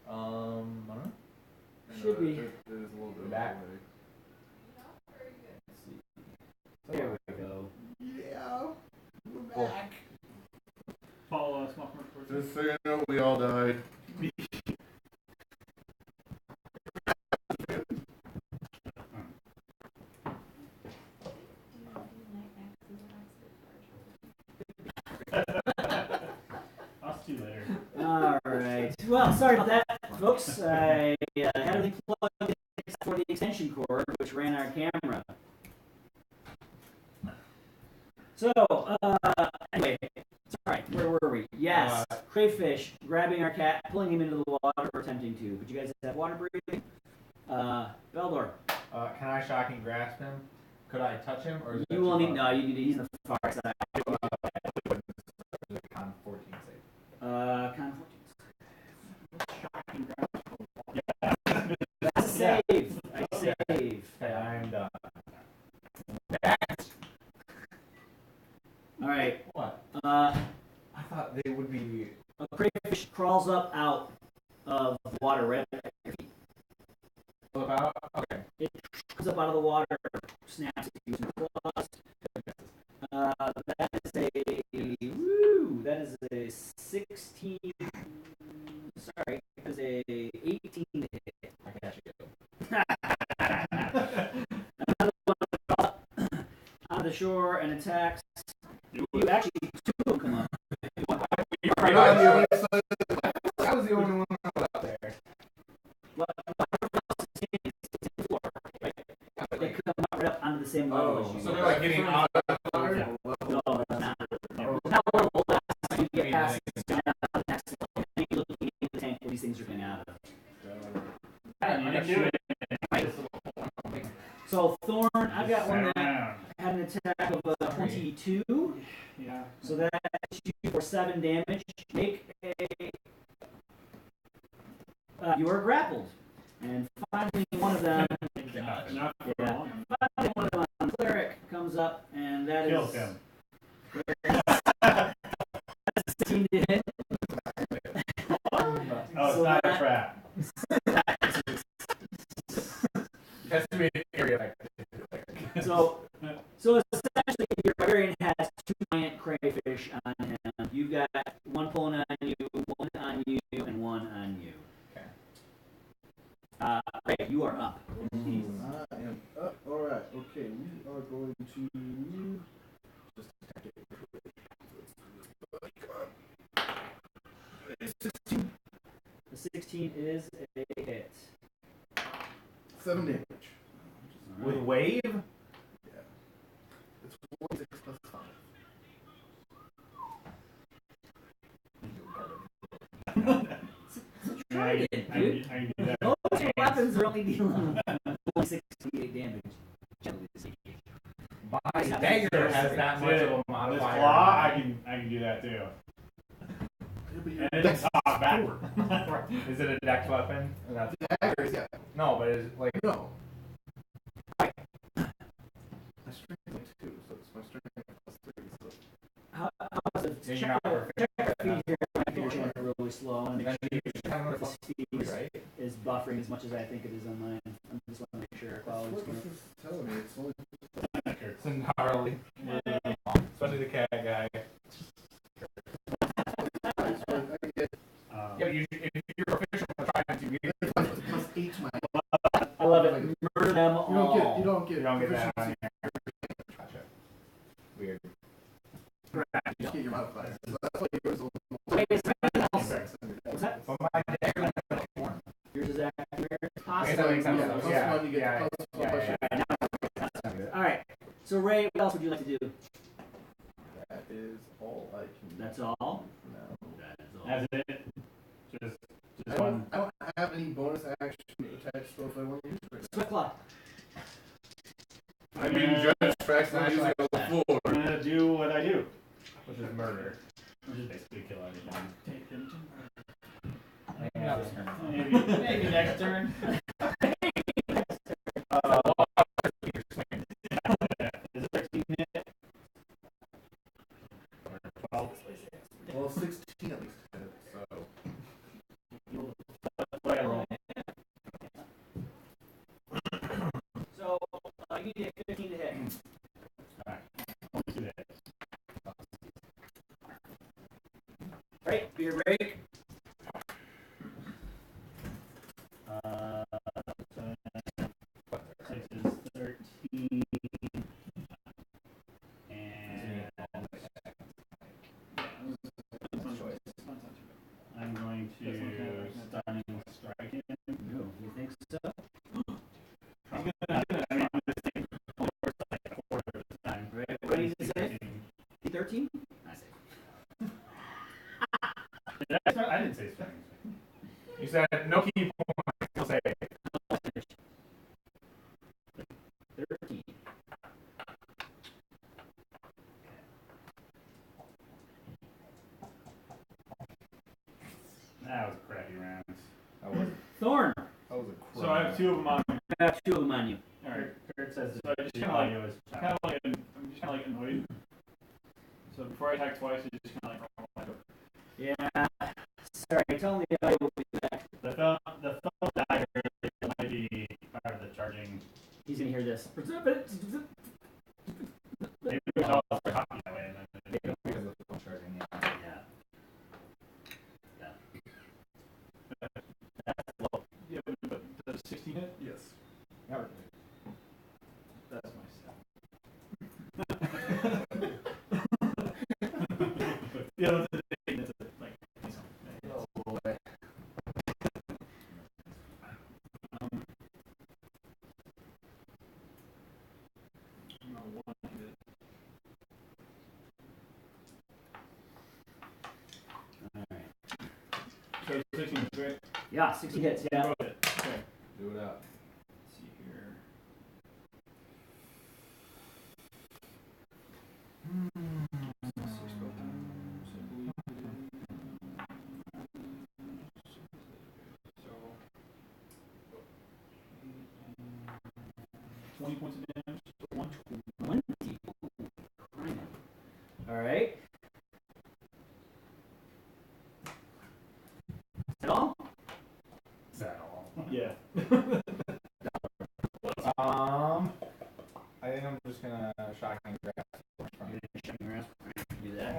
I don't know. Should be. It is a little bit Back. away. Let's see. There we go. Yeah, we're Cool. back. Follow small commercial. Just so you know, we all died. I'll see you later. All right. Well, sorry about that, folks. I had everything plugged in for the extension cord, which ran our camera. So, anyway, sorry, where were we? Yes, crayfish grabbing our cat, pulling him into the water, or attempting to. But you guys have water breathing. Beldor. Can I shocking grasp him? Could I touch him, or is You will need. No, you need. He's on the far side. Con 14 save. Con 14. That's a save. I save. Okay, I'm done. All right. What? I thought they would be. A crayfish crawls up out of the water right at your feet. About? Okay. It comes up out of the water, snaps at you with claws. That is a 16. Sorry, that is a 18 to hit. I can actually go. Another one crawls up out of the shore and attacks. You actually, two of them come up. I was the only one out there. They come up right up onto the same level as you. So they're like getting out of the water? No, that's not. Not level less. You get past the next level. And you look at the tank where these things are getting out of. You didn't do it. So Thorn, I've got one that had an attack of 22. Yeah. So that hits you for 7 damage. Make a. You are grappled, and finally one of them. Not for long. Finally one of them, cleric, comes up, and that Kills is. him. That's 16 to hit. Oh, it's So not a that- trap. It has to be an area effect. So essentially, your barbarian has 2 giant crayfish on him. You've got 1 pulling on you, 1 on you, and 1 on you. Okay. Ray, you are up. I am up. Alright, okay, we are going to just attack it. It's 16. The 16 is a hit. 7 damage. With wave? Yeah. It's 1d6 plus 5. Try it, dude. I can do that. Most your weapons are only dealing 68 damage. My dagger has that much of a This modifier. claw, I can do that too. And it's top backward. Is it a dex weapon? That's Daggers, yeah. no, but it's like No. My strength is like 2, so it's my strength plus 3. So. How is it? Yeah, you're not perfect. Check your feet here. You're going really slow, and then you should have the another speed right? is buffering as much as I think it is on mine. I just want to make sure our quality's What going. this is telling me, it's only It's gnarly. Especially the cat guy. Yeah, but if you're official trying to get plus 8 to my. I love it. Murder them You all. don't get that on proficiency. here. Gotcha. Weird. You just get your modifiers. So that's why yours will. Wait, is there anything else? What's that? But my dagger is like 1. Yours is accurate. Okay, Possible. that makes sense. Yeah, plus Yeah, 1 you get yeah, plus yeah, plus yeah. All right. So Ray, what else would you like to do? That is all I can. That's all. No. That is all. That's it. Just I one. don't have any bonus action attached, so if I want to use it. Swift claw. I mean, judge tracks not using it on the floor. I'm gonna do what I do, Which is murder. which is basically kill everything. Take them Maybe. maybe next turn. Is it 16 hit? 12. Well, 16 at least hit it, so. Alright, beer break. Six is 13. And I'm going to stunning strike him. No, you think so? I mean, this thing works like a quarter of the time. Right. What did you say? 13? I say. I didn't say stunning. You said no key point. I'll say 13. That was a crappy round. Thorn. That was a So I have two of them on me. I have 2 of them on you. Alright. Kurt says So I just the kind audio of is I'm just kind of like annoyed. So before I attack twice, I just kind of like Yeah. Sorry, tell me I will be back. the phone died earlier. It might be part of the charging. He's gonna hear this. Maybe we should all start talking that way. And then because of the phone charging. Yeah. yeah, but does 16 hit? Yes. That's my set. Yeah, that's a thing. That's a, like, Oh boy. Alright. So 16 is right. Yeah, 60 hits, yeah. Go with it. Okay. Do it out. Let's see here. So 20 points of damage. 120. Alright. Is that all? Is that all? Yeah. I think I'm just gonna shocking grasp. You're gonna shake me around. Do that.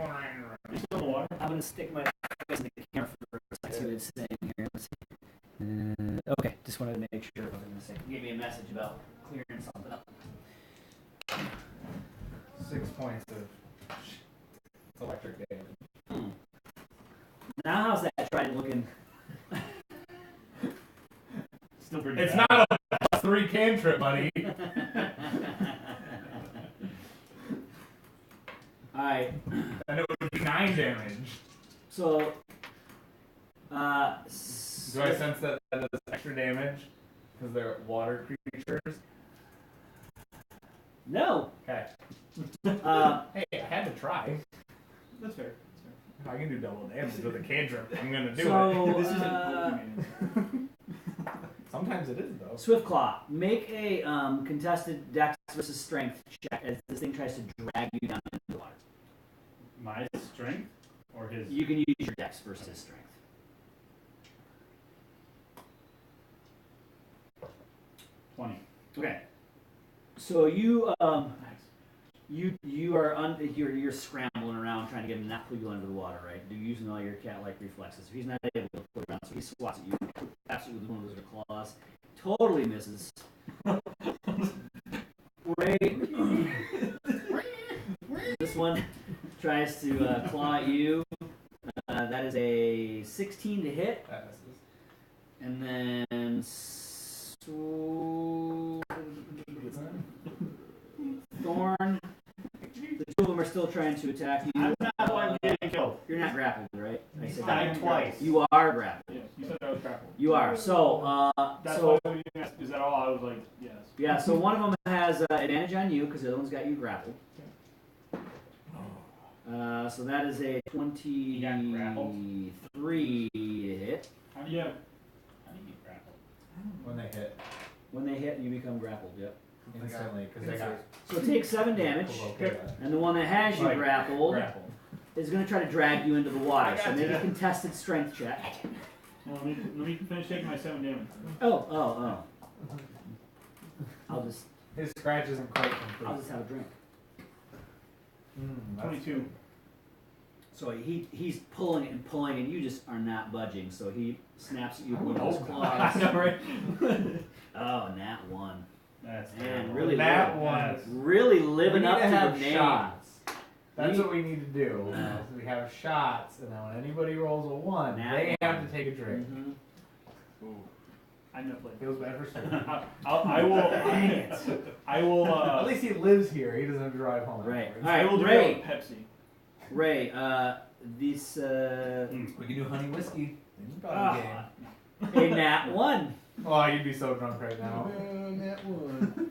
You're still in the water. I'm gonna stick my face in the camera for a second. See what it's saying here. Let's see. Okay, just wanted to make sure what I was gonna say. Give me a message about clearing something up. 6 points of electric damage. Now how's that trident looking? Still pretty It's bad. not a +3 cantrip, buddy. Alright, And it would be 9 damage. so Do I sense that that is extra damage? Because they're water creatures? no. Okay. Uh, Hey, I had to try. That's fair. If I can do double damage with a cantrip, I'm gonna do So, it. This isn't Pokemon. Sometimes it is, though. Swiftclaw, make a contested dex versus strength check as this thing tries to drag you down into the water. My strength or his? You can use your dex versus his strength. 20. Okay. So you Nice. you are you're scrambling around trying to get him to not pull you under the water, right? You're using all your cat-like reflexes. If he's not able to pull you around, so he swats at you absolutely with one of those claws. Totally misses. Right. This one tries to claw at you. That is a 16 to hit, That misses. and then Thorn. The two of them are still trying to attack you. I'm not the one getting killed. You're not grappled, right? I said Died that. twice. You are grappled. Yeah, you said I was grappled. You are. So, That's so why you asked, is that all? I was like, yes. yeah. So one of them has advantage on you because the other one's got you grappled. So that is a You got grappled? 23 to hit. How do you How do you get grappled? When they hit. When they hit, you become grappled. Yep. Instantly, because they got So take 7 damage, okay. and the one that has you Like, grappled grappled. is going to try to drag you into the water. I So got make you. a contested strength check. Well, let me finish taking my 7 damage. Oh. I'll just His scratch isn't quite complete. have a drink. That's 22. So he's pulling and pulling, and you just are not budging. So he snaps at you with his claws. Right. Oh, Nat one. That's Man, terrible. really Nat living, one. really We living need up to to have the name. shots. That's We- what we need to do. is we have shots, and then when anybody rolls a 1, Nat they have one. to take a drink. Mhm. Ooh. I know play. Feels bad for Sam. I will. Dang it. I will. At least he lives here. He doesn't have to drive home. Right. afterwards. All I right, will do Ray. Pepsi. Ray, this We can do honey whiskey. It's probably game. a Nat one. Oh, you'd be so drunk right now. Nat-one.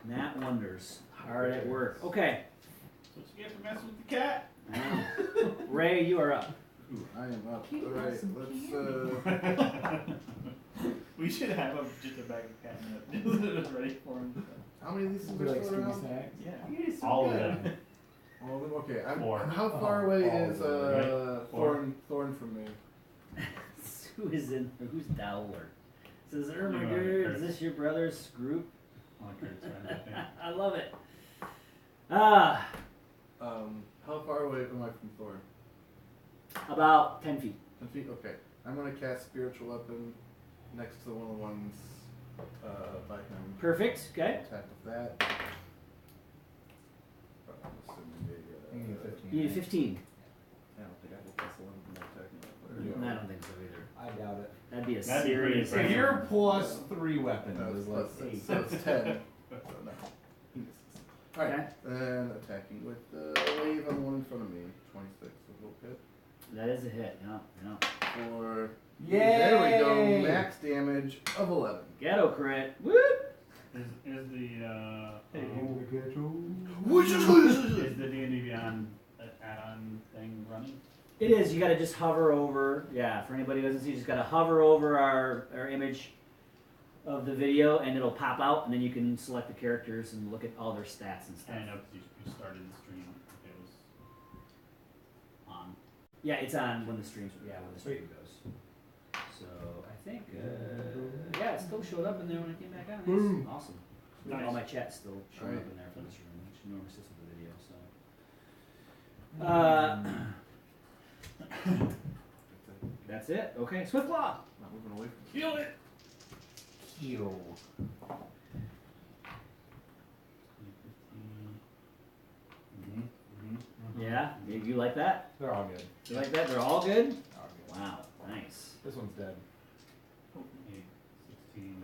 Nat-one-ders. Hard at work. Okay. What you get for messing with the cat? Ray, you are up. Ooh, I am up. Alright, let's We should have just a bag of catnip just ready for him. how many of these We are like still Scooby around? snacks. Yeah. All of them. All of them? Okay, Four. how far away is right? Thorn from me? Who's Dowler? Says, You are, Ermiger, is Kurt. this your brother's group? Oh, Kurt's friend, I think. I love it. How far away am I from Thorn? About 10 feet. 10 feet? Okay. I'm gonna cast Spiritual Weapon next to one of the ones by him. Perfect. Okay. Attack with that. I'm assuming You need a 15. You need a 15. I don't think I will plus 11 from that attacking Yeah. I don't think so either. I doubt it. That'd be a That'd be pretty serious. So impressive. your plus 3 weapons No, is it's like plus 8. so it's 10. So no. He misses. Alright, Okay. then attacking with the wave on the one in front of me. 26 will hit. That is a hit. Yeah. Yeah. For Yay! there we go, max damage of 11. Ghetto crit. Whoop. Is the Is is the D&D Beyond add-on thing running? It is. You got to just hover over. Yeah. For anybody who doesn't see, you just got to hover over our image of the video, and it'll pop out, and then you can select the characters and look at all their stats and stuff. I know 'cause you started the stream. It was on. Yeah, it's on when the stream goes. So I think yeah, it still showed up in there when it came back on. Nice. Awesome. Nice. All my chat's still showing Right. up in there for this room, which normally sits with the video. So that's it. Okay, Swift Claw. Not moving away from Kill it! Heal. Yeah, you like that? They're all good. You like that? They're all good. They're all good. Wow, nice. This one's dead. 8, 16.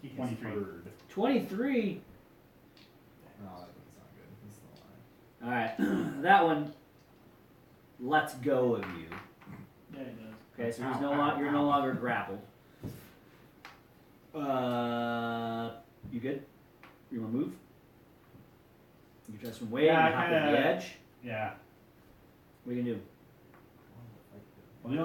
He has 23. heard. 23. No, that's not good. He's still alive. All right, that one lets go of you. Yeah, he does. Okay, so Ow, you're ow, no ow. longer grappled. You good? You want to move? You try some weight. Yeah, you hop kinda- over the edge. Yeah. What are you gonna do? Well, the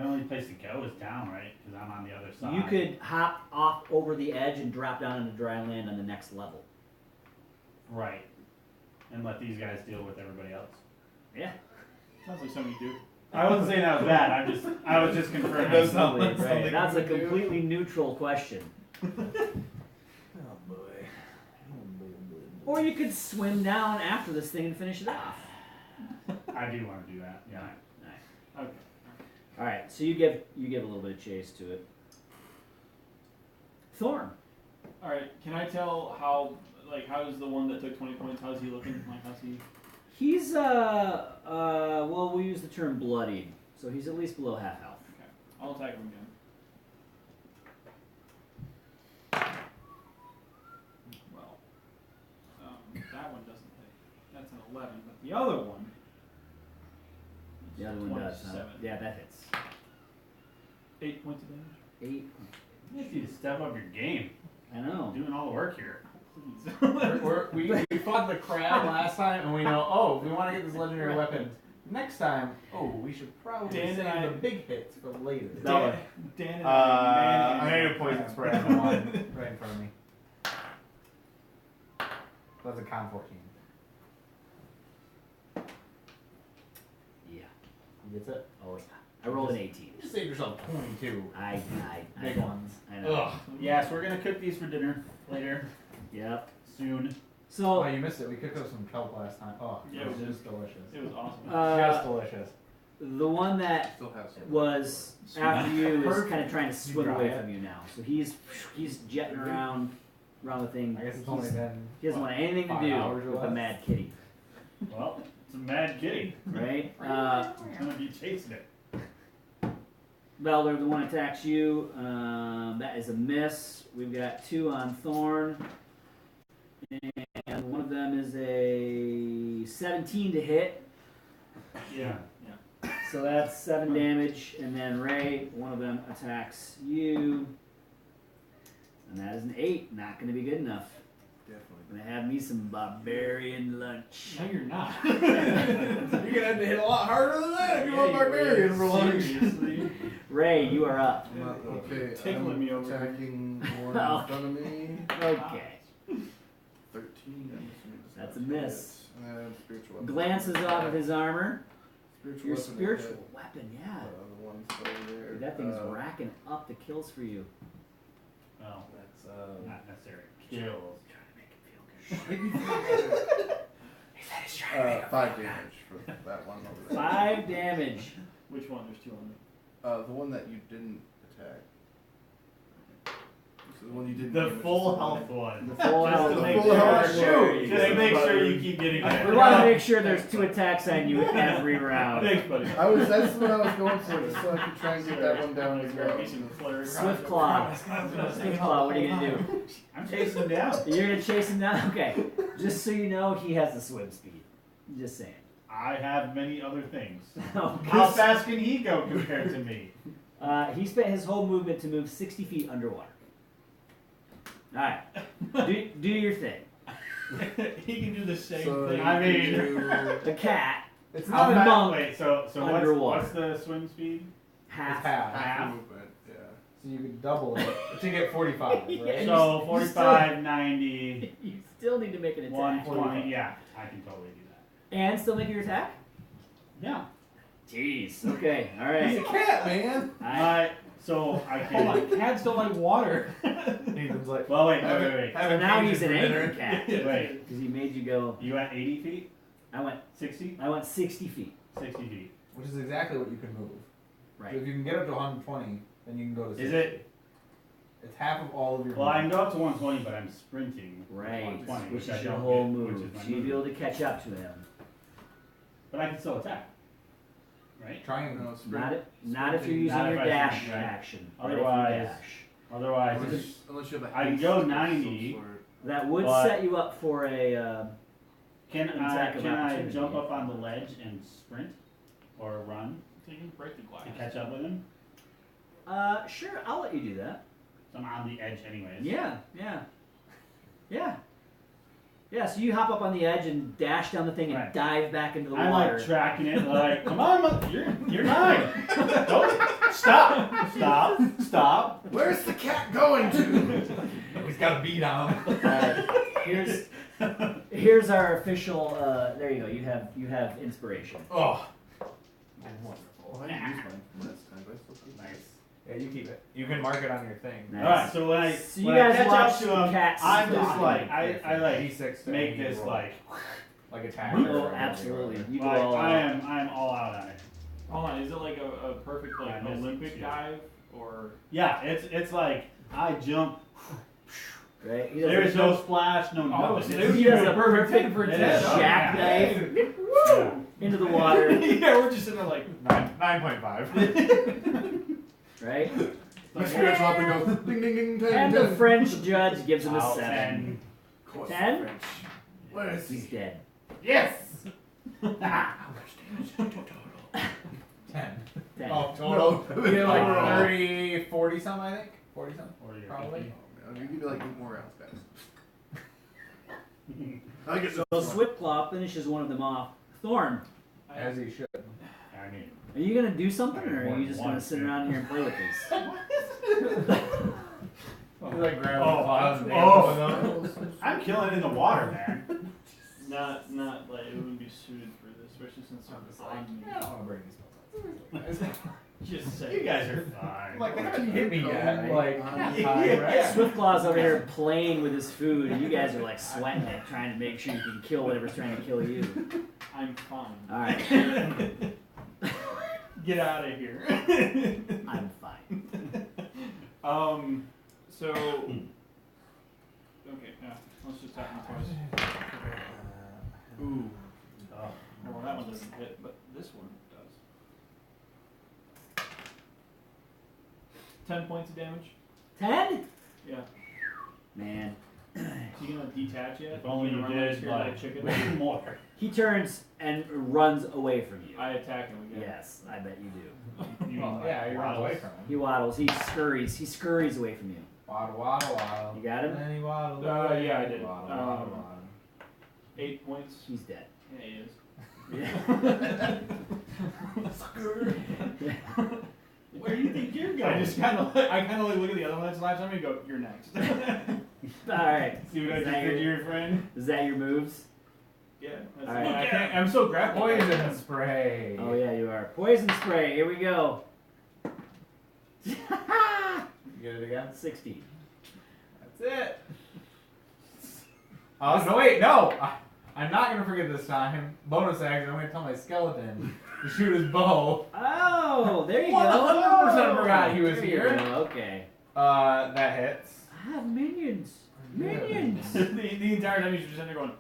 only place to go is down, right? Because I'm on the other side. You could hop off over the edge and drop down into dry land on the next level. Right. And let these guys deal with everybody else. Yeah. Sounds like something you do. I wasn't saying that was bad. I was just confirming. It does sound like Right. something That's we a do. completely neutral question. Oh boy. Or you could swim down after this thing and finish it off. I do want to do that. Yeah. Nice. Okay. All right, so you give a little bit of chase to it. Thorn. All right. Can I tell how does the one that took 20 points? How's he looking? Like how's he? He's well, we use the term bloodied, so he's at least below half health. Okay. I'll attack him again. Well, that one doesn't hit. That's an 11, but the other one. The other one does. Huh? 27. Yeah, that hits. 8 points of damage. 8. You just need to step up your game. I know. Doing all the work here. Please. We fought the crab last time, and we know, oh, if we want to get this legendary weapon next time, oh, we should probably Dan and save I- the big hits for later. No. Dan and I I'm gonna do poison spray on the one right in front of me. That's a con 14. Yeah. He gets it? Oh yeah. I rolled an 18. You just saved yourself 22. I Big know. ones. I know. Ugh. Yeah, so we're gonna cook these for dinner later. Yep. Soon. So Oh, you missed it. We cooked up some kelp last time. Oh, Yeah, it was we just delicious. It was awesome. Just delicious. the one that Still have some. was after you is Perfect. kind of trying to swim dry away it? from you now. So he's jetting around the thing. I guess it's only been. He doesn't want anything to 5 do hours or with the less? mad kitty, Well, it's a mad kitty. right? I'm gonna be chasing it. Belder, the one attacks you. That is a miss. We've got 2 on Thorn. And one of them is a 17 to hit. Yeah. So that's 7 damage. And then Ray, one of them attacks you. And that is an 8. Not going to be good enough. Definitely. Gonna have me some barbarian lunch. No, you're not. You're gonna have to hit a lot harder than that if you want barbarian for lunch. Seriously? Ray, you are up. I'm not, okay, Tickling I'm me over here. attacking one in front of me. Okay. 13. I'm assuming That's not a miss. hit. And spiritual weapon. Glances off of his armor. Spiritual Your weapon spiritual hit. weapon, yeah. The one still there. Dude, that thing's racking up the kills for you. Well, That's not necessarily kills. Make me feel better. 5 damage for that one over there. 5 damage. Which one? There's 2 on me. The one that you didn't attack. So the one you didn't The damage full is the one health one. The full Just health. to The make full health. sure. Shoot. Just to make sure you keep getting We there. want to make sure there's 2 attacks on you every round. Thanks, buddy. That's what I was going for, just so I could try and get that one down as well. Grab me some flare. Swift Claw. Swift Claw, what are you gonna do? I'm chasing him down. You're gonna chase him down? Okay. Just so you know, he has the swim speed. Just saying. I have many other things. Oh, How fast can he go compared to me? He spent his whole movement to move 60 feet underwater. Alright. Do your thing. He can do the same So thing. you I can mean, do- The cat, It's How not fast- a wait. So Underwater. what's the swim speed? half. half Half? the movement, yeah. So you could double it to get 45, right? Yeah. So you 45, 90, You still need to make an attack. 120. Yeah, I can totally do that. And still make your attack? Yeah. Jeez. Okay. He's a Alright. cat, man! So I Hold can. on, cats don't like water. Ethan's like, Well, wait. So now he's an angry cat. Wait. Because he made you go. You at 80 feet? I went 60? 60 feet. 60 feet. which is exactly what you can move. So Right. if you can get up to 120, then you can go to 60. Is it? It's half of all of your Well, I can movement. go up to 120, but I'm sprinting. with Right. 120, Which I is your don't whole get, move. Which is my So you'll be move. able to catch up to him. But I can still attack. Right? Trying. No, sprint. Not if you're using Not your if I dash sprint, right? action. Not if you Otherwise- dash. Otherwise, Unless you have a I can haste go of some 90. sort. That would But- set you up for a. can Attack of I opportunity. jump up on the ledge and sprint or run So you can break the glass. to catch up with him? Sure, I'll let you do that. So I'm on the edge anyways. Yeah. Yeah, so you hop up on the edge and dash down the thing and Right. dive back into the I'm water. like tracking it, like, come on, you're mine. Don't stop. Where's the cat going to? He's got a beat on him. Here's our official. There you go. You have inspiration. Oh. Oh, I didn't use mine from last time, but I still keep it. Nice. Yeah, you keep it. You can mark it on your thing. Nice. All right, so when I So you when I guys catch watch up to the him, cat I'm just stalking like him. I like D6 to make any this roll. like attack. Oh, absolutely. You go like all out. I'm all out on it. Hold on, is it like a perfect like I missed Olympic it, dive or? Yeah, it's like I jump. Right? He There does is no splash, no Oh, nothing. so It's- he does a perfect perfect 10 for 10. jackknife Yeah. into the water. Yeah, we're just in there like. 9.5. Right? My spirit's up and goes ding ding ding 10 And the 10. French judge gives him a Out 7. 10. Of course, 10? French. Where is He's he? dead. Yes. How much damage in total? 10. 10. Oh, total. No. You're like Overall. 30, 40 something, I think. 40 something. Or you're Probably. Oh, man, you need to like 8 more rounds, guys. I guess So Swiftclaw finishes one of them off. Thorn, As he should. I mean, are you gonna do something, or are you just gonna One, sit two. around here and play with these? He's like grabbing Oh, the claws and oh. dancing with them. I'm killing it in the water, man. Not like it wouldn't be suited for this, especially since it's on me. I don't want to bring these spells out. Just You say. guys are fine. Like, they haven't hit me yet. Right. Like, Yeah. right? Swiftclaw's over here playing with his food, and you guys are like sweating it, trying to make sure you can kill whatever's trying to kill you. I'm fine. All right, Get out of here. I'm fine. So. Okay, yeah. Let's just attack him twice. Ooh. Oh. Well, that one doesn't hit, but this one does. 10 points of damage. 10? Yeah. Man, Is he gonna detach yet? If only Is he you gonna run did here like chicken? way more. he turns and runs away from you. I attack him again. Yes, I bet you do. You Well, mean yeah, like you run away waddles? from him. He waddles. He scurries away from you. Waddle, waddle, waddle. You got him? And then he waddled Yeah, away. I did. Waddle, waddle, waddle. 8 points. He's dead. Yeah, he is. Where do you think you're going? I just kind of look at the other one that's last time and go, you're next. All right. See what I Is just that did to your- your friend? Is that your moves? Yeah, that's All the right. one. I can't, I'm so grappled. Poison spray. Oh yeah, you are. Poison spray. Here we go. You get it again? 16. That's it. Oh, no, wait, no. I'm not going to forget this time. Bonus action, I'm going to tell my skeleton to shoot his bow. Oh, there you 100% go. forgot he was There you here. go, Okay. That hits. I have minions. Minions. the entire time he's just in there going,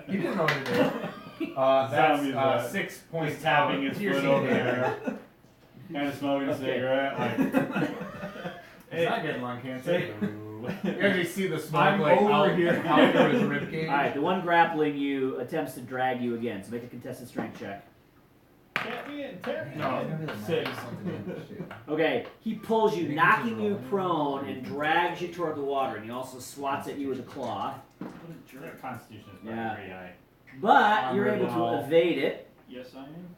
He didn't know what to do. Zombies, That's 6 points. He's tapping his foot piercing over damage. there. Kind of smoking a Okay. cigarette. Like, He's not getting lung cancer. Hey. You actually see the smoke I'm like over out, here. out through his ribcage. All right, the one grappling you attempts to drag you again. So make a contested strength check. tap me in, tap me in. No, 6. Okay, he pulls you, knocking you prone, and drags you toward the water. And he also swats at you with a claw. What a jerk. Constitution is Yeah. pretty high. But you're able Wow. to evade it. Yes, I am.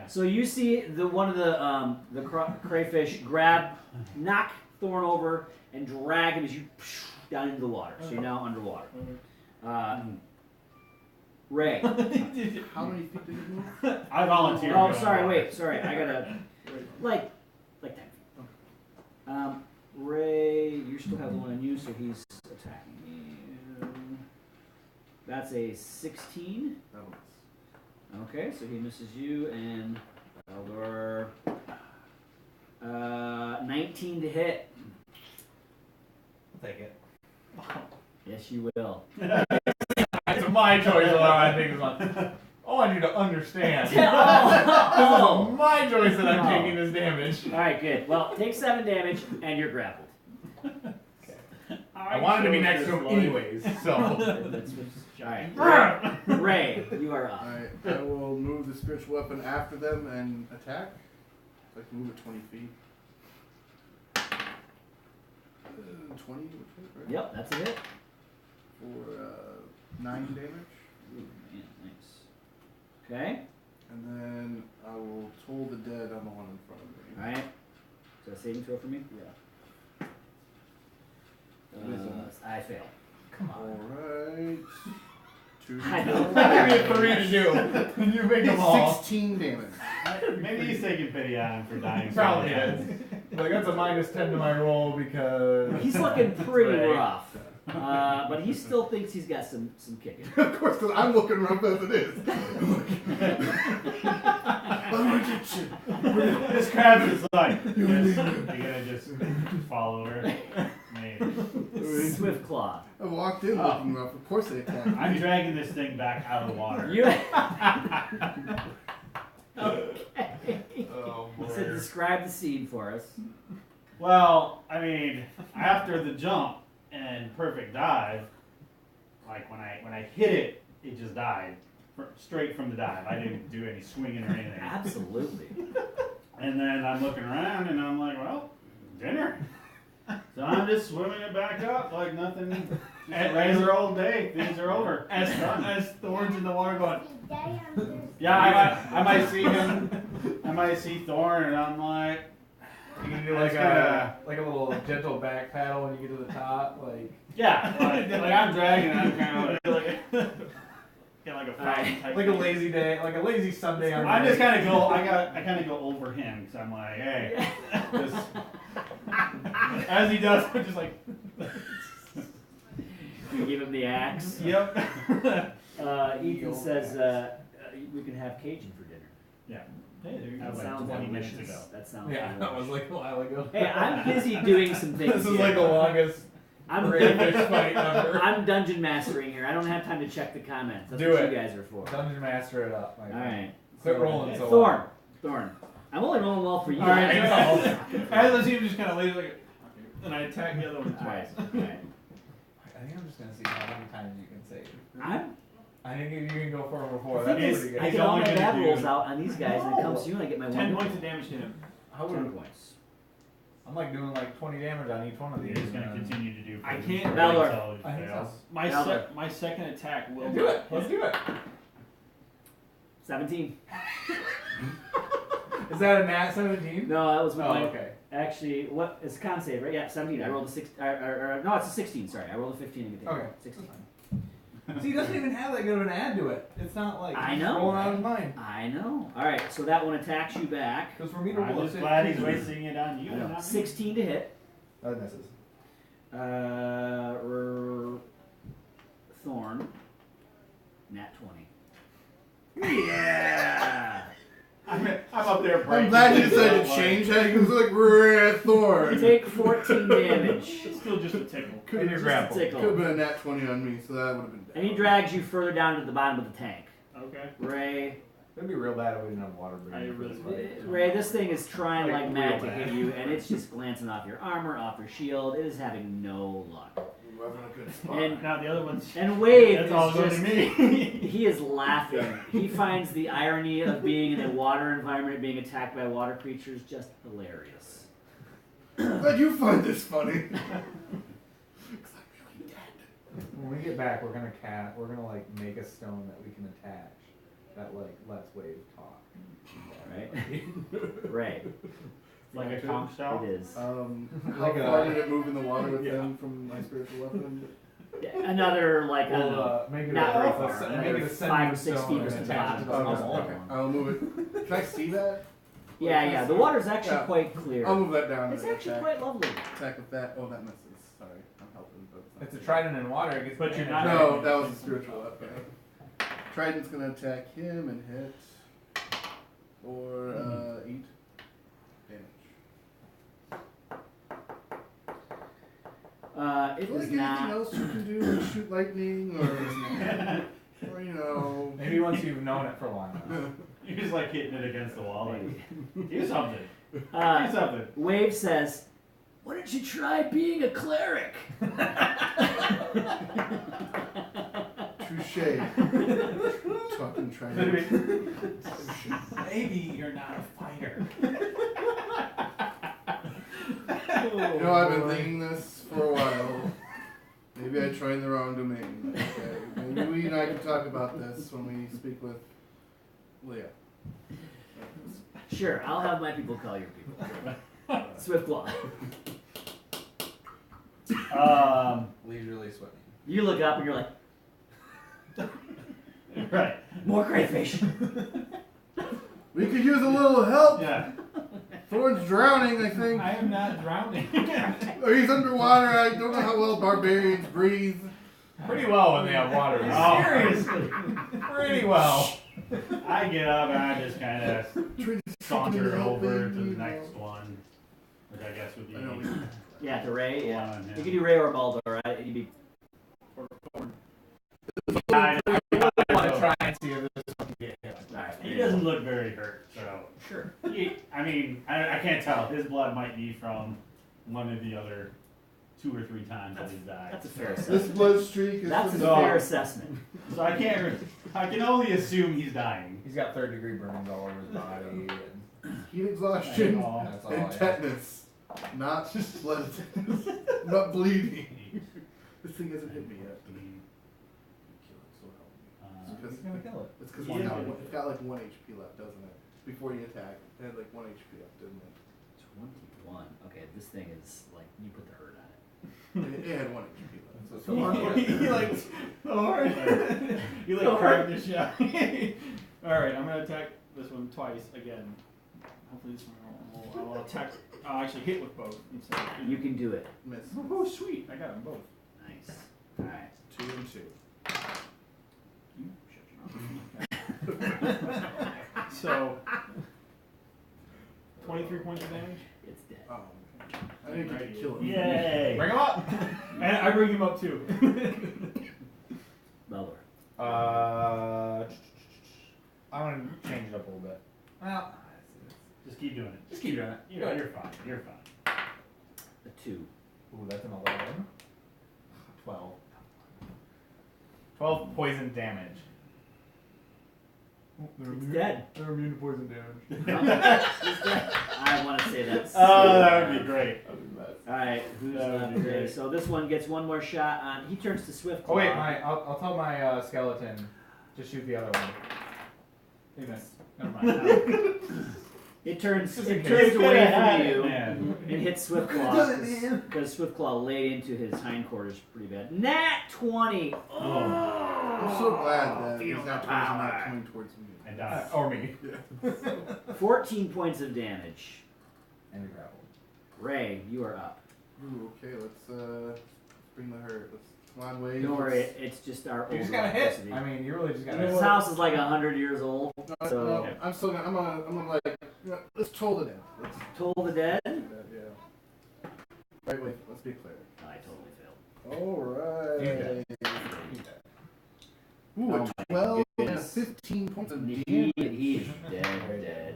So you see one of the crayfish knock Thorn over, and drag him as you down into the water. So you're now underwater. Ray. How many feet did you move? I volunteer. Oh, to go sorry. on. Wait, sorry. I gotta like 10 feet. Ray, you still have the one on you, so he's attacking you. That's a 16. That'll miss. Okay, so he misses you, and Eldor. 19 to hit. I'll take it. Yes, you will. It's my choice. I think it's like, I want you to understand. This Oh. is my choice that I'm No. taking this damage. All right, good. Well, take 7 damage, and you're grappled. I wanted to be next to him anyways, so. All right, Ray, you are up. Alright, I will move the spiritual weapon after them and attack. So I can move it 20 feet. 20, right? Yep, that's a hit. For 9 damage. Ooh, man, nice. Okay. And then I will toll the dead on the one in front of me. All right. Is that a saving throw for me? Yeah. I fail. Come on. Alright. 2 I know. I'll give you 3 to do. And you make them all. 16 damage. Maybe he's taking pity on him for dying. so Probably many is. times. Like, that's a -10 to my roll because. He's looking pretty Right. rough. But he still thinks he's got some kicking. Of course, because I'm looking rough as it is. I'm gonna get you. This crab is like, you're gonna just fall over. Maybe. Swift claw. I walked in looking rough. Of course they attacked me. I'm dragging this thing back out of the water. You. Okay. Oh, boy. So describe the scene for us. Well, I mean, after the jump and perfect dive, like when I hit it, it just died straight from the dive. I didn't do any swinging or anything. Absolutely. And then I'm looking around and I'm like, well, dinner. So I'm just swimming it back up like nothing. Just a regular old day. Things are over. As Thorn's in the water going, Yeah, I might see him. I might see Thorn, and I'm like, You can do like a little gentle back paddle when you get to the top, like. yeah, like I'm dragging, and I'm kind of like, Yeah, like a Alright. fountain type Like a thing. lazy day, like a lazy Sunday on. I just kind of go. I kind of go over him because I'm like, hey. Just, as he does, I'm just like. You give him the axe. Yep. Ethan says we can have Cajun for dinner. Yeah. Hey, there you That go. sounds 20 delicious. minutes ago. That sounds Yeah, that was delicious. like a while ago. Hey, I'm busy doing some things. This is here. like the longest I'm crayfish fight ever. I'm dungeon mastering here. I don't have time to check the comments. That's Do what it. you guys are for. Dungeon master it up. My All friend. right. Quit rolling so Thorn. Thorn. I'm only rolling well for you. All right, I know. as I see him just kind of lays like, and I attack the other one All right. twice. All right. I think I'm just gonna see how many times you can save. I'm. I think if you can go for it before, The that's thing pretty is, good. I He's get all only my gonna bad do- rolls out on these guys, and it comes to you, and I get my 10 one. points of damage to him. How 10 would points. I'm like doing like 20 damage on each one of You're these. just gonna and then- continue to do. I can't- Valor. until it I think fails. so. My second attack will Yeah, do it. Let's do it. 17. Is that a nat 17? No, that was with Oh, my. okay. Actually, what it's a con save, right? Yeah, 17. I rolled a 6. No, it's a 16. Sorry, I rolled a 15 and get Okay. 16. See, he doesn't even have that good of an add to it. It's not like I he's know. rolling out of mind. I know. All right, so that one attacks you back. Because for me to I'm roll a just 15, glad he's wasting it on you. I know. and not me. 16 to hit. That misses. Thorn. Nat 20. Yeah. I'm up there. I'm breaking glad you things decided up, to like- change that. He was like, red thorn. Take 14 damage. It's still just a tickle. Could And have you're grappled. been a nat 20 on me, so that would have been bad. And he drags you further down to the bottom of the tank. Okay. Ray, It'd be real bad if we didn't have water breathing. I really would. Ray, this thing is trying Like, like mad real to bad. hit you, and it's just glancing off your armor, off your shield. It is having no luck. You were having a good spot. And Now the other one's. and Wade That's all is going just to me. he is laughing. He finds the irony of being in a water environment, being attacked by water creatures, just hilarious. Glad you find this funny. When we get back, we're gonna like make a stone that we can attach that like lets Wave talk. Right? Ray. Like a conch shell? It is. How Like far a- did it move in the water with Yeah. them from my spiritual weapon? Another like I don't know. We'll make it Not very a, far. make it Another a 5 or 6 stone feet and or something. attach it to the Almost wall. all. Okay, I'll move it. Can I see that? Yeah, the water's actually Yeah. quite clear. I'll move that down. It's and actually attack, quite lovely. attack with that. Oh, that misses. Sorry, I'm helping, but It's a trident in water. It gets But you're damage. not- No, that was a spiritual weapon. Trident's gonna attack him and hit for 8 damage. It Is there is anything not. else you can do? Like shoot lightning or you know. Maybe once you've known it for long enough. You're just like hitting it against the wall. Like, Maybe. do something. Do Uh, something. Wave says, "Why don't you try being a cleric?" Touche. Fucking trident. Maybe you're not a fighter. You know, I've been thinking this for a while. Maybe I tried the wrong domain. Okay. Maybe we and I can talk about this when we speak with Leah. Sure, I'll have my people call your people. Swiftclaw. Leisurely swimming. You look up and you're like, Right. more crayfish. We could use a little help. Yeah. Thorn's drowning, I think. I am not drowning. Or he's underwater. I don't know how well barbarians breathe. Pretty well when they have water. Oh. Seriously. Pretty well. I get up and I just kind of Trying to saunter help over him, to you the next know. one, which I guess would be. I know. Yeah, to Ray. Yeah, One, yeah. you could do Ray or Baldo, right? You'd be. I I want to try and see if this one can get hit. All right. He doesn't look very hurt, so. Sure. I mean, I can't tell. His blood might be from one of the other 2 or 3 times that he's died. That's a fair This assessment. blood streak is That's a from So- fair assessment. So I can't. I can only assume he's dying. He's got 3rd-degree burns all over his body. And heat exhaustion that's all I and have. tetanus. Not blood tetanus. Not bleeding. This thing hasn't hit me yet. Kill it, so help me. He's gonna kill it. It's because Yeah. it's got like 1 HP left, doesn't it? Before you attack, it had like 1 HP left, didn't it? 21. Okay, this thing is like you put the hurt on it. It had 1 HP left. So You like the horn? You like cracked the shell. Alright, I'm gonna attack this one twice again. Hopefully this one I'll attack. I'll actually hit with both instead. You can do it. miss. Oh, sweet! I got them both. Nice. All right. 2 and 2. You shut your mouth. So, 23 points of damage. It's dead. Oh, I didn't get to kill him. Yay! Bring him up. And I bring him up too. Belor. I'm gonna change it up a little bit. Well, Just keep doing it. just keep doing it. You're fine. You're fine. A 2. Ooh, that's an 11. 12. 12 poison damage. It's dead. They're immune to poison damage. It's dead. I want to say that. Oh, that would be great. All right, who's That would up? be Okay, great. so this one gets one more shot on. He turns to Swift. Oh wait, I'll tell my skeleton to shoot the other one. He missed. Never mind. It turns Just in it case. turns You could've away had from it, you man. and hits Swiftclaw because Swiftclaw laid into his hindquarters pretty bad. Nat-20. Oh, I'm so glad that feel these the Nat-20s are power. not coming towards me. I died. Or me. 14 points of damage. And the grapple. Ray, you are up. Ooh, okay, let's bring the hurt. Let's come on, Wade. Don't worry, it's just our You old just gotta hit. electricity. I mean, you really just gotta This hit. house is like 100 years old. No, So- no, I'm still gonna. I'm gonna like. Let's toll it in. Let's Toll the dead? do that. Yeah. Right, wait. Let's be clear. I totally failed. All right. He's dead. Ooh, Oh a my 12 and goodness. 15 points of damage. He's dead.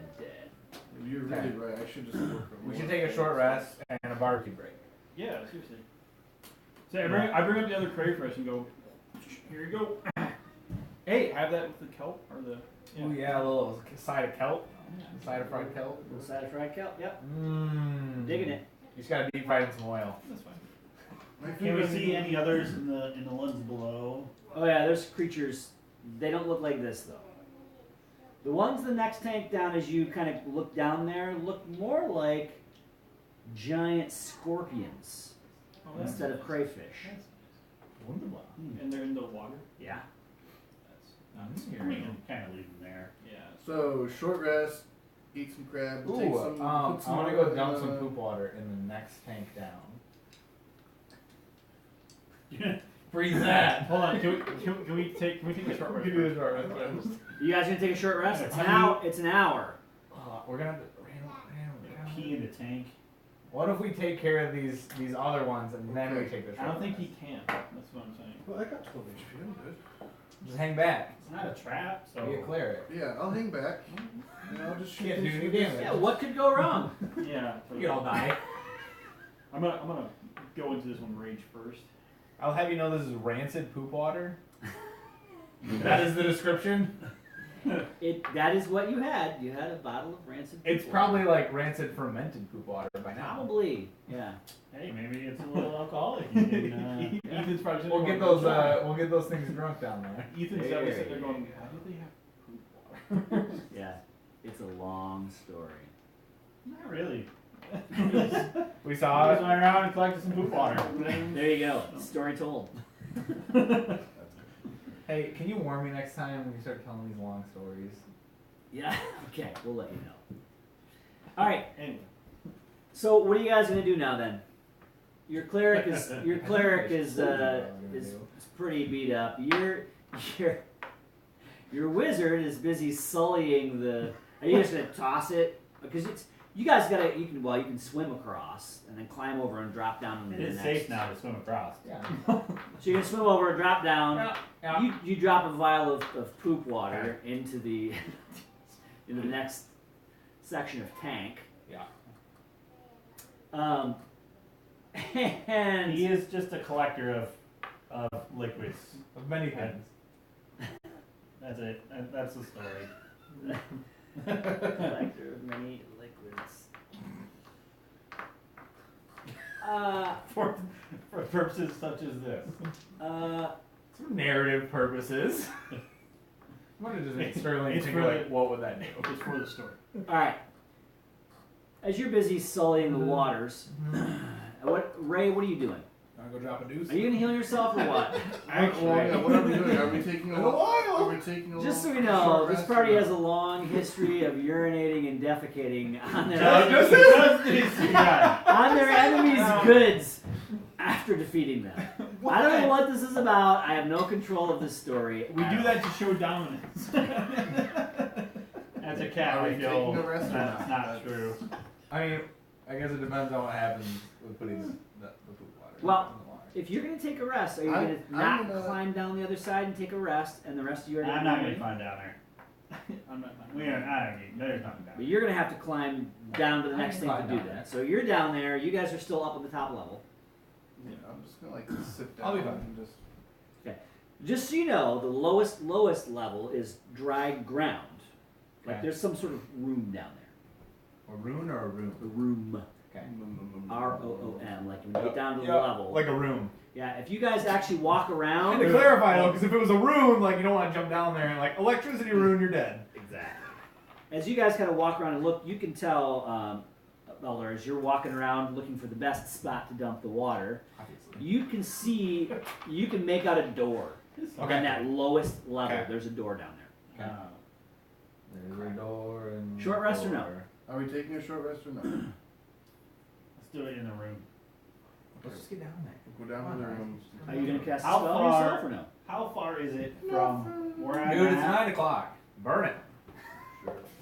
You're really right. I should just work on We one. should take a short rest and a barbecue break. Yeah, seriously. So I bring up the other crayfish and go, here you go. Hey, have that with the kelp or the. Yeah. Ooh, yeah, a little side of kelp. Side of fried kelp. Little side of fried kelp, yep. Mmm. Digging it. You just gotta deep fry it in some oil. That's fine. My Can we favorite- see any others in the ones below? Oh yeah, there's creatures. They don't look like this though. The ones the next tank down as you kind of look down there look more like giant scorpions Oh, that's instead of nice. crayfish. Wunderbar. And they're in the water. Yeah. That's I mean, kind of leave them there. yeah. So short rest, eat some crab, Ooh, take some. I put some want to oil go in dump the- some poop water in the next tank down. Freeze that. Hold on. Can we take a short rest? We can do the short rest first. You guys gonna take a short rest? It's an How hour. It's an hour. We're gonna have to. Pee in the tank. What if we take care of these other ones and then we take the short I don't think rest? he can. That's what I'm saying. Well, I got 12 HP. I'm good. Just hang back. It's not a trap, so. You clear it. Yeah, I'll hang back. And I'll just shoot Can't these do any things. damage. Yeah. What could go wrong? Yeah. We all die. I'm gonna go into this one rage first. I'll have you know this is rancid poop water. That is the description. That is what you had. You had a bottle of rancid. It's poop probably like rancid fermented poop water by water. now. Probably. Yeah. Hey, maybe it's a little alcoholic. You can, Yeah. Ethan's probably sitting We'll there get going, those we'll get those things drunk down there. Ethan's definitely sitting there going, why do they have poop water? Yeah. It's a long story. Not really. We I saw just it. went around and collected some poop water. There you go. Story told. Hey, can you warn me next time when you start telling these long stories? Yeah. Okay. We'll let you know. All right. Anyway. So what are you guys gonna do now then? Your cleric is pretty beat up. Your wizard is busy sullying the. Are you just gonna toss it? Because you can swim across and then climb over and drop down into It the is next. safe now to swim across. Yeah. So you can swim over and drop down. Yeah. You drop a vial of poop water into the next section of tank. Yeah. And He is just a collector of liquids. Of many things. That's it. That's the story. collector of many liquids. For purposes such as this. For narrative purposes. I'm gonna just make Sterling It's think really- like, what would that do? It's for the story. All right. As you're busy sullying the waters, Ray? What are you doing? Wanna go drop a deuce? Are you gonna heal yourself or what? What are we doing? Are we taking a while? Are we taking a Just so we short know, this rest party or has a not? long history of urinating and defecating on their on their enemies' goods after defeating them. I don't know what this is about. I have no control of this story. We do that to show dominance. As a cat, Are we I feel taking a rest or that's not? not true. I mean, I guess it depends on what happens with putting the poop water Well, in the water. If you're gonna take a rest, are you I'm gonna not gonna- climb down the other side and take a rest, and the rest of you are I'm gonna not gonna climb down there. I'm not. We are. I don't need. There's nothing down But you're gonna have to climb down to the I next can thing to climb do down that. there. So you're down there. You guys are still up on the top level. Yeah, I'm just gonna like sit down I'll be fine. and just. Just so you know, the lowest level is dry ground. Like Okay. there's some sort of room down there. A rune or a room? A room. Okay. R-O-O-M. Like when you get down to the Yeah, level. like a room. Yeah, if you guys actually walk around. And to clarify though, because if it was a rune, like you don't want to jump down there and like electricity rune, you're dead. Exactly. As you guys kind of walk around and look, you can tell, Elder, as you're walking around looking for the best spot to dump the water, Obviously. you can see, you can make out a door. Okay. On that lowest level, Okay. there's a door down there. Okay. There's a door and. Short rest or no? door. Are we taking a short rest or not? Let's do it in the room. Let's just get down there. Go down to the room. Are you going to cast a How spell far- yourself or no? How far is it from where I'm Dude, it's at? 9 o'clock. Burn it.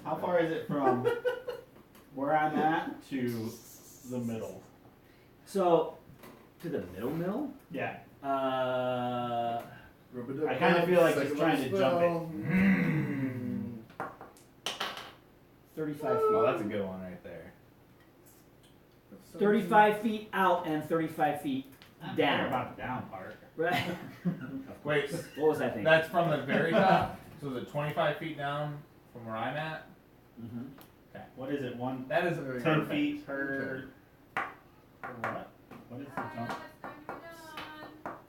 How far is it from where I'm at to the middle? So, to the middle? Yeah. I I kinda feel like he's trying to jump it. 35 feet. Oh, that's a good one right there. 35 feet out and 35 feet Not down. sure about the down part. Right? Wait, What was that thing? that's from the very top. So is it 25 feet down from where I'm at? Mm-hmm. What is it? One That is Very 10 perfect. feet per. Per what? What is the jump?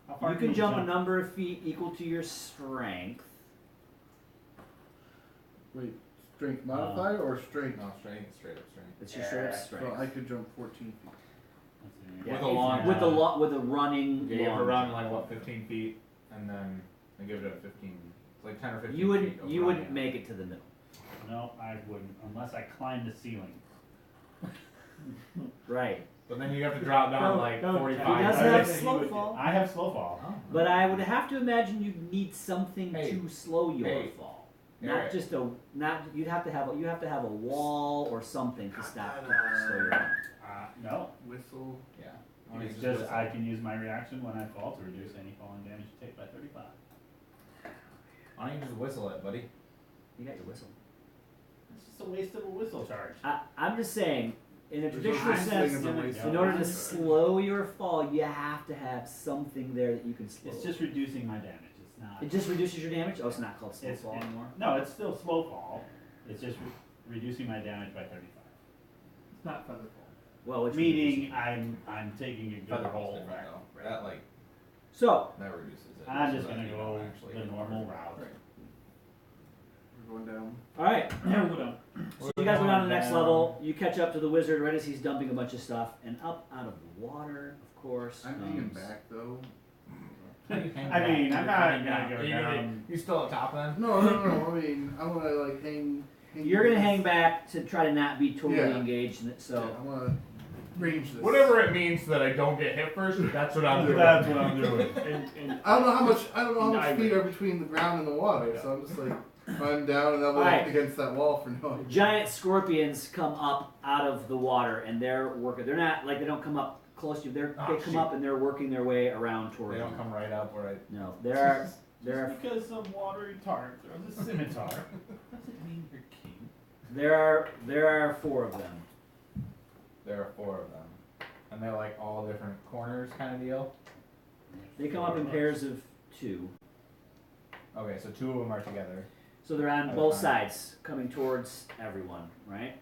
How far You can jump a jump? number of feet equal to your strength. Wait, strength modifier or strength? No, straight up strength. It's your straight up strength. So I could jump 14 feet. Let's see. Yeah, With a long- with a running. Yeah, you have to long run jump. like what, 15 feet, and then they give it a 15. It's like 10 or 15. You wouldn't. feet of You wouldn't running. make it to the middle. No, I wouldn't unless I climbed the ceiling. Right. But then you have to drop down like Don't- 45. He does I have think he slow would- fall. I have slow fall. Oh. But I would have to imagine you need something Hey. to slow your Hey. fall. You're Not right. just a. Not you'd have to have a wall or something to stop to slow your fall. No, Whistle. Yeah. it's just I can use my reaction when I fall to reduce any falling damage you take by 35. Why don't you just whistle it, buddy? You got your whistle. It's just a waste of a whistle charge. I'm just saying, in a There's traditional no sense, thing of a waste in of order to time. slow your fall, you have to have something there that you can slow. It's just reducing my damage. It's not. It just reduces your damage. Oh, it's not called slow It's- fall it- anymore. No, it's still slow fall. It's just reducing my damage by 35. It's not featherfall. Well, which Meaning I'm taking a good Feather roll. falls different though. That like So that reduces it. I'm so just that gonna you go don't actually the get normal hurt. route. We're going down. all right. Yeah, we'll go down. So you guys go down to the next level. You catch up to the wizard right as he's dumping a bunch of stuff, and up out of the water, of course. I'm hanging comes- back though. I mean, I'm not gonna go You down. You still up top then? No. I mean, I want to like hang. You're gonna hang back to try to not be totally Yeah. engaged in it. So So I want to range this. Whatever it means so that I don't get hit first, that's what I'm doing. That's what I'm doing. And I don't know how much. I don't know how I much feet are between the ground and the water. So I'm just like I'm down and I'm like Alright. against that wall for no. giant scorpions come up out of the water, and they're working. They're not like they don't come up close to you. They Oh, come shoot. up and they're working their way around They towards you. don't come right up where I. No, there are Just because some watery tart throws a scimitar doesn't mean you're king. there are 4 of them. There are 4 of them, and they're like all different corners kind of deal. They come up in pairs of 2. Okay, so 2 of them are together. So they're on Okay. both sides, coming towards everyone, right?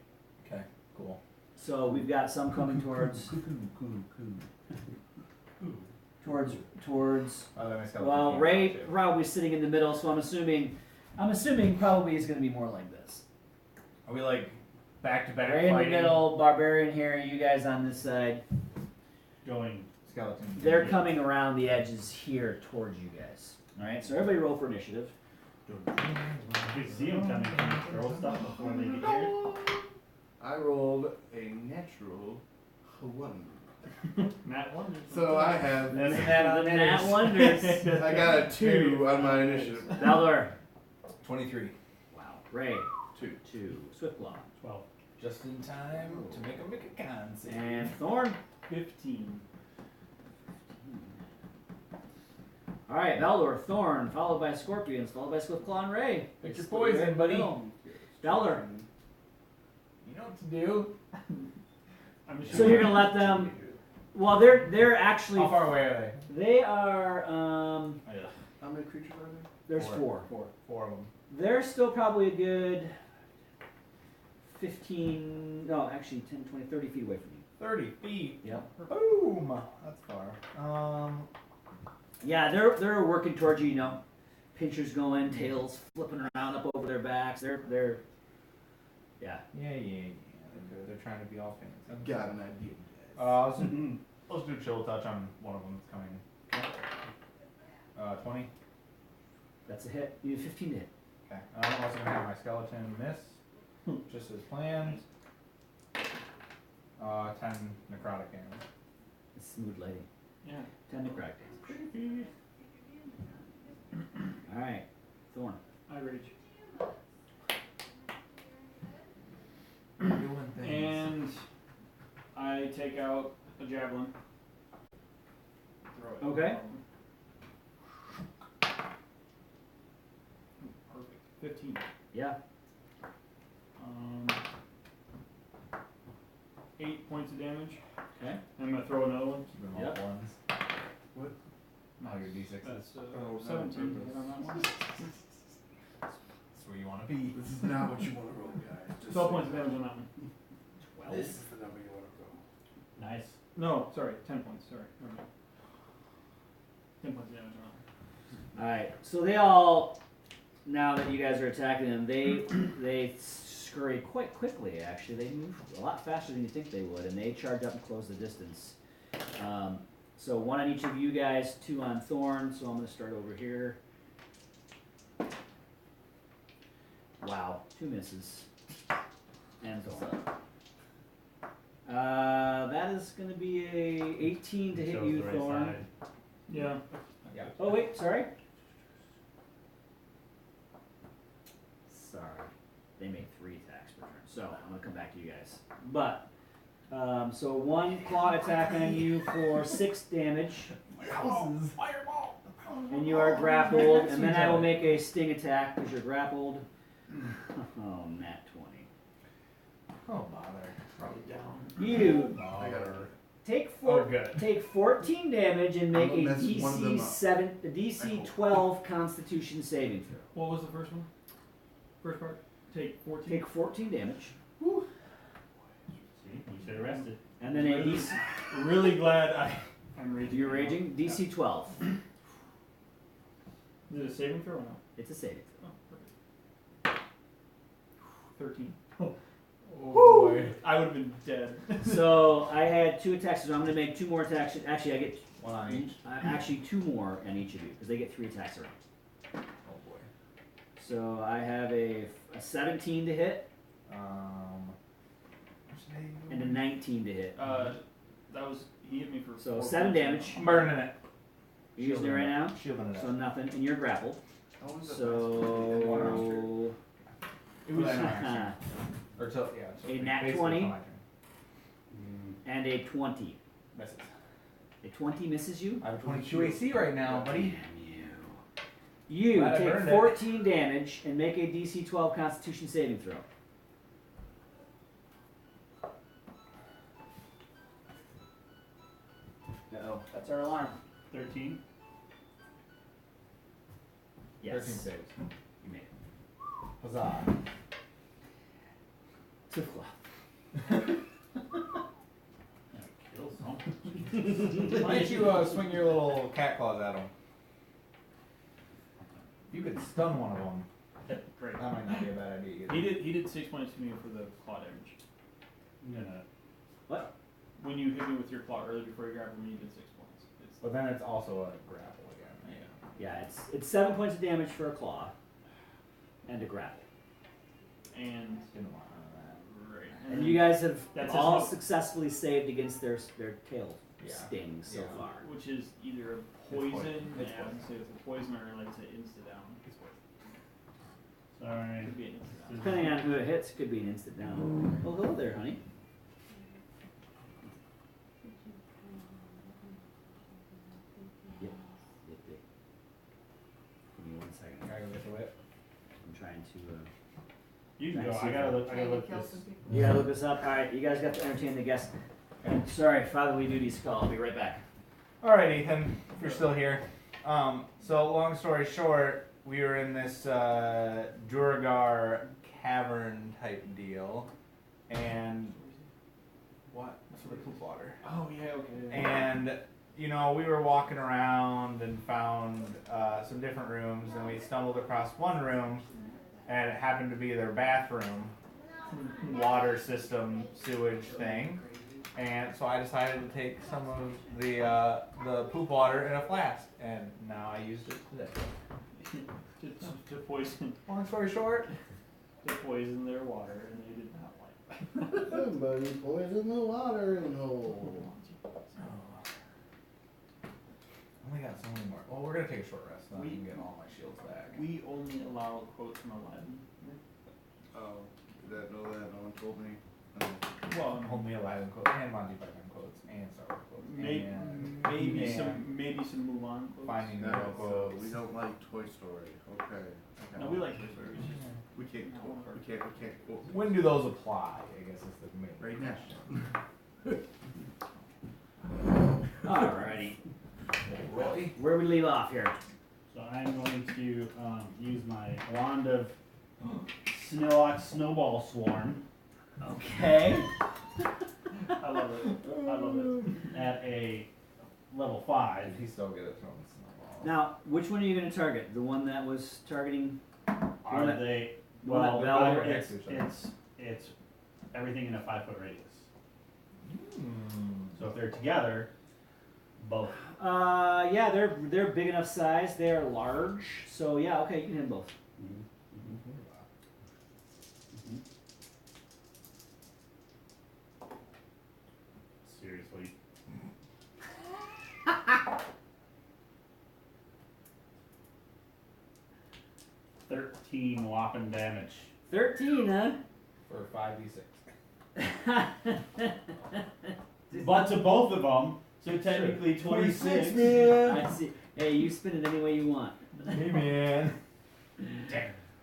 Okay, cool. So we've got some coming towards towards. Oh, that makes sense. Well, Ray probably sitting in the middle, so I'm assuming probably is going to be more like this. Are we like back to back Ray in the fighting? middle, Barbarian here, you guys on this side. Going. It's skeletons. They're coming around the edges here towards you guys. All right, so everybody roll for initiative. You see them coming, can you throw stuff before they get here? I rolled a natural 1. Nat-one-ders. So I have. That's The Nat-one-ders. Nat-one-ders. I got a 2 on my initiative. Valdor. 23. Wow. Ray. 2. 2. Swiftclaw. 12. Just in time to make a con save. And Thorn. 15. All right, Valdor, Thorn, followed by Scorpions, followed by Swiftclaw and Ray. Pick your poison, buddy. Valdor. You know what to do. I'm So you're gonna let them? Well, they're actually. How far away are They are. How many creatures are there? There's Four. four. they? 4 of them. They're still probably a good 15. No, actually 10, 20, 30 feet away from you. 30 feet. Yep. Boom. That's far. Yeah, they're working towards you. You know, pinchers going, tails flipping around up over their backs. They're. Yeah. Yeah. They're trying to be all famous. I've got an idea, guys. Let's do chill touch on one of them that's coming. 20. That's a hit. You need 15 to hit. Okay. I'm also gonna have my skeleton miss, just as planned. 10 necrotic damage. It's smooth lady. Yeah. 10 necrotic damage. All right, Thorn. I rage. Doing things. And I take out a javelin. Throw it. Okay. Perfect. 15. Yeah. 8 points of damage. Okay. I'm gonna throw another one. Keep them all Yep. ones. What? Oh, your d6. That's Oh, 17 to no, hit on that one. That's where you want to be. This is not what you want to roll, guys. Just 12 so points of you know. damage on that one. 12. This is the number you want to roll. Nice. No, sorry, 10 points. Sorry. Never mind. 10 points of damage on that one. All right. So they all, now that you guys are attacking them, they scurry quite quickly. Actually, they move a lot faster than you think they would, and they charge up and close the distance. So 1 on each of you guys, 2 on Thorn. So I'm going to start over here. Wow, 2 misses. And Thorn. That is going to be a 18 to hit Shows you, the right Thorn. side. Yeah. Yeah. Oh wait, sorry. Sorry, they made 3 attacks per turn. So I'm gonna come back to you guys. But so 1 claw attack on you for 6 damage, Fireball. and you are grappled. And then I will make a sting attack because you're grappled. Oh, Nat 20. Oh bother. Probably down. You I got it. take Oh, good. take 14 damage and make I'm a gonna mess one of them DC up. 7, a DC 12 Constitution saving throw. What was the first one? First part? Take 14. Take 14 damage, See, you should have rested. and then a DC. Really glad I'm raging. You're raging. DC 12. Is it a saving throw or no? It's a saving Oh, perfect. 13. Oh boy. I would have been dead. throw. So I had 2 attacks, so I'm going to make 2 more attacks. Actually, I get 1 on each. actually 2 more on each of you because they get 3 attacks around. Oh boy. So I have a 17 to hit and a 19 to hit. That was, he hit me for So 4 7 points. damage. I'm burning it. You're using it right now. Shielding it So up. nothing, and you're grappled. How was that So It was or till, yeah. So A nat basically 20. till my turn. and a 20. Misses. A 20 misses you. I have a 22 AC right now, buddy. You Glad I take burned it. 14 damage and make a DC 12 Constitution saving throw. Uh-oh, that's our alarm. 13. Yes. 13 saves. You made it. Huzzah. Swiftclaw. Kill something. Why don't you swing your little cat claws at him? You could stun one of them. Great. That might not be a bad idea either. He did 6 points to me for the claw damage. I'm gonna When you hit me with your claw earlier before you grabbed me, you did 6 points. But then it's also a grapple again. Yeah, it's 7 points of damage for a claw, and a grapple. And Didn't want none of that. right. And you guys have That's all his- successfely saved against their tail Yeah. stings so Yeah. far. Which is either a It's poison. poison. It's Yeah, I was gonna say it's a poison or like it's an insta down. Sorry. Could be an insta down. Depending on who it hits, it could be an instant down. Oh, hello there, honey. Yep. Give me 1 second. Gotta go get the whip. I'm trying to. You can go. Nice. I gotta look Kill this. some people. You gotta look this up. All right, you guys got to entertain the guests. Sorry, fatherly duties call. I'll be right back. All right, Ethan, if you're still here. So long story short, we were in this Duragar cavern type deal, and what? For the poop water. Oh yeah, okay. And we were walking around and found some different rooms, and we stumbled across one room, and it happened to be their bathroom, water system, sewage thing. And so I decided to take some of the poop water in a flask, and now I used it today. to poison Long story short, their water, and they did not like that. Somebody poisoned the watering hole. only got so many more. Well, we're gonna take a short rest, then I We- can get all my shields back. We only allow quotes from Aladdin. Oh, did I know that? No one told me. Well, Hold me alive quotes and Monty Python quotes and Star Wars quotes maybe and some Mulan quotes. Finding No, Nemo so quotes. we don't like Toy Story. Okay. No, we like Toy Story. We can't quote. We can't quote. When do those apply? I guess is the main Right now. question. Alrighty. Roy? Where we leave off here? So I'm going to use my wand of Snillock Snowball Swarm Okay. I love it. I love it. at a level 5. He's still good at throwing snowballs. Now, which one are you going to target? The one that was targeting? Are that- they? one that Well, Val- well, right it's, next to each other. it's everything in a 5-foot radius. Hmm. So if they're together, both. Yeah, they're big enough size. They are large. So yeah, okay, you can hit both. Seriously. $13 whopping damage. 13, huh? For 5d6. But to both of them, so technically 26. I see. Hey, you spin it any way you want. Hey man.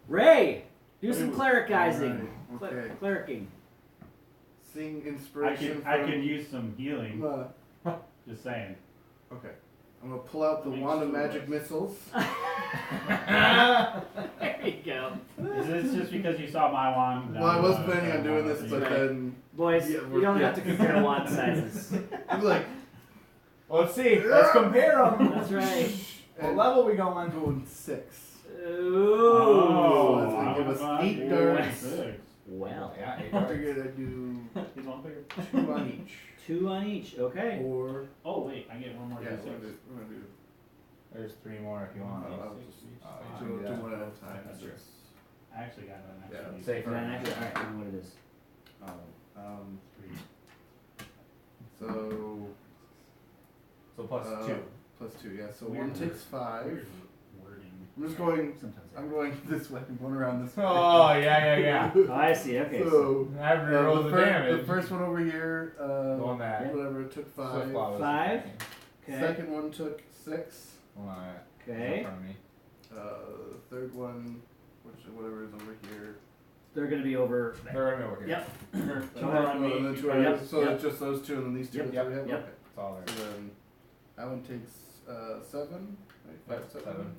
Ray, do some clericizing. Alright, okay. Clericing. Sing I inspiration could, I could use some healing. from, Just saying. okay. I'm gonna pull out the Makes wand of sure. magic missiles. There you go. Is this just because you saw my wand? Well, I was planning on doing this, but Right. then Boys, Yeah, you don't yeah. have to compare wand sizes. I was like, Well, let's see. Let's compare them. That's right. What and level we I'm going? going 6. Ooh. So that's gonna give us 8 Ooh, darts. Well, Yeah, I figured I'd do He's one bigger. 2 on each. 2 on each. Okay. Or Oh wait, I get one more. yeah, D6. we're gonna do. There's 3 more if you want. I'll just Oh, do you can do that. one at a time. That's true. I actually got an Yeah, extra. safe. Is that an extra? All right, I know what it is. So So plus 2. plus 2, yeah. So Weird one takes 5. Weird wording. I'm just going. Sometimes. I'm going this way. I'm going around this way. Oh, yeah. Oh, I see. Okay. So After you roll the damage. the first one over here, the one that whatever, it took 5. Swiftclaw was 5. attacking. Okay. Second one took 6. Hold on. Okay. In front of me. Third one, whatever is over here. They're going to be over. They're right over here. Yep. Two more on me. And then 2 Yep, others. So yep. it's just those 2 and then these 2. Yep, that's what we have? yep. Okay. It's all there. So then that one takes 7. Right? 5, Yep, 7. 7.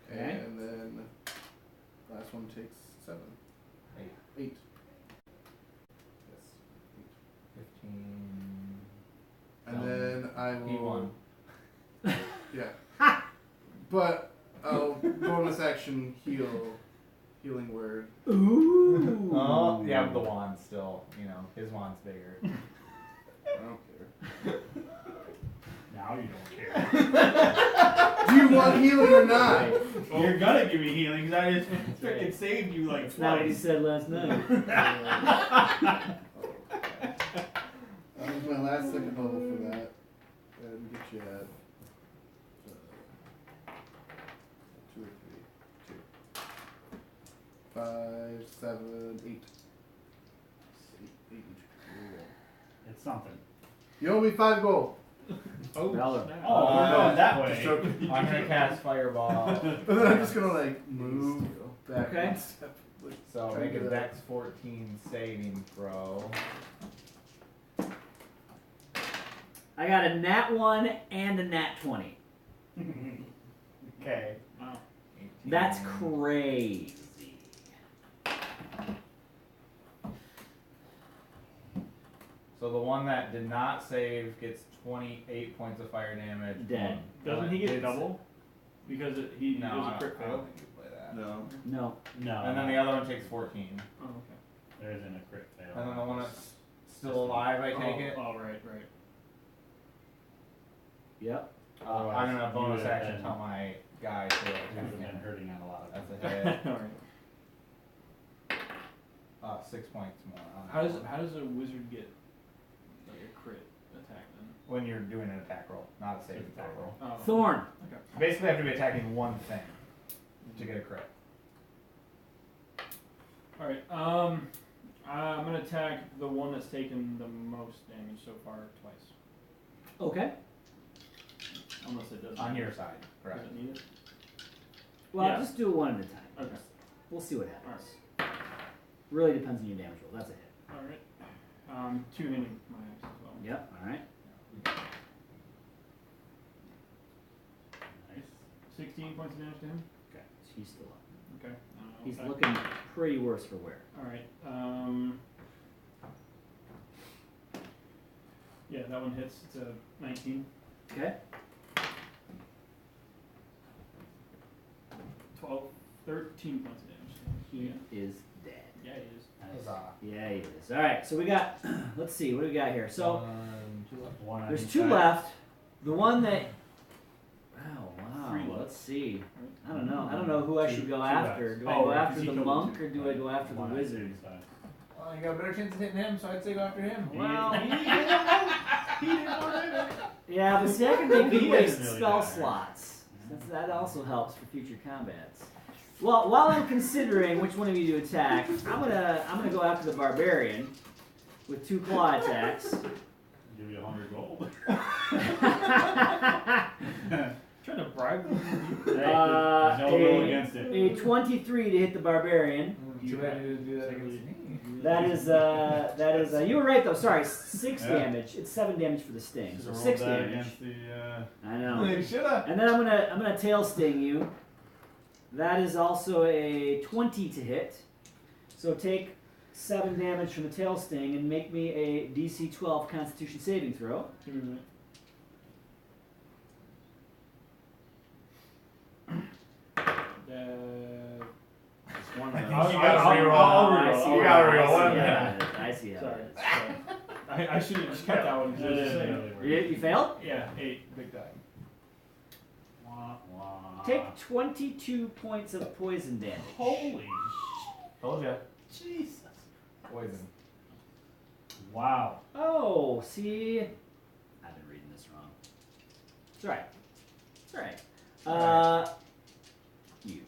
Okay. And then last one takes 7. 8. 8. Yes. 15. 8. And then I will. He won. Yeah. But I'll bonus action healing word. Ooh. Oh, yeah, but the wand's still, his wand's bigger. I don't care. Now Now you don't care. Do you want healing or not? You're gonna give me healing because I just freaking saved you like That's not what he twice. said last night. That was my last second level for that. And get you at 2 or 3. 2. 5, 7, 8. 8 each. It's something. You owe me 5 gold. Oh, Valor. snap. Oh, we're going that way. Just joking. I'm gonna cast Fireball. And then I'm just gonna like move back Okay. one step. So make a Dex 14 saving throw. I got a nat 1 and a nat 20. Okay. Wow. 18. That's crazy. So the one that did not save gets 28 points of fire damage. Dead. Doesn't he get It's- double? Because he No, was I a crit don't fail. think you play that. No. No. No. And then the other one takes 14. Oh, okay. There isn't a crit fail. And then the one that's still alive, I take it. Oh, right. Yep. I'm gonna bonus you would've action been- tell my guy to You would attack have been him. hurting on a lot of That's people. a hit. Alright. 6 points more. On How that does one. how does a wizard get like a crit attack then? When you're doing an attack roll, not a saving attack roll. Oh. Thorn. Okay. Basically, I have to be attacking one thing to get a crit. Alright. I'm gonna attack the one that's taken the most damage so far twice. Okay. Unless it doesn't. On need your it. side, correct? Does it need it? Well, Yeah. just do it one at a time. Okay. We'll see what happens. Really depends on your damage roll. That's a hit. Alright. 2 hitting my axe as well. Yep. All right. Nice. 16 points of damage to him. Okay. He's still up. Okay. He's okay. looking pretty worse for wear. Alright. Yeah, that one hits. It's a 19. Okay. 12, 13 points of damage. He is dead. Yeah, he is. Nice. Huzzah. Yeah, he is. All right. So we got. Let's see. What do we got here? So One on there's each 2 side. left. The one that. Oh wow. 3 left. Let's see. I don't know. I don't know who I should go after. Do I Oh, go right, 'cause after he the killed monk two. or do I go after the One on wizard? each side. Well, you got a better chance of hitting him, so I'd say go after him. Well, He didn't want it. yeah, but see, I can make He you waste doesn't really spell die. slots. That also helps for future combats. Well, while I'm considering which one of you to attack, I'm gonna go after the barbarian with 2 claw attacks. Give you 100 gold. Trying to bribe them. There's no rule against it. a 23 to hit the barbarian. Too bad you didn't do that against me. That is you were right though. Sorry, 6 Yeah. damage. It's 7 damage for the sting, so Should've 6 rolled that damage. against the, I know. You shoulda. And then I'm gonna tail sting you. That is also a 20 to hit. So take 7 damage from the tail sting and make me a DC 12 Constitution saving throw. Give me a minute. One of I those. think you gotta reroll. I'll I reroll. see You how gotta it is. reroll one. I see how Sorry. it is. I should have just kept that one. 'cause it was the same. You failed? Yeah, 8. Big time. Wah, wah. Take 22 points of poison damage. Holy Told ya. Jesus. Poison. Wow. Oh, see, I've been reading this wrong. It's alright. It's alright. You.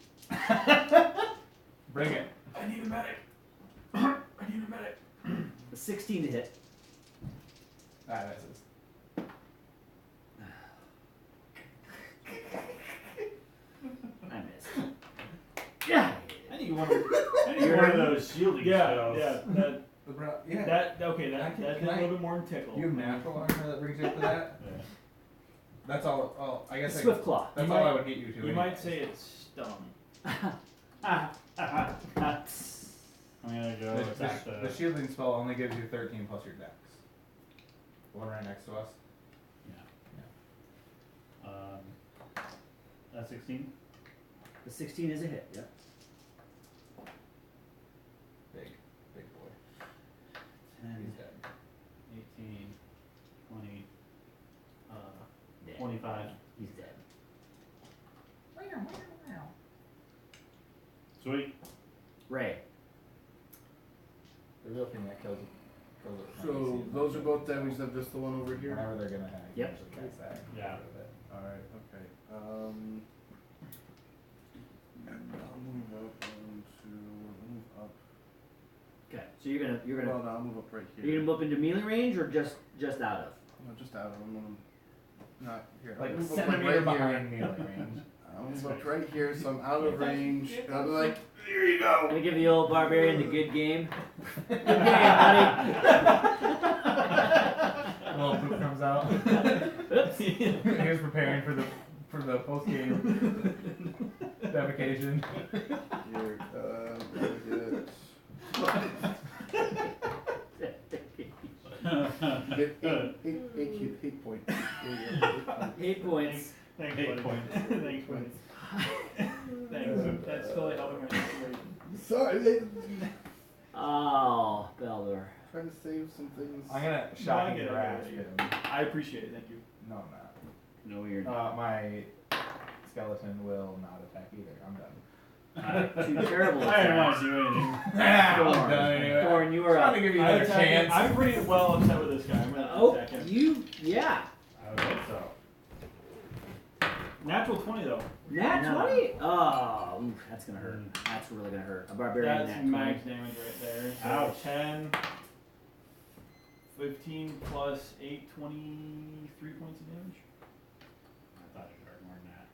Bring it. I need a medic. I need a medic. A 16 to hit. That misses. I missed. Yeah. I need one of those shielding Yeah, spells. yeah. The brown. Yeah. That okay. That Can did a I- little bit more than tickle. You have natural armor that brings you up to that. Yeah. That's all. Oh, I guess. Swift claw. That's You all I might- would get you to. You might say it's stun. I'm gonna go attack The shielding spell only gives you 13 plus your dex. The one right next to us. That's 16. The 16 is a hit, yep. Big boy. 10, He's dead. 18, 20. dead. 25. He's dead. Sweet. Ray. The real thing that kills it. So those are both dead. We just have just the one over here. Whenever they're gonna have. Yep. Cast that. Yeah. All right. Okay. I'll move up move up. Okay, so you're gonna Well, no, I'll move up right here. you're gonna move up into melee range or just out of? No, just out of them. Not here. Like I'll move up, centimeter right here. behind melee range. I'll move up right here, so I'm out of range. And I'll be like, there you go. Gonna give the old barbarian the good game. Good game, buddy. Little poop comes out. Oops. He was preparing for the post game defecation. Here, get eight points. There you go, 8 points. Thanks, 8 buddy. points. Thanks, buddy. Thanks. That's totally helping my situation. Sorry, Oh, Beldor. trying to save some things. I'm gonna No, I shocking get it, grasp I get him. I appreciate it. Thank you. No, I'm not. No, you're not. My skeleton will not attack either. I'm done. Two terrible I didn't want attacks. to do anything. I'm done anyway. Thorn, you are Trying up. to give you another chance. I'm pretty well upset with this guy. I'm gonna Oh, attack him. yeah. I would hope so. Natural 20 though. Nat No. 20? Oh, oof, that's gonna hurt. That's really gonna hurt. A barbarian That's nat 20. max damage right there. So Ouch. 10, 15 plus 8, 23 points of damage. I thought it hurt more than that.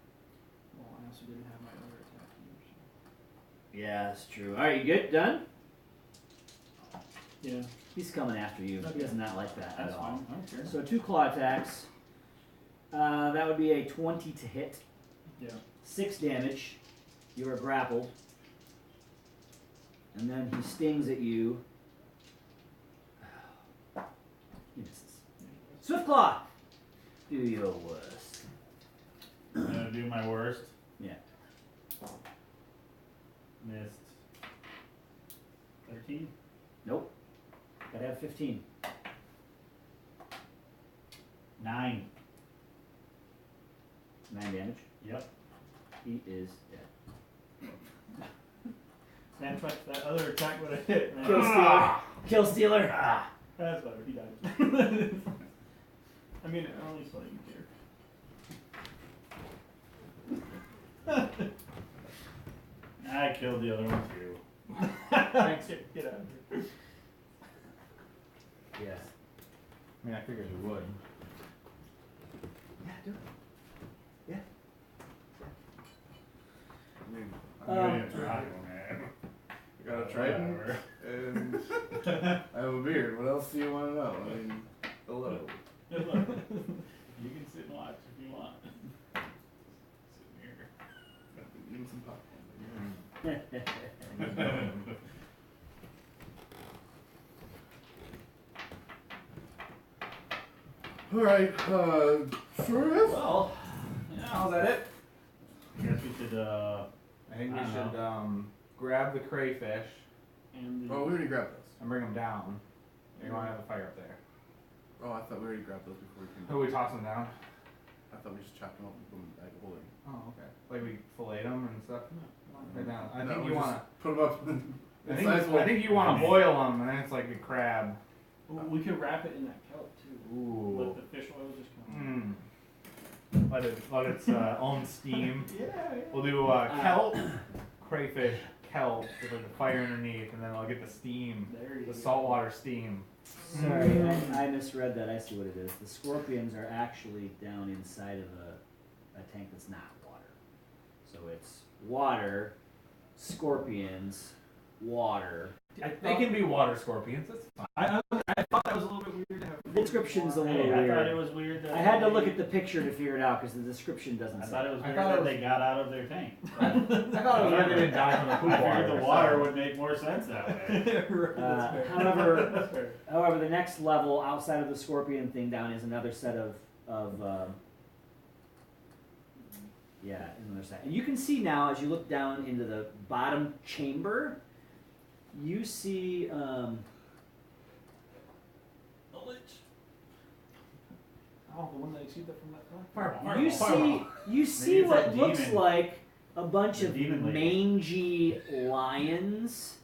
Well, I also didn't have my other attack either. So. Yeah, that's true. Alright, you good? Done? Yeah, He's coming after you. Okay. He does not like that that's at all. fine. I don't care. So 2 claw attacks. That would be a 20 to hit. Yeah. 6 damage. You are grappled. And then he stings at you. He misses. Swift Claw! Do your worst. I'm gonna do my worst. Yeah. Missed. 13. Nope. Gotta have 15. 9. 9 damage. Yep. He is dead. Man, fuck, that other attack would have hit, man. Kill Stealer. Kill Stealer. That's better. He died. I mean, at least let you care. I killed the other one too. Thanks. Get out of here. Yes. I mean, I figured you would. Yeah, do it. Yeah. I'm gonna try. I got a trident and I have a beard. What else do you want to know? I mean, hello. You can sit and watch if you want. Sit here. Give me some popcorn. All right, Sheriff. Well, Oh, is that it? Guess we should I think we I don't should grab the crayfish and Oh, we already grabbed those. and bring them down. You're going to have a fire up there. Oh, I thought we already grabbed those before we came. Who we toss them down? I thought we just chopped them up and put them back holding. Oh, okay. Like we fillet them and stuff. Right down. I No, think we you just want put them up. to. I think you want to boil them, and then it's like a crab. we could wrap it in that kelp too. Ooh. Let the fish oil just come. Let its own steam. Yeah. We'll do kelp, crayfish, kelp with like the fire underneath, and then I'll get the steam, There you the go. saltwater steam. Sorry, I misread that. I see what it is. The scorpions are actually down inside of a tank that's not water. So it's water, scorpions, water. They can be water scorpions. That's fine. I thought that was a little bit weird to have. The description's a little Hey, I thought weird. it was weird that I had to look at the picture to figure it out because the description doesn't I say. thought it was I weird thought it that was- they got out of their tank. I thought it was weird they didn't die from the poop I water. figured the water would make more sense that way. However, That's fair. However, the next level outside of the scorpion thing down is another set of yeah, another set. And you can see now as you look down into the bottom chamber, you see The lich. Oh, the one that shoot that from that far? Fireball. You see it's what that looks demon. like a bunch The of demon lady. mangy lions,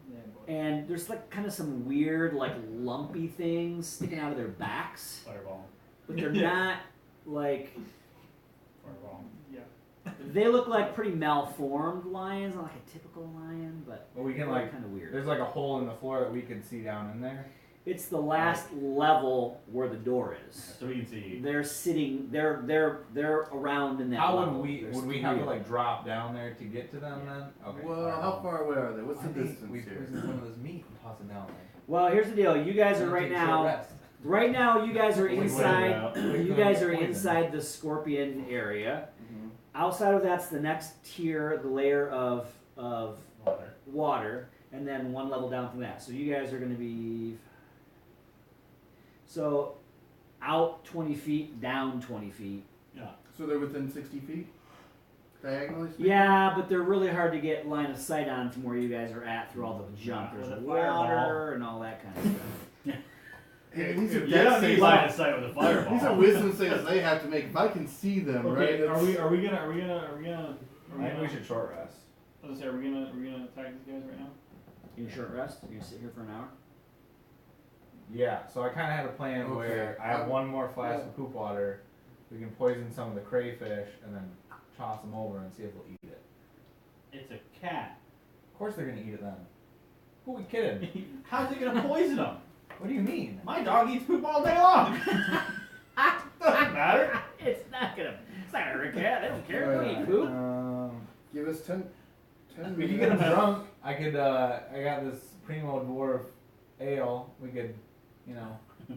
Yeah, boy. and there's like kind of some weird like lumpy things sticking out of their backs, Fireball. but they're not like Fireball. Yeah. they look like pretty malformed lions, not like a typical lion, but Well, we can they're like. kind of weird. There's like a hole in the floor that we can see down in there. It's the last level where the door is. So we can see. They're sitting. They're around in that. How level. would we There's would we three have to of like them. drop down there to get to them then? Okay. Well, how far away are they? What's the distance we here? poison some of this meat and toss it down there. Well, here's the deal. You guys are right Take a short now. rest. Right now, you guys are Wait, wait, inside. wait. You guys are Poison. inside the scorpion area. Mhm. Outside of that's the next tier, the layer of Water. water, and then one level down from that. So you guys are going to be out 20 feet, down 20 feet. Yeah. So they're within 60 feet? Diagonally speaking? Yeah, but they're really hard to get line of sight on from where you guys are at through all the junk. Yeah, There's with a water fireball. and all that kind of stuff. Hey, these are You dead don't need saves. line of sight with a fireball. These are wisdom saves they have to make. If I can see them, right? Okay, are we it's- gonna I think we should short rest. I was gonna say, are we gonna attack these guys right now? You short rest? You gonna sit here for an hour? Yeah, so I kind of had a plan Okay. where I have one more flask of poop water. We can poison some of the crayfish and then toss them over and see if they'll eat it. It's a cat. Of course they're gonna eat it then. Who we kidding? How's it gonna poison them? What do you mean? My dog eats poop all day long. Doesn't matter. It's not gonna hurt a cat. They don't care. They eat poop. Give us 10 We could get them drunk. I could. I got this primo dwarf ale. We could,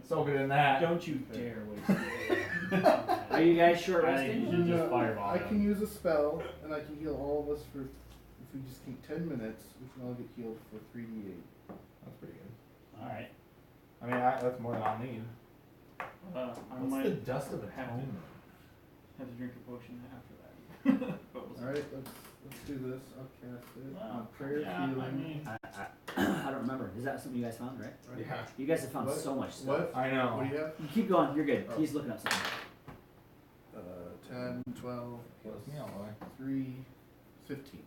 soak it in that. Don't you dare waste it. Are you guys short I think resting? you should just fireball I them. can use a spell, and I can heal all of us for. If we just keep 10 minutes, we can all get healed for 3d8. That's pretty good. All right. I mean, that's more than I'll need. I What's might the dust of have to- atonement? have to drink a potion after that. But we'll see. Alright, let's do this. I'll cast it. Well, Prayer yeah, healing. I mean, I don't remember. Is that something you guys found, right? Right. Yeah. You guys have found What? so much stuff. What? I know. What do you have? You keep going. You're good. Oh. He's looking up something. 10, 12, Kills me all the way. 3, 15.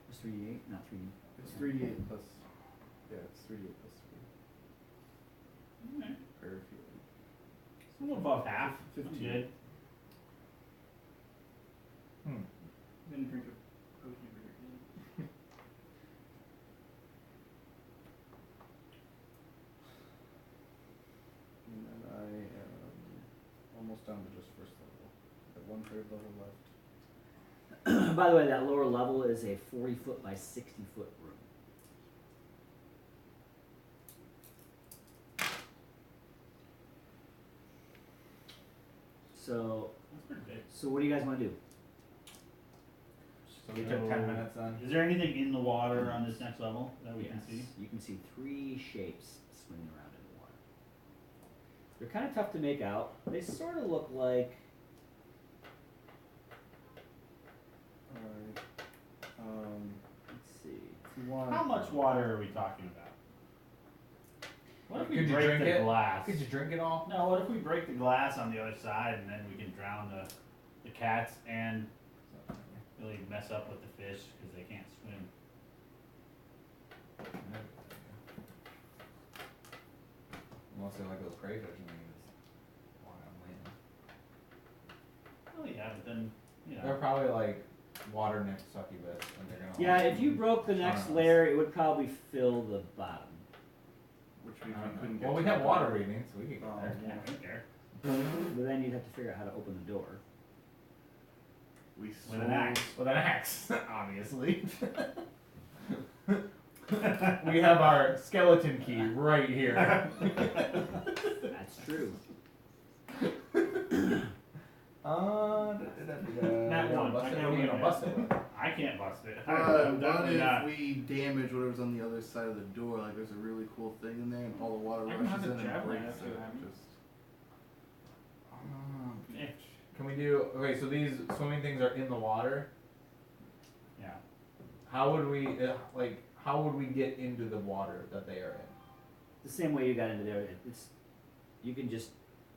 It's 3d8, not 3. It's 3d8 plus. Yeah, it's 3d8 plus 3. okay. Prayer healing. It's a little above half. 15. Good. I'm gonna drink a potion over here. And then I am almost down to just first level. Got 1/3 level left. By the way, that lower level is a 40-foot by 60-foot room. So, That's pretty big. so what do you guys want to do? So we took 10 minutes then. Is there anything in the water on this next level that we can see? You can see 3 shapes swimming around in the water. They're kind of tough to make out. They sort of look like. Alright. Let's see. If you want. How much water are we talking about? What if we Could you break drink the it? glass? Could you drink it all? No, what if we break the glass on the other side and then we can drown the cats and really mess up with the fish because they can't swim? Unless they like those crayfish and they just walk on land. Oh yeah, but then, They're probably like water nymph succubus and they're gonna. Yeah, if you broke the next Alright. layer, it would probably fill the bottom. Which I we don't know. couldn't get. Well, we to. have water readings, so we could get Oh. there. yeah, I don't care. But then you'd have to figure out how to open the door. We With an axe. With an axe, obviously. We have our skeleton key right here. That's true. Nat-one. Bust I it. can't What are you win gonna it. bust it with? I can't bust it. But I'm what definitely if not. we damage whatever's on the other side of the door? Like there's a really cool thing in there, and all the water I can have rushes a in and javelin breaks if you it. have it. Just Eh, Can we do? Okay, so these swimming things are in the water. Yeah. How would we How would we get into the water that they are in? The same way you got into there. You can just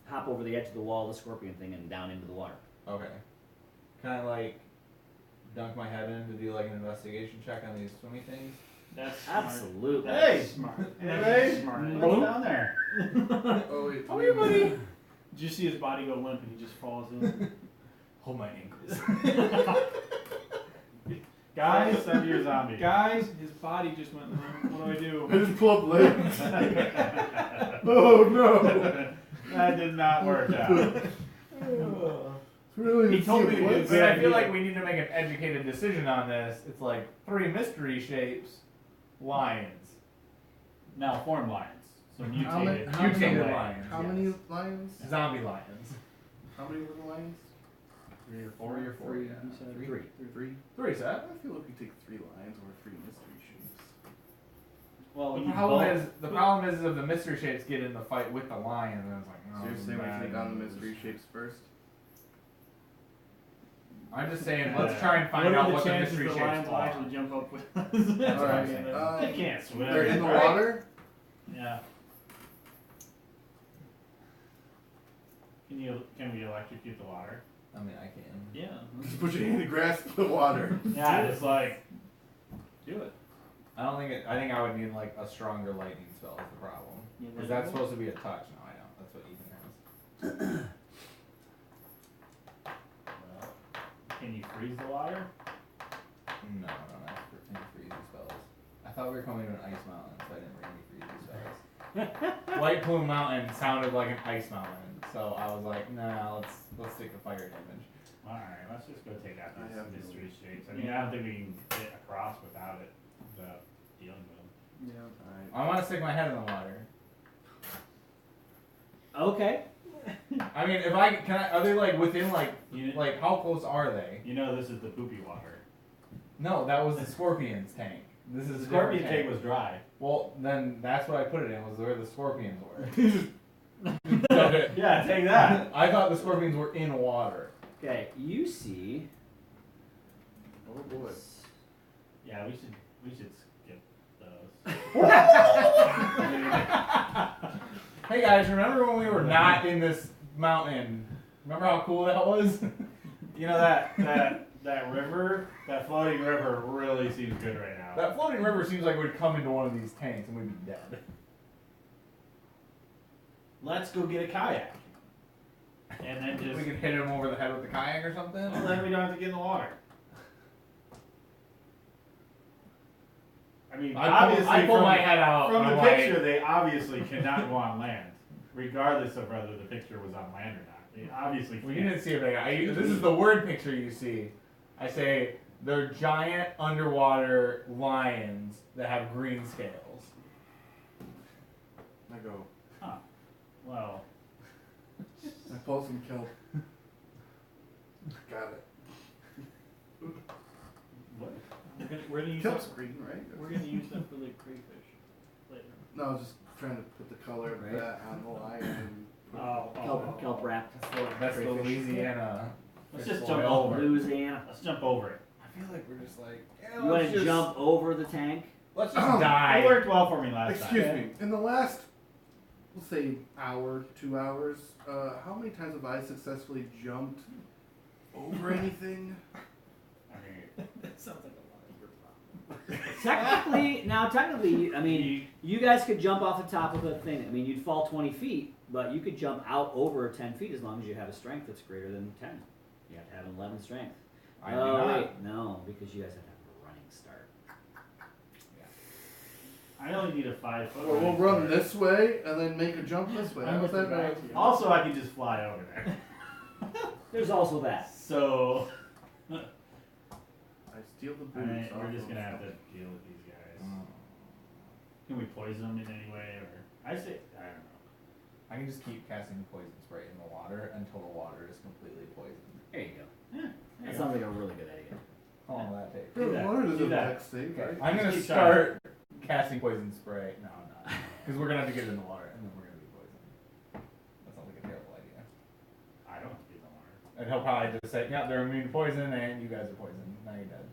hop over the edge of the wall of the scorpion thing and down into the water. Okay. Can I like dunk my head in to do like an investigation check on these swimmy things? That's smart. Absolutely. That's smart. That's smart. What's down there? Oh wait. Come here, buddy. Did you see his body go limp and he just falls in? Hold my ankles. Guys, Send your zombie. guys, his body just went limp. What do I I do? just pull up legs. Oh no. That did not work out. It's really. He told me to what's- But I feel like we need to make an educated decision on this. It's like 3 mystery shapes, lions. Now form lions. So How many- mutated. how many Mutated lions? lions. How yes. many lions? Zombie lions. How many little lions? 3 or 4 or 4. Three. He said Three. 3. 3, sir. I feel like we take 3 lions or 3 mystery shapes. Well, The you problem is if the mystery shapes get in the fight with the lion, then it's like, So you're saying we take on the mystery shapes first? I'm just saying, let's try and find What out are what the the chances mystery the shapes lions will are. actually jump up with us? That's what I'm Alright, saying. They can't swim. They're in the right? water? Yeah. Can we electrocute the water? I mean, I can. Yeah. Just put your hand and grasp the water. Yeah, it's like do it. I don't think it. I think I would need like a stronger lightning spell is the problem. Yeah, Because that's supposed to be a touch. No, I don't. That's what Ethan has. Well, can you freeze the water? No, I don't ask for any freezing spells. I thought we were coming to an ice mountain, so I didn't bring any freezing spells. White Plume Mountain sounded like an ice mountain, so I was like, nah, let's stick to fire damage. Alright, let's just go take out I these have no mystery shapes. I mean, I don't think we can get across without it, without dealing with them. Yeah. Alright. I want to stick my head in the water. Okay. I mean, if I can, are they like within like You, how close are they? you know this is the poopy water. No, that was the scorpion's tank. This is The a different scorpion tank was dry. Well, then that's what I put it in, was where the scorpions were. Yeah, take that. I thought the scorpions were in water. Okay, you see. Oh boy. Yeah, we should skip those. Hey guys, remember when we were not in this mountain? Remember how cool that was? You know that river, that floating river really seems good right now. That floating river seems like it would come into one of these tanks and we'd be dead. Let's go get a kayak. And then We just could hit him over the head with the kayak or something. well, then we don't have to get in the water. I mean, obviously I pull from, my head out. from and the I'm picture, like, they obviously cannot go on land, regardless of whether the picture was on land or not. They obviously well, you can't. didn't see it. This is the word picture you see. I say they're giant underwater lions that have green scales. I go. Well, I pull some kelp. Got it. what? We're gonna use Kelp's them, green, right? We're gonna use them for the crayfish later. No, I was just trying to put the color of Right. that on the lion. And Kelp wrapped. That's the Louisiana. Let's just fish jump oil. over. Louisiana. Let's jump over it. I feel like we're just like, yeah, You want let's to just jump over the tank? Let's just die. It worked well for me last Excuse time. me. In the last, we'll say hour, 2 hours, how many times have I successfully jumped over anything? I mean, That sounds like a lot of your problem. Technically, I mean, you guys could jump off the top of the thing. I mean, you'd fall 20 feet, but you could jump out over 10 feet as long as you have a strength that's greater than 10. You have to have an 11 strength. I do not. Wait, no, because you guys have to have a running start. I only need a 5 foot. Well, we'll run this way and then make a jump this way. I'm How's with that? you back to you. Also, I can just fly over there. There's also that. So, I steal the boots. alright, off we're just of gonna have to them. deal with these guys. Can we poison them in any way, or I say I don't know. I can just keep casting poison spray in the water until the water is completely poisoned. There you go. Yeah, there That you sounds like a really good idea. How long will that take? do that. Water Do doesn't that. affect save, Okay, right? I'm gonna Just keep start casting poison spray. No, I'm not. Because we're gonna have to get in the water and then we're gonna be poisoned. That sounds like a terrible idea. I don't have to be in the water. And he'll probably just say, yeah, they're immune to poison and you guys are poisoned. Now you're dead.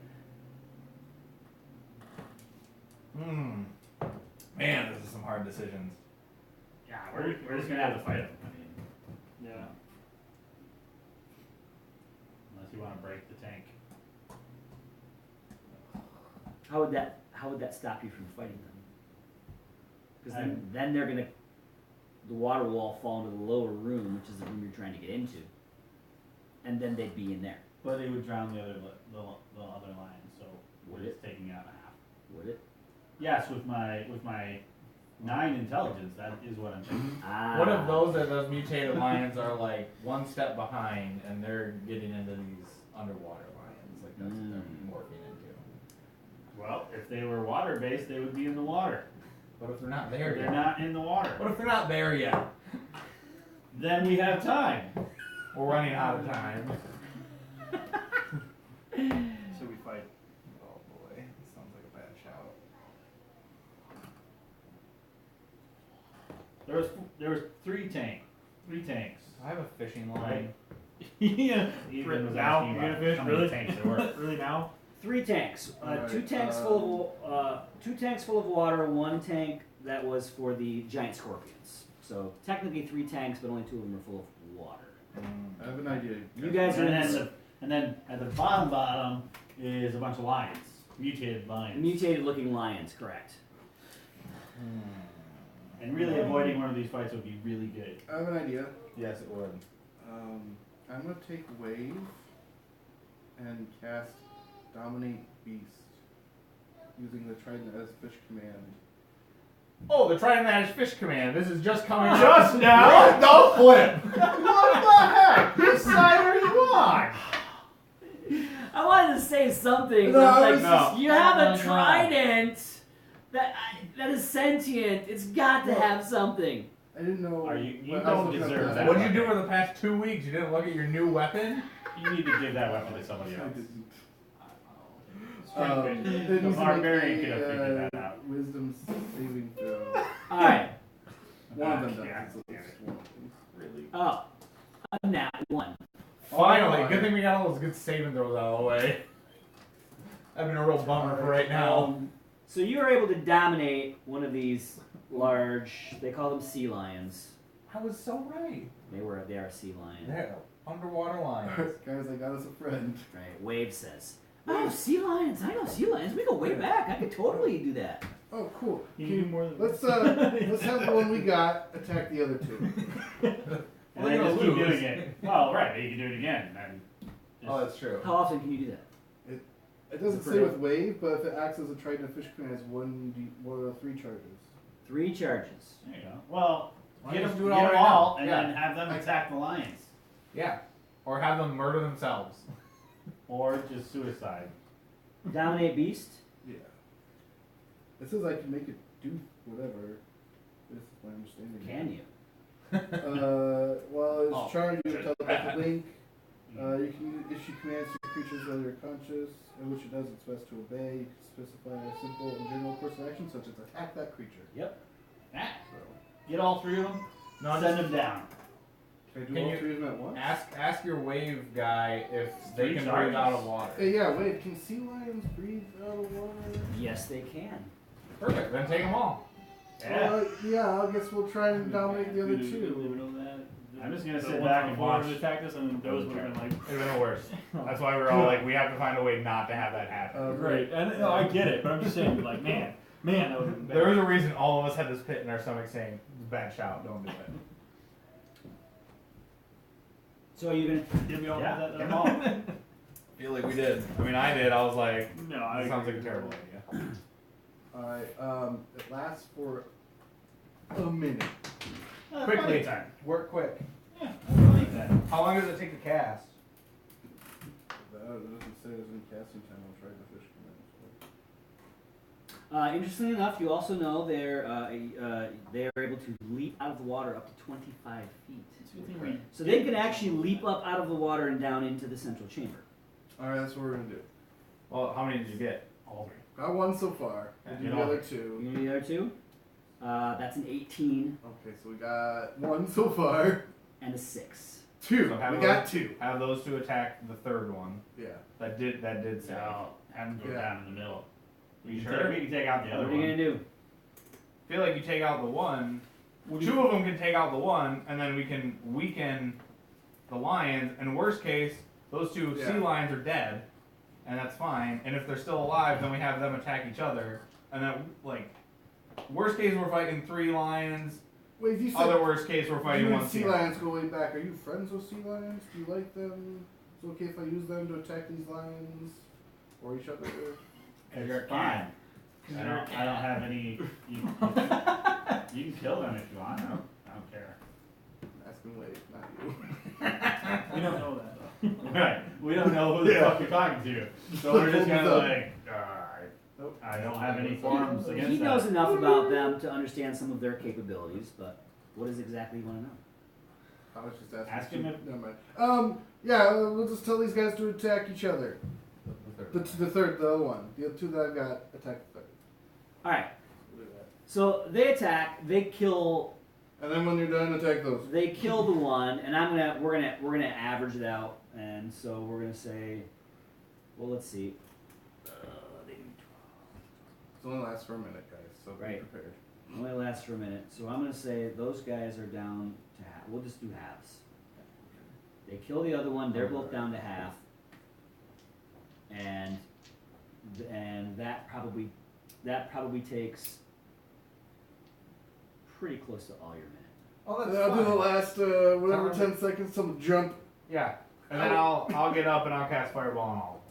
Man, this is some hard decisions. Yeah, Yeah, we're just gonna have to fight him. I mean, Yeah. unless you want to break the tank. How would that stop you from fighting them? Because then they're gonna, the water will all fall into the lower room, which is the room you're trying to get into, and then they'd be in there. But it would drown the other lion, so Would we're just taking out half. Would it? Yes, with my 9 intelligence, that is what I'm thinking. What if those mutated lions are like one step behind and they're getting into these underwater lions? Like that's what they're morphing into. Well, if they were water based, they would be in the water. What if they're not there They're yet? not in the water. What if they're not there yet? Then we have time. We're running out of time. So we fight. Oh boy, this sounds like a bad shout. There was 3 tanks. I have a fishing line. Yeah. Right, now you're gonna fish? Really? Tanks there were. Really now? 3 tanks. Alright, 2 tanks full of 2 tanks full of water. 1 tank that was for the giant scorpions. So technically 3 tanks, but only 2 of them are full of water. I have an idea. You guys are And then at the bottom is a bunch of lions, mutated lions. mutated looking lions, correct? And really avoiding one of these fights would be really good. I have an idea. Yes, it would. I'm gonna take Wave and cast Dominate Beast using the Trident as fish command. Oh, the Trident that is fish command. This is just coming Just now? Don't flip. What the heck? Whose side are you on? I wanted to say something. No, but I I'm was like, just- you have no, a no. trident that is sentient. It's got to have something. I didn't know. You what- I was don't looking up deserve the- that. What did you do for the past 2 weeks? You didn't look at your new weapon? You need to give that weapon to somebody I else. didn't. Strength It based. needs The to barbarian make could have a, figured that out. Wisdom saving throw. All right. One of them does. Yeah, It's yeah. just one. Really. Oh, a nat 1. Finally, good thing we got all those good saving throws out of the way. That'd been a real bummer for right now. So you were able to dominate one of these large. They call them sea lions. I was so right. They are sea lions. They're underwater lions. Guys, I got us a friend. Right. Wave says, "Oh, sea lions! I know sea lions. We go way back. I could totally do that." Oh, cool. You Can do more than let's have the one we got attack the other 2. And We're then gonna just keep lose. doing it. Well, right, but you can do it again. And Oh, that's true. How often can you do that? It doesn't say with Wave, but if it acts as a Trident fish command, it's 3 charges. 3 charges. there you go. Well, Why get don't them you do it all right all now? and Yeah. then have them attack the lions. Yeah. Or have them murder themselves. Or just suicide. Dominate beast. Yeah. It says I can make it do whatever. This is my understanding. Can you? Well, it's Oh, charged you with shit. telepathic link. You can issue commands to creatures whether you're conscious, and which it does its best to obey. You can specify a simple and general course of action, such as attack that creature. Ah, So, get all 3 of them. No, Send them down. can I do Can all you 3 of them at once? Ask your wave guy if they Three can charges. breathe out of water. Hey, yeah, wait, can sea lions breathe out of water? Yes, they can. Perfect. Then take them all. Yeah. Yeah, I guess we'll try and dominate the other 2. I'm just gonna The sit ones back on and the board watch. would attack us, and those would have been like. It'd been the worst. That's why we were all like, we have to find a way not to have that happen. Right, and no, I get it, but I'm just saying, like, man, that would have been There was a reason all of us had this pit in our stomach saying, bad shout, don't do it. So are you gonna? Did we all Yeah, have that? get 'em all. I feel like we did. I mean, I did. I was like, No, that sounds like a terrible idea. Alright, it lasts for a minute. Quickly. Time. Work quick. Yeah, I like that. How long does it take to cast? It doesn't say there's any casting time. I'll try the fish command. Interestingly enough, you also know they are able to leap out of the water up to 25 feet. So they can actually leap up out of the water and down into the central chamber. Alright, that's what we're gonna do. Well, how many did you get? All Got 1 so far. We'll do You the know- other You 2. gonna do the other 2? That's an 18 Okay, so we got 1 so far. and a 6. 2. So have We those- got 2. Have those 2 attack the third one. Yeah. That did save. So have them go Yeah. down in the middle. You can sure? we can take out the What other are you one. gonna do? I feel like you take out the one, 2 of them can take out the one, and then we can weaken the lions. And worst case, those 2 sea lions are dead, and that's fine. And if they're still alive, then we have them attack each other. And then, like, worst case, we're fighting 3 lions. Wait, if you said Other worst case, we're fighting you 1 and sea lions go way back, are you friends with sea lions? Do you like them? Is it okay if I use them to attack these lions or each other? You're fine. I don't have any. You can kill them if you want. I don't care. I'm asking Wade, not you. We don't know that though. Right. We don't know who the fuck you're talking to. So we're just kind of like, I don't have any forms against He knows that. enough about them to understand some of their capabilities, but what is exactly you want to know? I was just asking. Ask him if- Never mind. Yeah, we'll just tell these guys to attack each other. The other one. The other 2 that I've got attack the third. All right. So they attack. They kill. And then when you're done, attack those. They kill the one, and we're gonna average it out, and so we're gonna say, well, let's see. It only lasts for a minute, guys, so be Right. prepared. Only lasts for a minute, so I'm gonna say those guys are down to half. We'll just do halves. They kill the other one. They're both down to half, and that probably takes pretty close to all your minute. Oh, And that's then I'll do the fine. last, whatever, 10 seconds, some jump. Yeah. And then I'll get up and I'll cast Fireball on all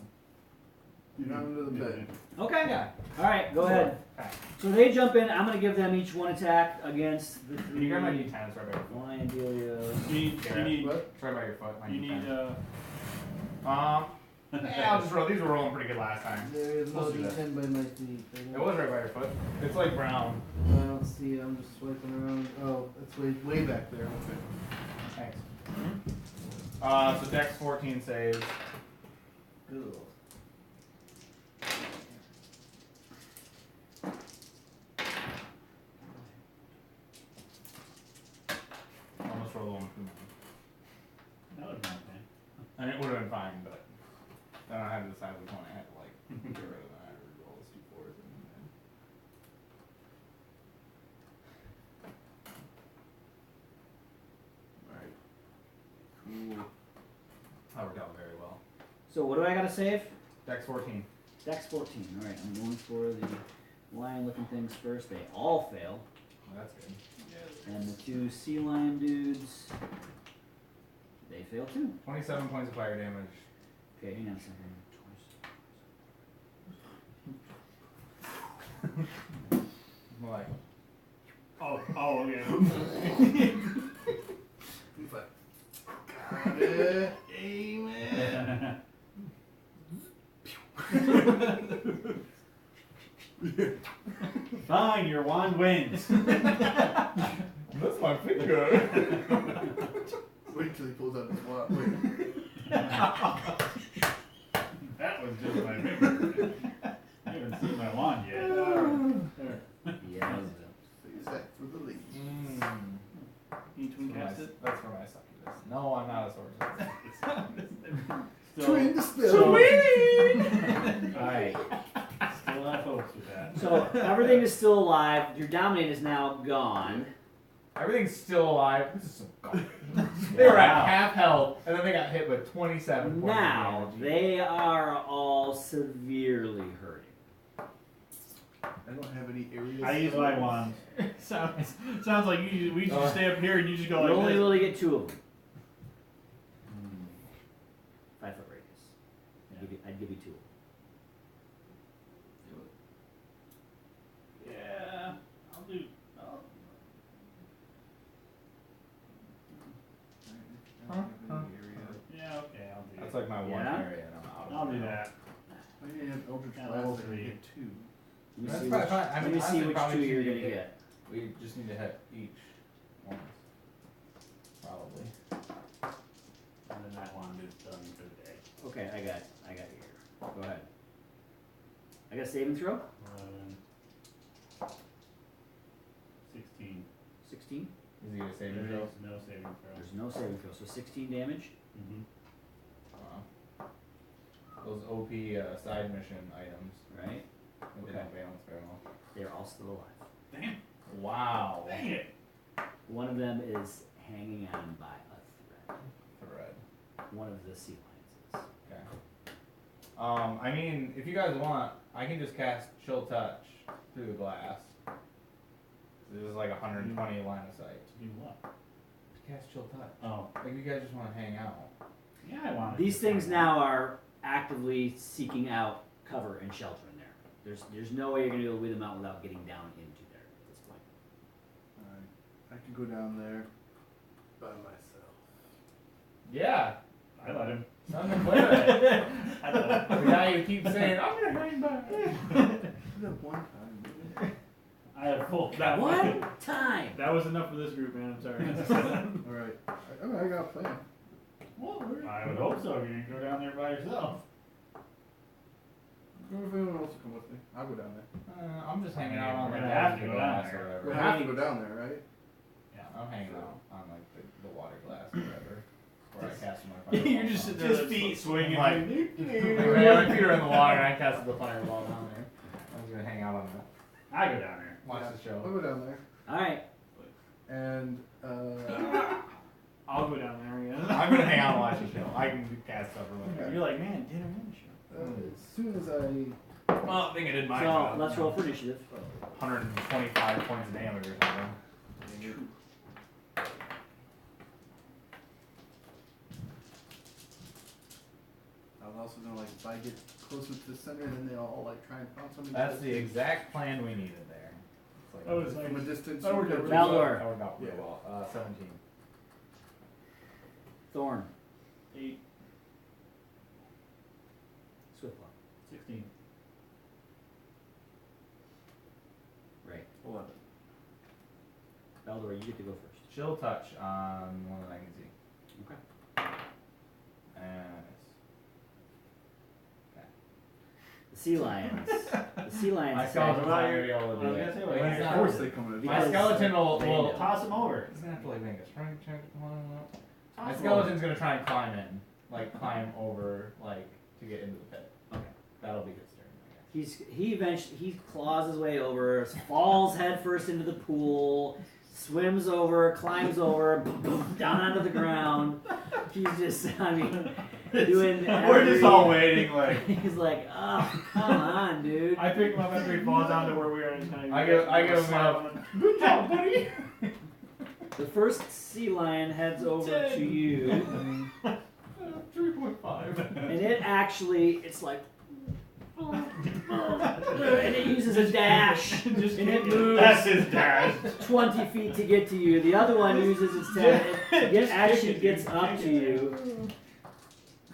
Down into the bed. Okay. of them. Yeah. All right. Go ahead. Okay. So they jump in. I'm gonna give them each 1 attack against the Can you grab my 3 D10s right by your foot? Lion Delio. You need What? It's right by your foot. My you need D10. Yeah, I'll just roll. These were rolling pretty good last time. There is no We'll do that. D10 by my feet. It was right by your foot. It's like brown. I don't see it. I'm just swiping around. Oh, it's way back there. Okay. Thanks. So Dex 14 saves. Ugh. Almost rolled a 1 from mine. That would be okay. And it would have been fine, but then I had to decide which one I had to like get rid of. I had to roll those 2 4s. Alright. Cool. That worked out very well. So what do I gotta save? Dex 14. Dex 14. All right. I'm going for the lion-looking things first. They all fail, Well, that's good. and the 2 sea lion dudes, they fail too. 27 points of fire damage. Okay, hang on a second. Like, Oh, okay. He's like, got it. Amen. Fine, your wand wins. that's my finger. Wait till he pulls out his wallet. Wait. That was just my finger. I haven't seen my wand yet. There. Yeah. Save that for the lead. You twin cast it? That's for my succubus. No, I'm not a sorcerer. Twin the spell. All right. Still have hopes with that. So everything is still alive. Your dominate is now gone. Everything's still alive. This is so garbage. They were Wow. at half health, and then they got hit with 27 points Now of damage. they are all severely hurting. I don't have any areas. I use my wand. Sounds like we just stay up here and you just go You're like only this. able to get 2 of them. 5 foot radius. I'd give you 2. Yeah, I'll do. Yeah, okay, I'll do That's it. like my one Yeah? area, and I'm out. I'll do that. I didn't have Eldritch Yeah, Blast. level I can 3. get 2. Let me That's see probably which, fine. I let mean, me see honestly, which probably 2 you're should gonna get- get. We just need to hit each once. Probably. And then that wand is done for the day. Okay, I got it here. Go ahead. I got a saving throw. 11, 16. 16. Is he gonna save There himself? is no saving throw. There's no saving throw, so 16 damage. Mm-hmm. Those OP side mission items. Right. They didn't balance very well. They're all still alive. Damn. Wow. Dang it. One of them is hanging on by a thread. One of the sea lions is. Okay. I mean, if you guys want, I can just cast Chill Touch through the glass. This is like 120 line of sight. To do what? To cast Chill Touch. Oh. Like you guys just want to hang out. Yeah, I want These things now are actively seeking out cover and shelter in there. There's no way you're gonna be able to weed them out without getting down into there at this point. Alright. I can go down there by myself. Yeah. I let him. Something to play with. I let him. The guy who keeps saying, I'm gonna hang back. That one time. I have full. That One time. That was enough for this group, man. I'm sorry. Alright. I got a plan. I would hope so. If you can go down there by yourself. If anyone else will come with me, I'll go down there. I'm just hanging out on We're the gonna have edge to of go the down glass there. or We whatever. have to go down there, right? Yeah, I'm hanging out on like the water glass or whatever. Where I cast my You're fireball. just sitting there. Just feet swinging. Like, my feet are in the water and I casted the fireball down there. I was gonna hang out on that. I go down there. Watch the I'll show. go down there. Alright. And, I'll go down there again. I'm gonna hang out and watch the show. I can cast stuff or whatever. You're like, man, dinner in the show. as soon as I Well, I think I did my So job. let's roll for initiative. 125 points of damage or something. I'm also gonna like if I get closer to the center, then they all like try and pounce on me. That's the exact plan we needed there. It's like, That was From a nice. distance. That worked out really Valdor. that worked out really Yeah. well. 17. Thorn. 8, Swiftlaw. 16. Right. 11. Valdor, you get to go first. Chill touch on one that I can see. Okay. And The sea lions. The sea lions. my skeleton's not gonna be able to do I was it. gonna say, Like, like, he's Of not- course they come in. my Because skeleton will Toss him over. he's gonna have to like make a strength check to climb up. My Toss him skeleton's gonna try and climb in. Like climb over like to get into the pit. Okay. That'll be good steering, I guess. He claws his way over, falls headfirst into the pool, swims over, climbs over, down onto the ground. He's just, I mean, doing. We're just all waiting, like. He's like, oh, come on, dude. I pick him up after he falls down to where we are. And kind of I give him slap a- him. Good job, buddy. The first sea lion heads over to you, 3.5. and it actually, it's like, and it uses a dash, and it moves. That's his dash. 20 feet to get to you. The other one uses its 10. It actually gets up to you.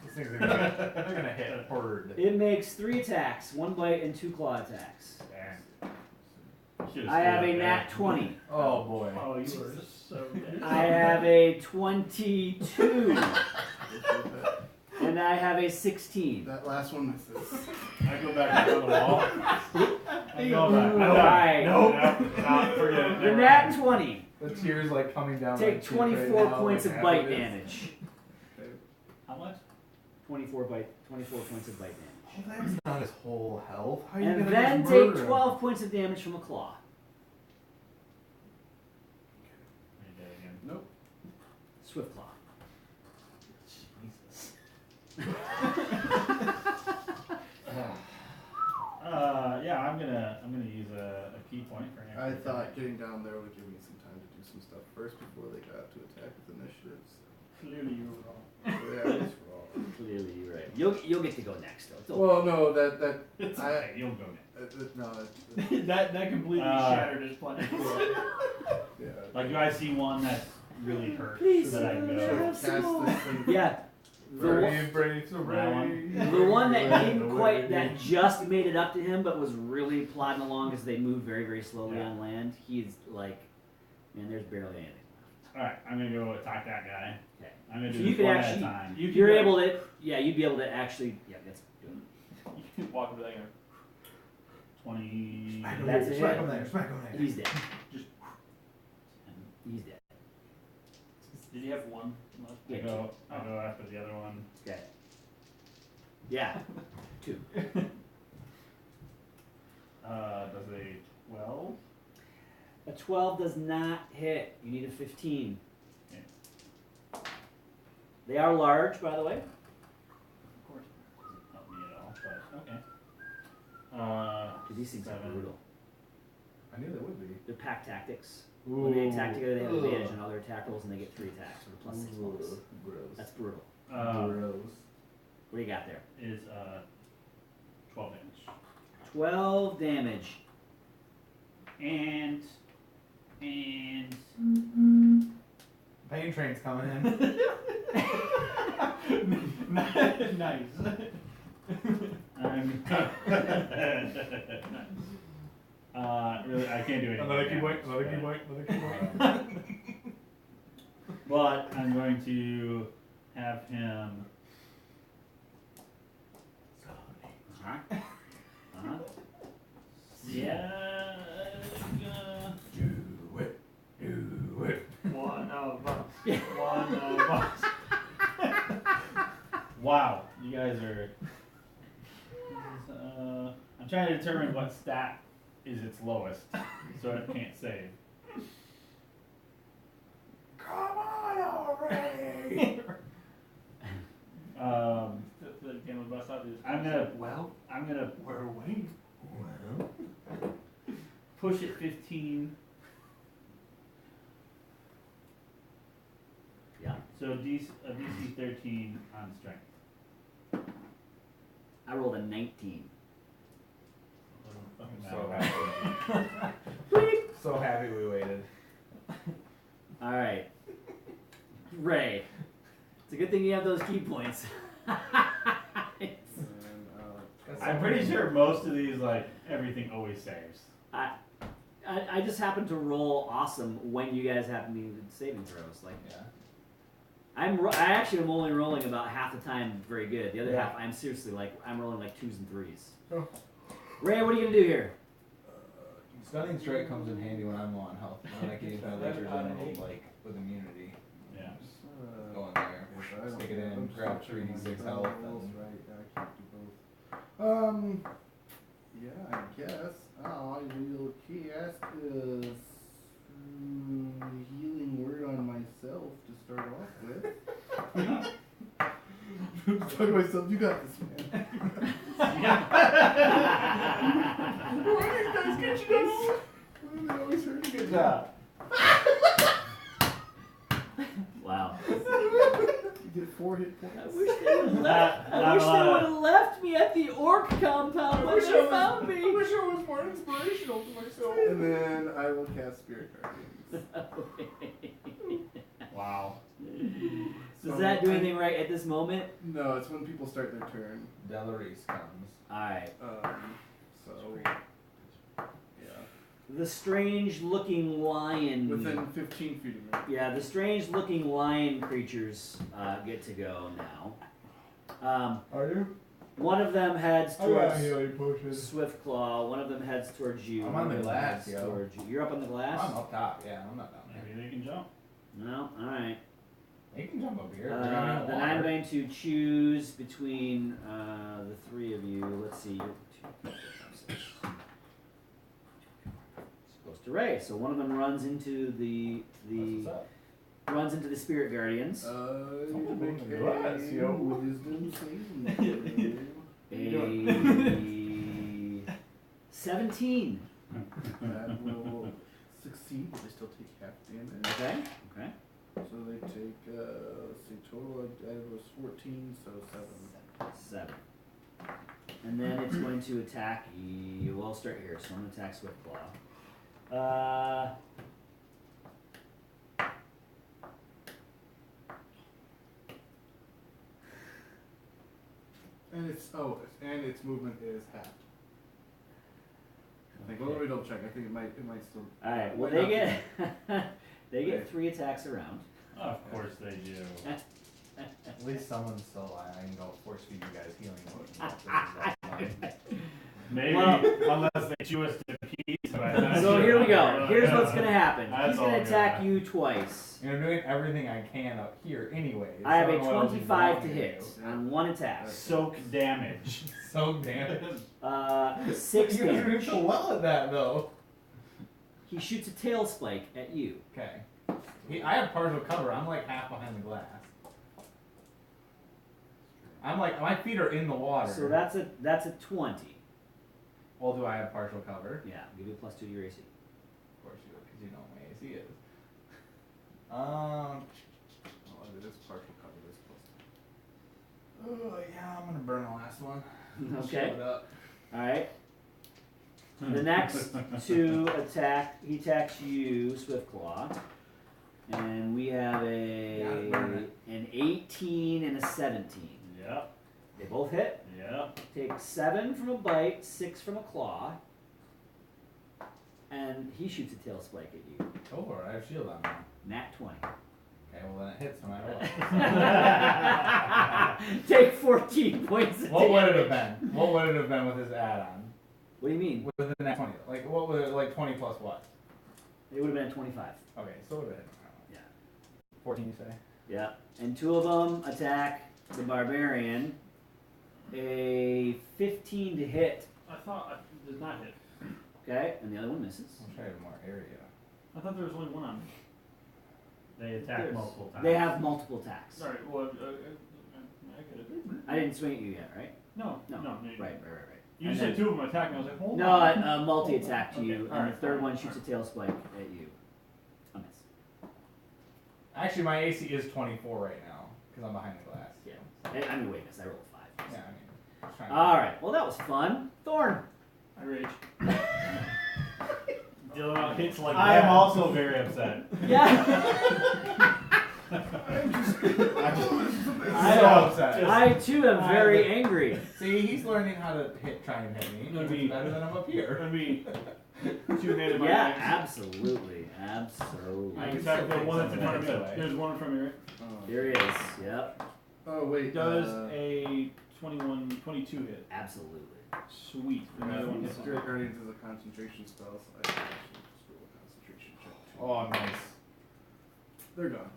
These things are gonna, they're gonna hit hard. It makes 3 attacks, 1 bite and 2 claw attacks. Should've I have a stayed nat there. 20. Oh boy. Oh, you were so dead. I have a 22. And I have a 16. That last one misses. I go back on the wall. I go back. Alright. Nope. Not forget it. The Never nat mind. 20. The tears like coming down. Take my cheek 24 right now, points like of bite happiness. damage. How much? 24 points of bite damage. Oh, that's not his whole health. How are you And gonna then just take murder him? 12 points of damage from a claw. Read that again. Nope. Swift claw. Jesus. Ah. Yeah, I'm gonna use a key point for an I extra thought attack. getting down there would give me some time to do some stuff first before they got to attack with initiatives. Clearly you were wrong. Yeah, it's wrong. Clearly, you're right. You'll get to go next, though. It's okay. Well, no, that It's I okay, you'll go next. no, that completely shattered his plan. yeah. Like, do I see one that's really hurt Please, so that I can Should go? have cast this thing. Yeah. Brave, brave, so That one. brave. The one that Brave, didn't quite, brave. that just made it up to him, but was really plodding along as they moved very, very slowly Yeah. on land. He's like, man, there's barely anything left. Alright, I'm gonna go attack that guy. Okay. I'm gonna So do you this could one actually, at a time. you're able to, yeah, you'd be able to actually, yeah, that's good. You can walk over that guy. 20. Smack him That's there, it. smack him there, smack him there. He's dead. Just- He's dead. Did you have one left? I Yeah. go after the other one. Okay. Yeah. 2. Does a 12? A 12 does not hit. You need a 15. Okay. They are large, by the way. Of course, it doesn't help me at all, but okay. Dude, these things are 7. brutal. I knew there would be. They're pack tactics. When they attack together, they have advantage on all their attack rolls, and they get 3 attacks with a +6 bonus. Gross. That's brutal. Gross. What do you got there? Is 12 damage. 12 damage. And Pain train's coming in. Nice. Really, I can't do anything. Another key point, another key point, another key point. But I'm going to have him. Uh-huh. Uh-huh. Yeah. Do it. Do it. One of us. One of us. Wow, you guys are. I'm trying to determine what stat is its lowest, so it can't save. Come on already! The game of bust up is. I'm gonna We're waiting. Well. push it 15. Yeah. So a DC 13 on strength. I rolled a 19. Doesn't So matter. happy. So happy we waited. All right. Ray. It's a good thing you have those key points. I'm pretty sure most of these, like, everything always saves. I just happen to roll awesome when you guys happen to do saving throws. Like, Yeah. I actually am only rolling about half the time very good. The other Yeah. half, I'm seriously like, I'm rolling like 2s and 3s. Oh. Ray, what are you gonna do here? Stunning strike comes in handy when I'm low on health. When I can use my laser general like with immunity. Yeah. Go in there, stick it in, grab 3d6 health. Right, I can't do both. Yeah, I guess. I will cast a healing word on myself to start off with. Talk to myself, you got this, man. Guys, get you down. They always hurt. Good job. Wow. You get 4 hit points. I wish they would have left. Not I wish a they lot. would have left me at the orc compound when they found me. I wish I was more inspirational to myself. And then I will cast Spirit Guardians. Wow. Does that do anything right at this moment? No, it's when people start their turn. Delarice comes. Alright. So, yeah. The strange looking lion. Within 15 feet of me. Yeah, the strange looking lion creatures get to go now. Are you? One of them heads I got towards healing potions. Swift Claw. One of them heads towards you. I'm on the One of them glass, heads yo. towards you. You're up on the glass? I'm up top, yeah, I'm not down there. Maybe they can jump. No? Alright. They can jump up here. They're gonna Then I'm going to choose between the 3 of you. Let's see. You're 2, 4, 5, 6. Supposed to Ray. So one of them runs into the runs into the Spirit Guardians. Make on the a glass, yo. wisdom saving throw. A 17. That will succeed, but they still take half damage. Okay. Okay. So they take, let's see, total it was 14, so 7. 7. And then it's going to attack you. Well, I'll start here. So I'm going to attack Swift Claw. And its movement is halved. I think. Well, let me double check. I think it might still. All right. Well, might they not get they get 3 attacks around. Of course they do. At least someone's still alive. I can go force feed you guys healing potions. Maybe, Well- unless they chew us to pieces. So here we go. Here's what's going to happen. That's He's going all to attack good. you twice. And I'm doing everything I can up here anyways. I have so a don't know what else you 25 want to me hit do. on 1 attack. Soak damage. So damn it. 6 You guys are doing damage. so well at that though. He shoots a tail spike at you. Okay. I have partial cover. I'm like half behind the glass. I'm like, my feet are in the water. So that's a 20. Well, do I have partial cover? Yeah, give you a +2 to your AC. Of course you do, because you know what my AC is. Oh, it is partial cover. This plus. Oh yeah, I'm gonna burn the last one. Okay. Show it up. All right. The next two attack. He attacks you, Swiftclaw, and we have an 18 and a 17. Yep. They both hit. Yep. Take 7 from a bite, 6 from a claw, and he shoots a tail spike at you. Go for it. I have shield on now. Nat-20. Okay, well then it hits no matter what. Take 14 points of What would it damage. have been? What would it have been with his add-on? What do you mean? With the net 20? Like, what would it, like 20 plus what? It would have been a 25. Okay, so it would have hit. Yeah. 14 you say? Yeah. And 2 of them attack the barbarian. A 15 to hit. I thought it did not hit. Okay, and the other one misses. I'm trying to have more area. I thought there was only one on me. They attack There's- multiple times. They have multiple attacks. Sorry, well, I get it. I didn't swing at you yet, right? No, No. no. Right. You And said then- 2 of them attacked me. I was like, hold No, on. a multi-attack to Okay, you, and alright, the third fine, one shoots a alright. tail spike at you. A miss. Actually, my AC is 24 right now, because I'm behind the glass. Yeah. I mean, wait, I rolled 5. Yeah, I mean, I was trying to- Alright, well that was fun. Thorn. I rage. Dealing out hits like I that. am also very upset. Yeah. I'm so upset. I too am very angry. See, he's learning how to try and hit me. No, He's me. better than I'm up here. Gonna be 2 native Yeah, items. absolutely. Absolutely. I can attack still the take one that's in some front of me. anyway. There's one in front of me, right? Here he is. Yep. Oh wait. It does a 22 hit. Absolutely. Sweet. The other one hits Spirit Guardians is a concentration spell, so I can actually just roll a concentration check too. Oh, nice. They're gone.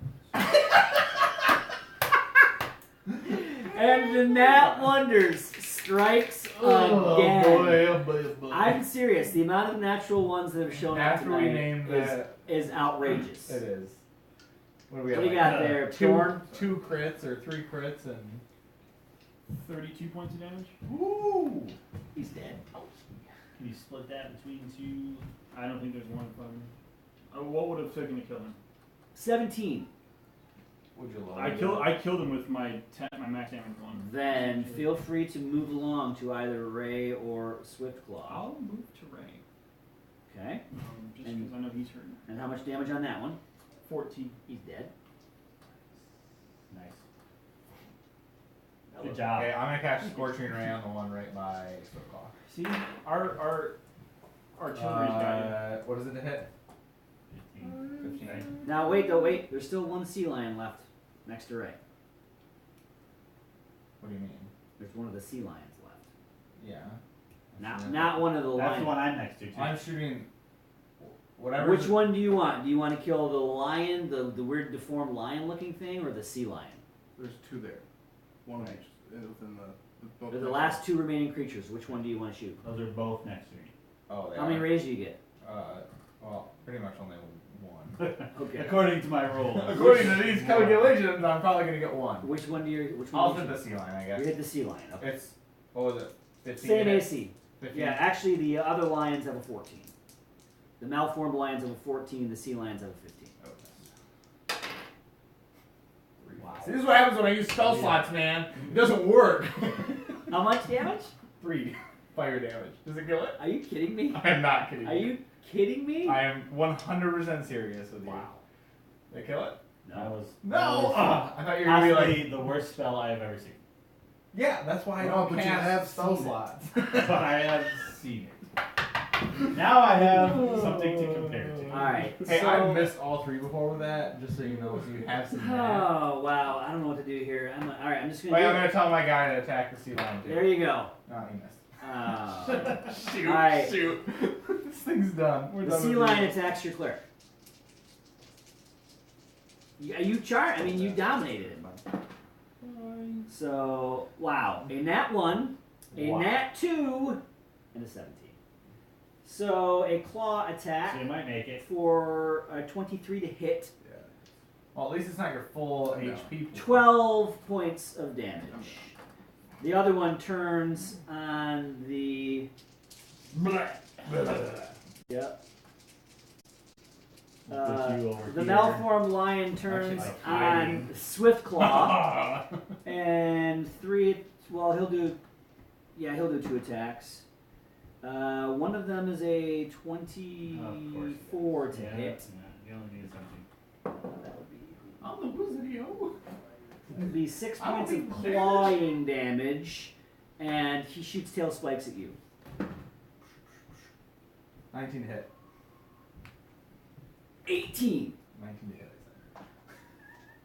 And the Nat-one-ders strikes again. oh boy. I'm serious. The amount of natural ones that have shown up After we tonight named that, is outrageous. it is. What do we What have? do you got there, Thorn? Two crits or 3 crits and. 32 points of damage. Woo! He's dead. Can you split that between 2? I don't think there's one in front of me. What would have taken to kill him? 17. Would you lower I killed him with my max damage one. Then feel free to move along to either Ray or Swiftclaw. I'll move to Ray. Okay. Just And- because I know he's hurt. And how much damage on that one? 14. He's dead. Nice. Good job. Okay, I'm gonna cast Scorching Ray on the one right by Swiftclaw. See, our artillery's got you. What is it to hit? 15. Okay. Now wait though, wait. There's still one sea lion left next to Ray. What do you mean? There's one of the sea lions left. Yeah. Not one of the That's lions. the one I'm next to, too. I'm shooting whatever. Which one do you want? Do you want to kill the lion, the weird deformed lion looking thing, or the sea lion? There's 2 there. One of Right. each within the. both They're the next last 2 remaining creatures. Which one do you want to shoot? Those are both next to me. Oh, they How many are. rays do you get? Well, pretty much only one. Okay. According to my roll. According to these calculations, I'm probably gonna get one. Which one do you? Which I'll one? hit do the sea line, I you, guess. you hit the sea lion. Okay. It's what was it? 15. Same to hit? AC. 15. Yeah, actually, the other lions have a 14. The malformed lions have a 14. The sea lions have a 15. Wow. See, this is what happens when I use spell slots, man. It doesn't work. How much damage? 3 fire damage. Does it kill it? Are you kidding me? I am not kidding. Are you kidding me? I am 100% serious with you. Wow. They kill it? That was No! I thought you were gonna be possibly like, the worst spell I have ever seen. yeah, that's why I No, don't but you cast have spell Seed. slots. But I have seen it. Now I have something to compare to. Alright. Hey, so, I've missed all 3 before with that, just so you know, so you have seen that. Oh, wow. I don't know what to do here. Alright, I'm just going Wait, to I'm do gonna tell my guy to attack the sea lion too. There you go. No, he missed. Shoot, Alright. shoot. This thing's done. We're The done sea with lion you. attacks your cleric. I mean, you dominated him. So, wow. A nat 1, a Wow. nat 2, and a 17. So a claw So attack you might make it. for a 23 to hit, Yeah. Well, at least it's not your full I'm down. HP. 12 points of damage. The other one turns on the. Yep. We'll put you over The here. malformed lion turns Actually, like on hiding. Swiftclaw, and 3. Well, he'll do 2 attacks. One of them is a 24 to Yeah, hit. yeah, you only need something. That would be. I'm the Wizardio. It'd be 6 I don't points of even clawing damage, and he shoots tail spikes at you. 19 to hit. 18, 19 to hit, I said.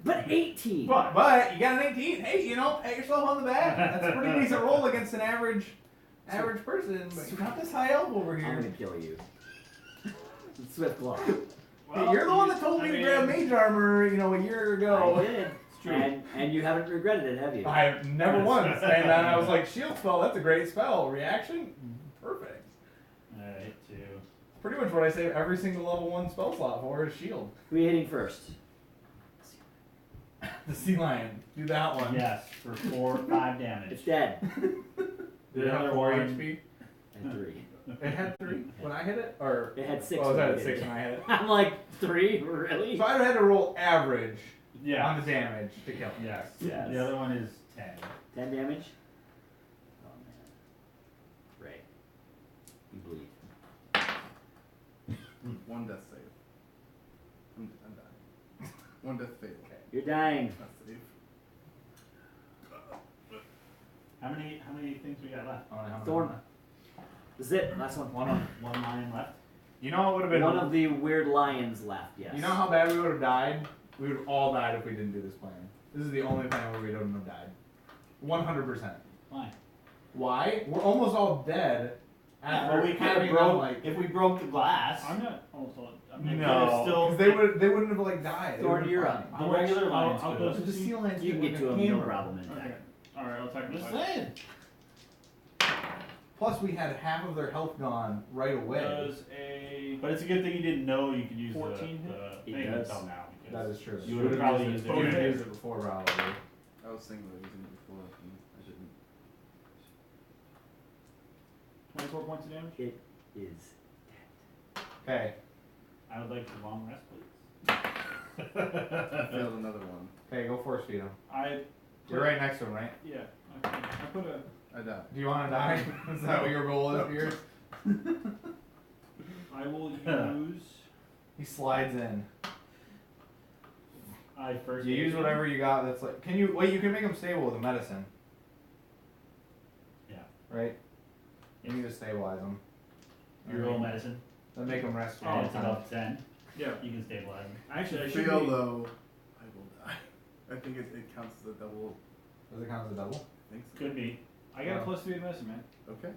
but 18. But you got an 18. Hey, pat yourself on the back. That's a pretty decent roll against an average person. But you're not this high elf over I'm here. gonna kill you. Swiftclaw. Hey, you're the one that told me to grab mage armor, a year ago. I did. true. And you haven't regretted it, have you? I never once. And then I was like, shield spell, that's a great spell. Reaction? Perfect. Alright, 2. Pretty much what I save every single level 1 spell slot for is shield. Who are you hitting first? The sea lion. Do that one. Yes, for 4 or 5 damage. It's dead. Did it have 4 one- HP? At 3. It had 3 when I hit it? Or It had 6. oh, it when had you hit 6 it. when I hit it. I'm like, 3? Really? So I had to roll average Yeah. on the damage to kill. Yes. Yes. The other one is 10. 10 damage? Oh man. Ray. You bleed. One death save. I'm dying. One death fail. You're dying. Not safe. How many things we got left? Thorn. This is it. Last one. One line left. You know, it would have been One of the weird lions left, yes. You know how bad we would have died? We would have all died if we didn't do this plan. This is the only plan where we wouldn't have died. 100%. Why? Why? We're almost all dead. Well, we could have having broke like, if we broke the glass. I'm not also. I No. mean, no. Still. 'cause they wouldn't have like died. They Thorn, would've you're fine. up. The regular lines I'll could. close The sea lions You can did get with to a him, no hammer. problem in Okay. attack. All right. I'll attack. Just twice. saying. Plus, we had half of their health gone right away. Does a But it's a good thing you didn't know you could use 14 the It thing does. until now. That Because is true. You would've probably used it. You would have Okay. used it before, probably. I was thinking about using it before. And I didn't. 24 points of damage. It is. Okay. I would like a long rest, please. I failed another one. Okay, go force feed him. I. You're right next to him, right? Yeah. I put a. I died. Do you want to die? Is that what your goal is here? I will use. He slides in. I first. You use whatever you got that's like. Can you wait? You can make him stable with a medicine. Yeah. Right? You need to stabilize him. You roll medicine. Then make him rest. And it's about 10. Yeah. You can stabilize him. Actually, I If I should fail be. though, I will die. I think it counts as a double. Does it count as a double? I think so. Could be. I got a +3 in medicine, man. Okay.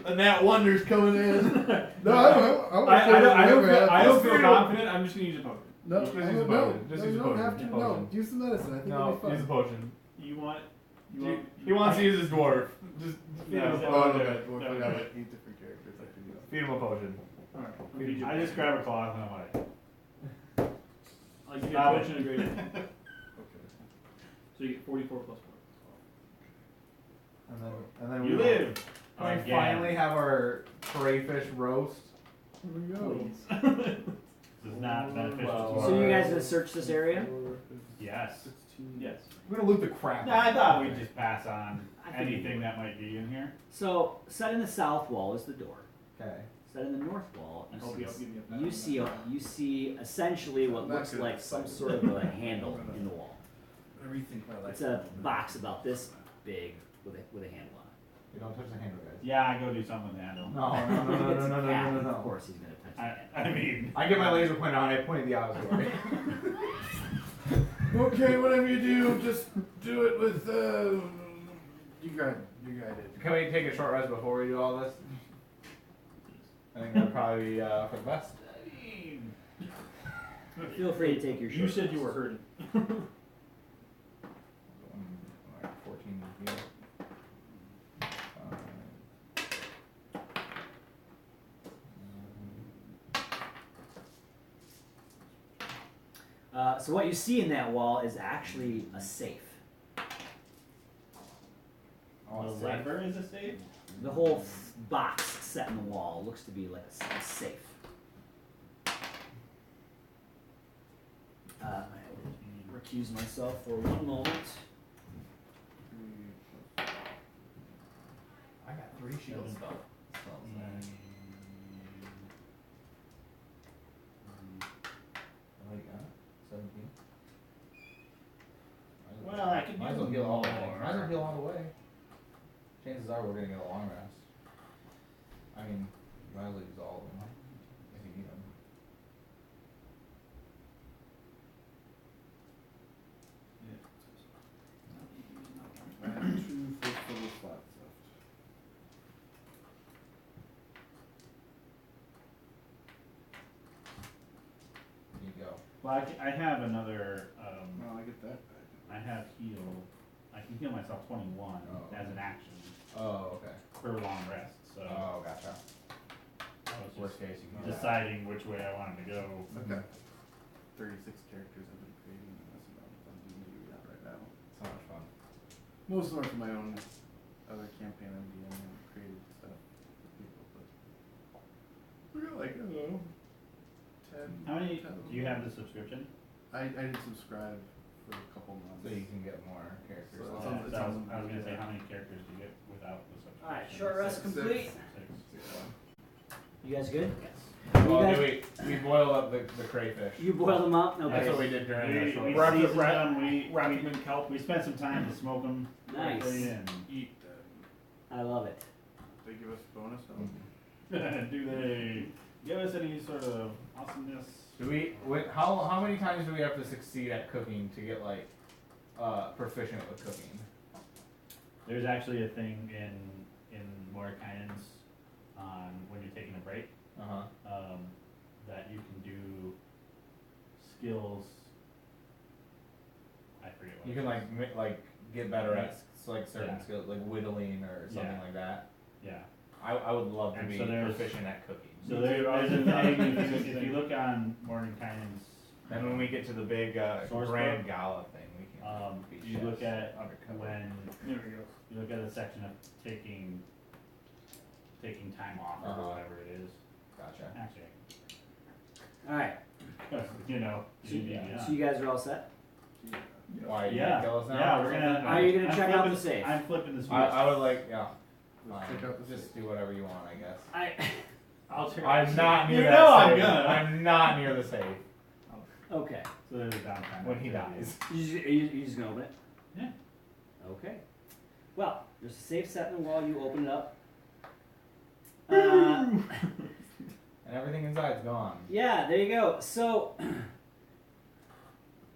And Nat-one-ders coming in. No, I don't. I don't feel confident. I'm just gonna use a potion. No, Just use no, a no, potion. Just no, use you a don't potion. have to. Yeah. No, use the medicine. I think No, it'll be use a fine. potion. You want? He wants to use his dwarf. Just feed him a No. Oh, potion. no, That would we do got it. 8 different characters. I can use. Feed him a potion. Alright. I just grab a cloth and I'm like. I'll give you a Stop it. potion of great. Okay. So you get 44 +4. And then You we live. Can we Again. finally have our crayfish roast? Here we go. This is not beneficial Well, to So you us. guys gonna search this area? Yes. 16. Yes. We're gonna loot the crap. No, I thought we'd just pass on I think we anything would. that might be in here. So, set in the south wall is the door. Okay. Set in the north wall, I hope you'll give me a you see essentially what Not looks good. like some sort of a handle in the wall. Rethink my life. It's a box about this big with a handle on it. We don't touch the handle, guys. Yeah, I go do something with the handle. No, no, no, no, It's no, a no, no, cat, no, no, Of no. course, he's gonna touch the I mean, I get my laser pointer on. I point the opposite way. Okay, whatever you do, just do it with you guided. Can we take a short rest before we do all this? I think that'd probably be for the best. Feel free to take your. You short said you rest. were hurting. 14 here. So what you see in that wall is actually a safe. Oh, the lever is a safe? The whole box set in the wall looks to be like a safe. I will recuse myself for one moment. I got 3 shield stuff. Like 17. Well, I could might as use well heal all the way. more. Might as well heal all the way. Chances are we're gonna get a long rest. I mean, you might as well use all of them if you need them. I have 2 full slots left. There you go. Well, I have another, Well, I get that back. I have heal. I can heal myself 21 Oh. as an action Oh, okay. for long rest. So Oh, gotcha. I was Worst just case, you can do that. deciding which way I wanted to go. Okay. 36 characters I've been creating, and that's about what I'm doing that right now. So much fun. Most of them are for my own other campaign I'm doing and created stuff for people, but we got like, I don't know, 10. How many 10 of do you them. have the subscription? I did subscribe for a couple months. So you can get more characters. So on it's it. on- I was gonna say, how many characters do you get without the subscription? Alright, short rest Six. complete. 6. You guys good? Well, You do we boiled up the crayfish. You boiled them up? That's what Okay. we did during We the show. seasoned them, wrapped them in kelp. We spent some time to smoke them. Nice. correctly and Eat them. I love it. They give us bonus Mm. help. do they give us any sort of awesomeness? Do we? How many times do we have to succeed at cooking to get like proficient with cooking? There's actually a thing in Morikainen's on when you're taking a break that you can do skills. I forget what You it can is. like get better at like certain Yeah. skills, like whittling or something Yeah. like that. Yeah. I would love to And be so there's- proficient at cooking. So there's a thing, if you look on Morikainen's, Then when we get to the big Source grand book? gala thing, we can be you chefs look at undercover. when There we go. you look at a section of taking time off or whatever it is. Gotcha. Actually, Alright. you know. So you guys are all set? Yeah. Why you Yeah, gonna kill us now? yeah, or we're something? gonna. Are you gonna I'm check out flipping- the safe? I'm flipping the switch. I would like Let's fine. check out the Just safe. do whatever you want, I guess. I'll check. I'm not near You that know I'm safe. gonna. I'm not near the safe Okay. So there's a downtime when he activity. dies. You just gonna open it? Yeah. Okay. Well, there's a safe set in the wall. You open it up. And everything inside's gone. Yeah, there you go. So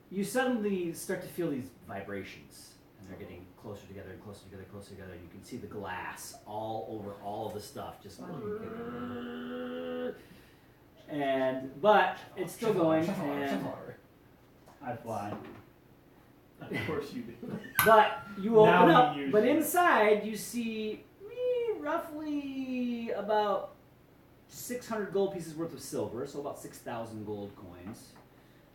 you suddenly start to feel these vibrations, and they're getting closer together and closer together, closer together. You can see the glass all over all of the stuff, just but it's still going. And I fly. Of course you do. but you open Now up. we use But it. inside you see roughly about 600 gold pieces worth of silver, so about 6,000 gold coins.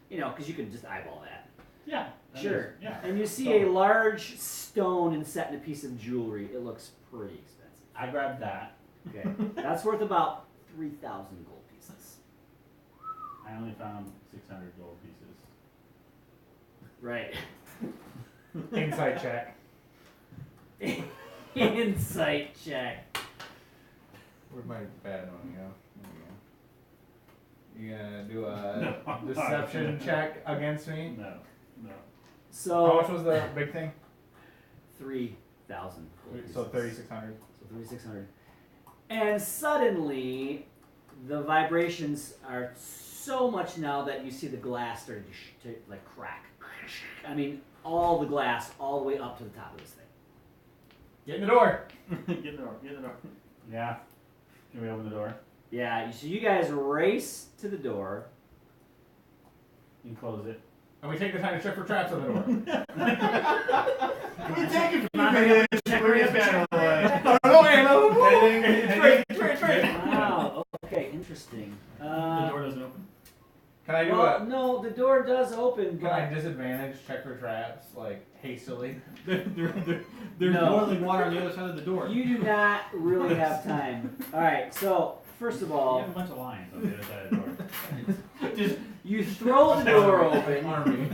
You know, because you can just eyeball that. Yeah. that Sure. is- yeah. And you see So- a large stone inset in a piece of jewelry. It looks pretty expensive. I grabbed that. Okay, that's worth about 3,000 gold pieces. I only found 600 gold pieces. Right. Insight check. Insight check. Where'd my bad one go? There we go. You gonna do a No, I'm not deception gonna. check against me? No. How So much was the big thing? 3,000 gold pieces. So 3,600. So 3,600. And suddenly, the vibrations are so much now that you see the glass starting to like crack. I mean, all the glass all the way up to the top of this thing. Get in the door. Get the door. Get the door. Yeah. Can we open the door? Yeah, so you guys race to the door. You can close it. And we take the time to check for traps on the door. We take it Come on, hurry up, check, hurry up, check. Anything? Wow, okay, interesting. The door doesn't open. Can I do Well, a? no, the door does open, Can I but disadvantage check for traps like hastily? There's No. boiling water on the other side of the door. you do not really have time. All right, so first of You all, have a bunch of lions on the other side of the door. Just you throw the door open, Army.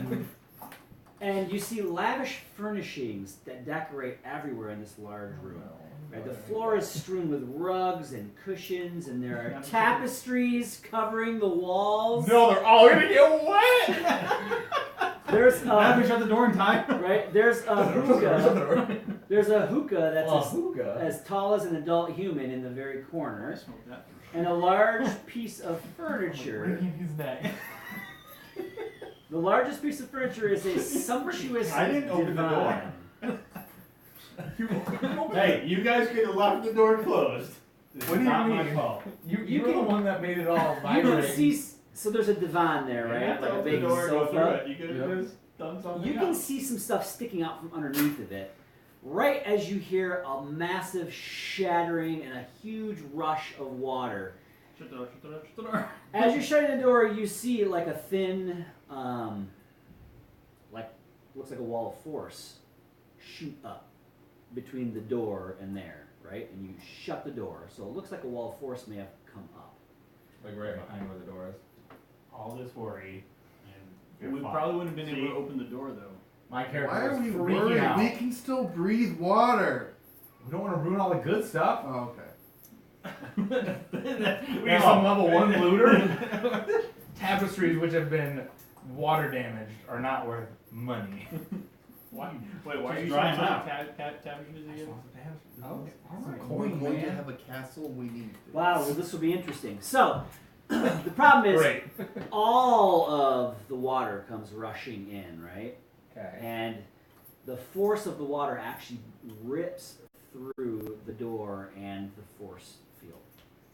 and you see lavish furnishings that decorate everywhere in this large room. Right, the floor is strewn with rugs and cushions, and there are tapestries covering the walls. No, they're all gonna get wet. There's have we shut the door in time? right. There's a hookah. There's a hookah that's hookah. as tall as an adult human in the very I corner, smoked that. and a large piece of furniture. Breaking his neck. The largest piece of furniture is a sumptuous I didn't open the door. divan. Hey, you guys could have left the door closed. This What is do you not my mean? fault. You were the one that made it all You vibrate. can see. So there's a divan there, You right? have to Like a open big the door and go through sofa. it. You could have Yep. just done something You can else. see some stuff sticking out from underneath of it. Right as you hear a massive shattering and a huge rush of water. Shut the door, shut the door, shut the door. As you're shutting the door, you see like a thin, like looks like a wall of force shoot up between the door and there, right? And you shut the door, so it looks like a wall of force may have come up. Like right behind where the door is. All this worry, and you're We fine. probably wouldn't have been See? able to open the door though. My character Why are was we freaking worried? out. We can still breathe water. We don't want to ruin all the good stuff. Oh, okay. There's some level 1 looter. Tapestries which have been water damaged are not worth money. Why? Wait, why are Just you dry trying 'em to out. tapestries again? Oh, Some we're coin, going to man. have a castle. We need this. Wow, well, this will be interesting. So, the problem is Great. all of the water comes rushing in, right? Okay. And the force of the water actually rips through the door and the force field.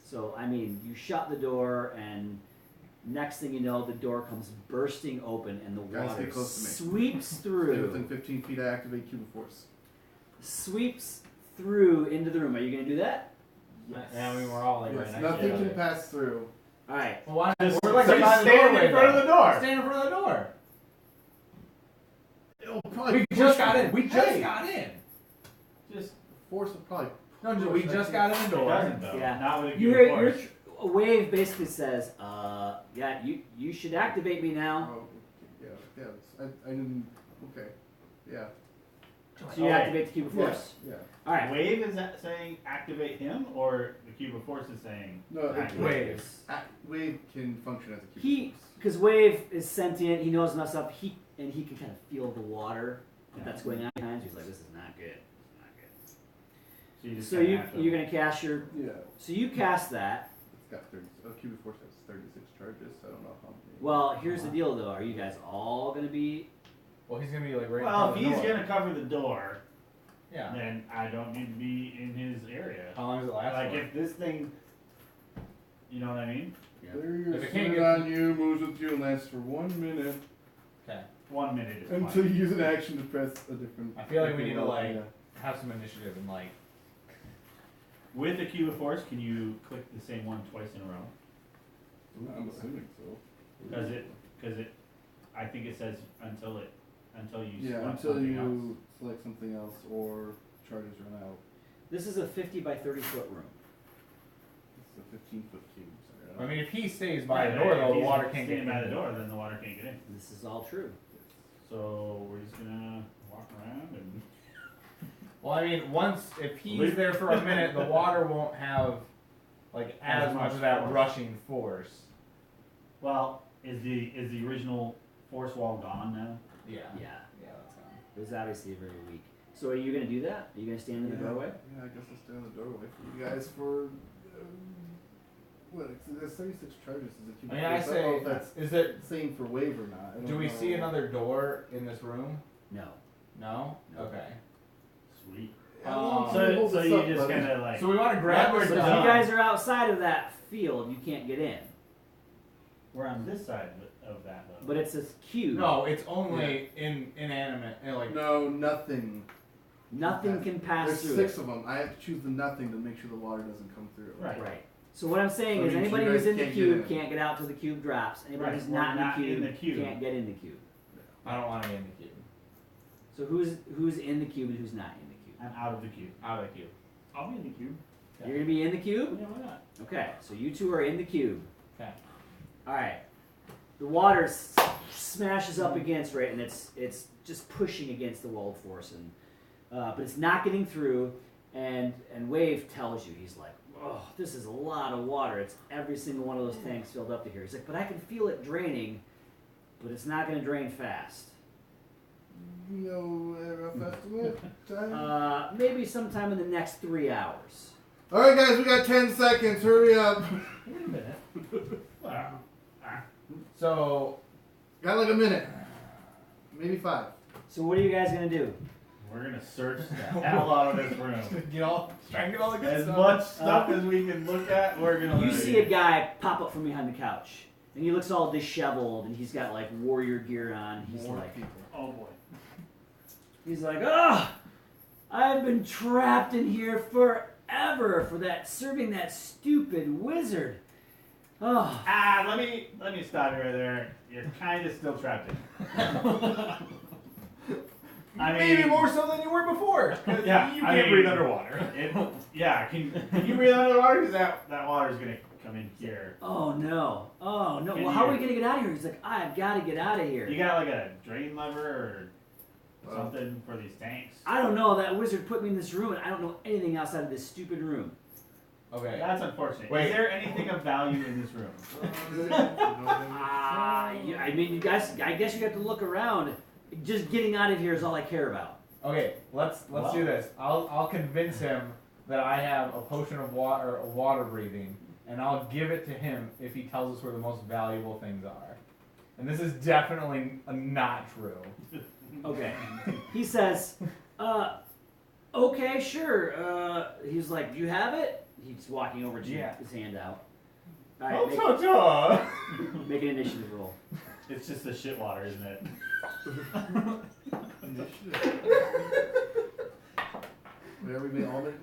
So, I mean, you shut the door, and next thing you know, the door comes bursting open, and the Guys, water stay close to me. sweeps Stay through. within 15 feet. I activate cube of force. Sweeps through into the room. Are you going to do that? Yeah, I mean, we're all like Yes, right next nothing to can each other. pass through. All right. Well, why Just- we're like just by the stand doorway, in front of though. the door. Stand in front of the door. It'll probably We push just got me. in. We just got in. Just Force will probably. No, push we me. just got in the It door. doesn't though. Yeah. Not with a You cube hear of your force. a wave basically says, yeah, you should activate me now. Oh, yeah, yeah. I didn't. Okay. Yeah. So you activate the cube of force. Yeah. All right. Wave is that saying activate him, or the cube of force is saying No, it, activate? Waves. Wave can function as a cube He, of force. because Wave is sentient, he knows enough stuff. He can kind of feel the water that's going on behind you. He's like, this is not good. This is not good. So you just So kinda have to- you're gonna cast your. Yeah. So you cast that. It's got 30. Cube of force has 36 charges. So I don't know how many. Well, here's the deal though. Are you guys all gonna be? Well, he's gonna be like right. Well, in if front he's of the door. gonna cover the door, Yeah. then I don't need to be in his area. How long does it last? Like for? if this thing, you know what I mean? Barrier If it is can't centered get- on you, moves with you, and lasts for 1 minute 1 minute is until fine. you use an action to press a different. I feel like we need to roll. like Yeah. have some initiative and like. With the cube of force, can you click the same one twice in a row? I'm assuming so. Because I think it says until you Yeah, select until something you else. select something else or charges run out. This is a 50 by 30 foot room. It's a 15-foot cube. I Sorry. mean, if he stays by the Right, door, if though, the he's water can't get standing by in. the door, then the water can't get in. This is all true. So we're just gonna walk around and. Well, I mean, once if he's Leave- there for a minute, the water won't have like as As much much of that force. rushing force. Well, is the original force wall gone now? Yeah. Yeah. Yeah, that's gone. It was obviously very weak. So are you gonna do that? Are you gonna stand in the doorway? Yeah, I guess I'll stand in the doorway for you guys for. What? There's 36 charges. Is a cube I mean, of I force. don't know say, if that's is there? the same for wave or not. I don't Do we know. see another door in this room? No. No. No. Okay. Sweet. How long can So hold so this you up, just buddy? kinda like. So we want to grab Leopard this So if done. you guys are outside of that field, you can't get in. We're on this side of that though. But it's a cube. No, it's only inanimate. Like No, nothing. Nothing can pass There's through 6 it. of them. I have to choose the nothing to make sure the water doesn't come through. Right. Right. So what I'm saying So is it means anybody you who's guys in the can't get cube in. can't get out till the cube drops. Anybody Right, who's we're not not in in the the cube cube. can't get in the cube. I don't want to get in the cube. So who's in the cube and who's not in the cube? I'm out of the cube. Out of the cube. I'll be in the cube. You're gonna be in the cube? Yeah, why not? Okay, so you two are in the cube. Okay. Alright. The water smashes up against, right, and it's just pushing against the wall force, and but it's not getting through, and Wave tells you, he's like, oh, this is a lot of water. It's every single one of those tanks filled up to here. He's like, but I can feel it draining, but it's not gonna drain fast. No rough estimate time? Maybe sometime in the next 3 hours. Alright guys, we got 10 seconds, hurry up. Wait a minute. Wow. So, Got like a minute. Maybe 5. So what are you guys gonna do? We're gonna search the hell out of this room. try and get all the good As stuff. much stuff as we can look at, we're gonna You look. see a guy pop up from behind the couch, and he looks all disheveled, and he's got like warrior gear on. He's More like, people. Oh boy. he's like, oh, I've been trapped in here forever for serving that stupid wizard. Oh, Let me stop you right there. You're kind of still trapped in. I mean, Maybe more so than you were before. 'Cause Yeah, you I can't mean- breathe underwater. Yeah, can you breathe underwater? Because that water's gonna come in here. oh no, oh no. Can Well, how are you- we gonna get out of here? He's like, I've got to get out of here. You got like a drain lever or something for these tanks? I don't know. That wizard put me in this room, and I don't know anything outside of this stupid room. Okay. That's unfortunate. Wait. Is there anything of value in this room? Yeah, I mean, you guys. I guess you have to look around. Just getting out of here is all I care about. Okay, let's do this. I'll convince him that I have a potion of water breathing, and I'll give it to him if he tells us where the most valuable things are. And this is definitely not true. Okay. He says, okay, sure. He's like, do you have it? He's walking over to you, Yeah. his hand out. Oh, All right, make an initiative roll. It's just the shit water, isn't it? Where we may all make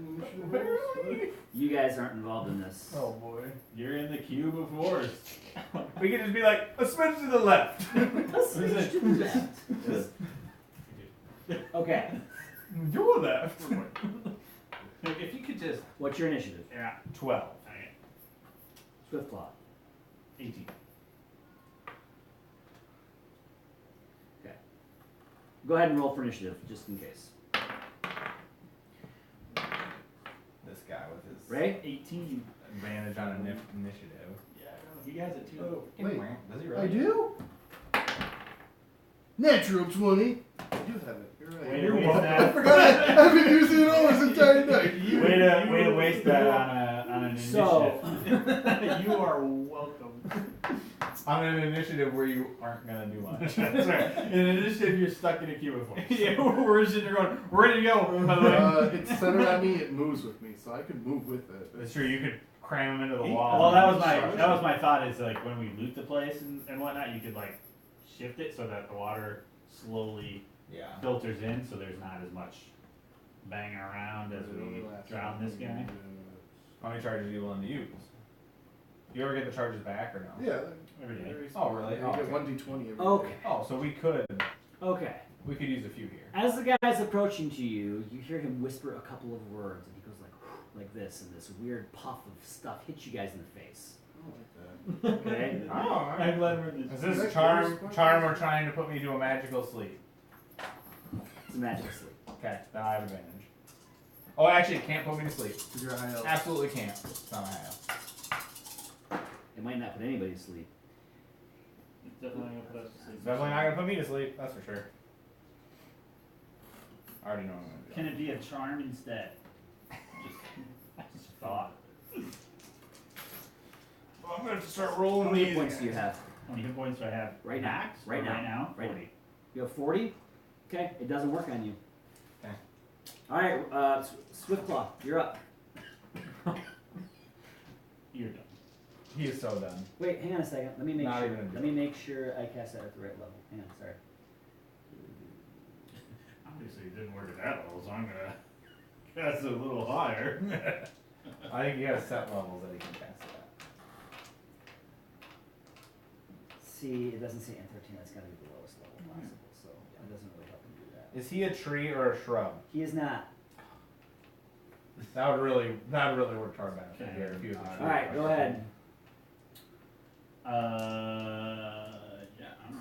initiative. You guys aren't involved in this. Oh boy. You're in the cube of wars. We could just be like, a smidge to the left. Switch to the left. Okay. Your left. Look, if you could just. What's your initiative? Yeah. 12. Okay. Swiftclaw. 18. Okay. Go ahead and roll for initiative, just in case. This guy with his Ray? 18. advantage on initiative. Yeah, I know. He has it too. Oh, wait. Does he I really? do? Natural 20. I do have it. You're right. Way to waste I that. forgot. I've been using it all this entire night. Way to waste that on an So- initiative. You are welcome. On an initiative where you aren't gonna do much. That's right. In an initiative, you're stuck in a cube of force. Yeah, we're sitting there going, we're ready to go, by the way. It's centered on me. It moves with me, so I can move with it. That's true. You could cram him into the wall. Well, that was my thought. Is like when we loot the place and whatnot, you could like shift it so that the water slowly Yeah. filters in, so there's not as much banging around as we drown this guy. How many charges are you willing to use? You ever get the charges back or no? Yeah. Every day. Oh, really? You Oh, get okay. 1d20 every Okay. day. Oh, so we could Okay. use a few here. As the guy's approaching to you, you hear him whisper a couple of words, and he goes like this, and this weird puff of stuff hits you guys in the face. I don't like that. Okay? Oh, I'm glad we're in Is this. this charm or trying to put me to a magical sleep? It's a magic sleep. Okay, then I have advantage. Oh, actually, it can't put me to sleep. Because you're a high elf. Absolutely can't. It's not a high elf. It might not put anybody to sleep. It's definitely gonna put us to sleep. It's definitely not gonna put me to sleep. That's for sure. I already know what I'm gonna do. Can it be a charm instead? Just thought. Well, I'm gonna have to start How rolling many these. points do you have? How many hit points do I have? Right now. Max? Right Or now. Right now. Right now. 40. You have 40? Okay, it doesn't work on you. Okay. Alright, Swiftclaw, you're up. You're done. He is so done. Wait, hang on a second. Let me make Not sure. even a joke. Let me make sure I cast that at the right level. Hang on, sorry. Obviously, it didn't work at that level, so I'm gonna cast it a little higher. I think he has set levels that he can cast it at. See, it doesn't say N13. That's got to be the lowest level possible. So it doesn't really help him do that. Is he a tree or a shrub? He is not. That would really work to our benefit Okay. here if he was a tree. All right, go ahead. Yeah, I'm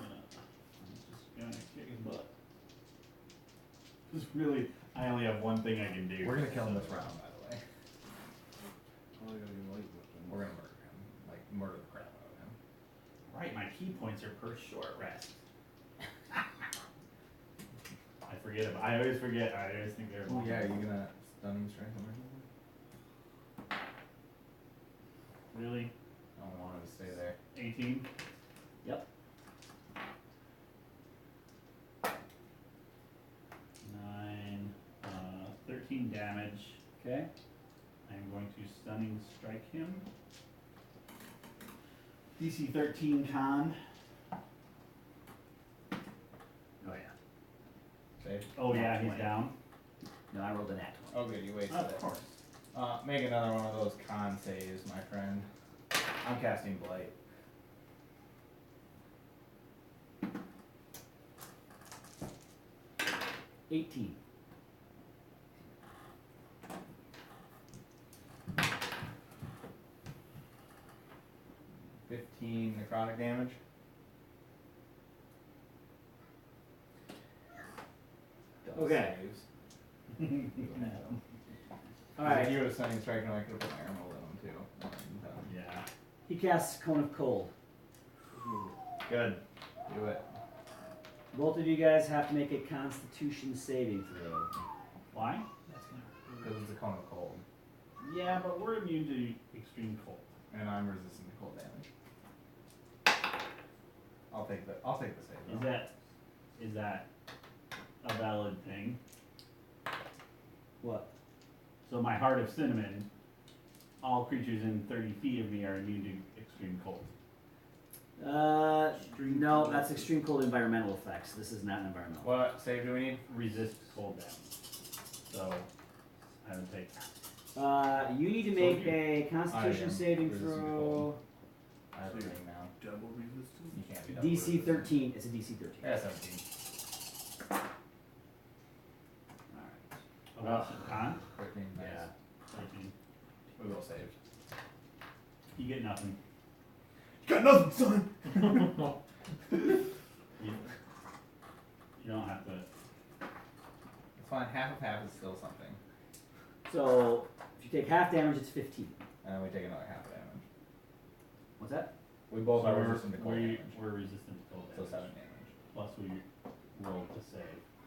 just gonna kick his butt. Just really, I only have one thing I can do. We're gonna kill him this round, by the way. Oh, I gotta get light with him. We're gonna murder him, like murder the crap out of him. Right, my key points are per short rest. I forget about. I always forget. I always think they're. Oh yeah, are you gonna stunning strength him or something? Really? I don't want him to stay there. 18. Yep. 9, 13 damage. Okay. I'm going to stunning strike him. DC 13 con. Oh yeah. Save. Oh yeah, Nat he's 20. down. No, I rolled a nat 20. Oh good, you wasted Of it. course. Make another one of those con saves, my friend. I'm casting Blight. $18. $15 necrotic damage. Double Okay. saves. All If right. you would have stunning strike him, I could have put Iron Mold in him too. Yeah. He casts Cone of Cold. Good. Do it. Both of you guys have to make a Constitution saving throw. Why? Because it's a cone of cold. Yeah, but we're immune to extreme cold. And I'm resistant to cold damage. I'll take the save. though. Is that a valid thing? What? So my Heart of Cinnamon, all creatures in 30 feet of me are immune to extreme cold. No, that's extreme cold environmental effects. This is not an environmental. What save do we need? Resist cold damage. So I would take. You need to make you- a Constitution I am saving resistant to throw. cold. I have a ring now. Double resistance? You can't be double DC resistant. 13. It's a DC 13. Yeah, 17. About some con? 13. Nice. Yeah. 13. We will save. You get nothing. Got nothing, son! You don't have to. It's fine. Half of half is still something. So if you take half damage, it's 15. And then we take another half damage. What's that? We both are we're, resistant to cold damage. we're resistant to cold So damage. 7 damage. Plus we rolled to save.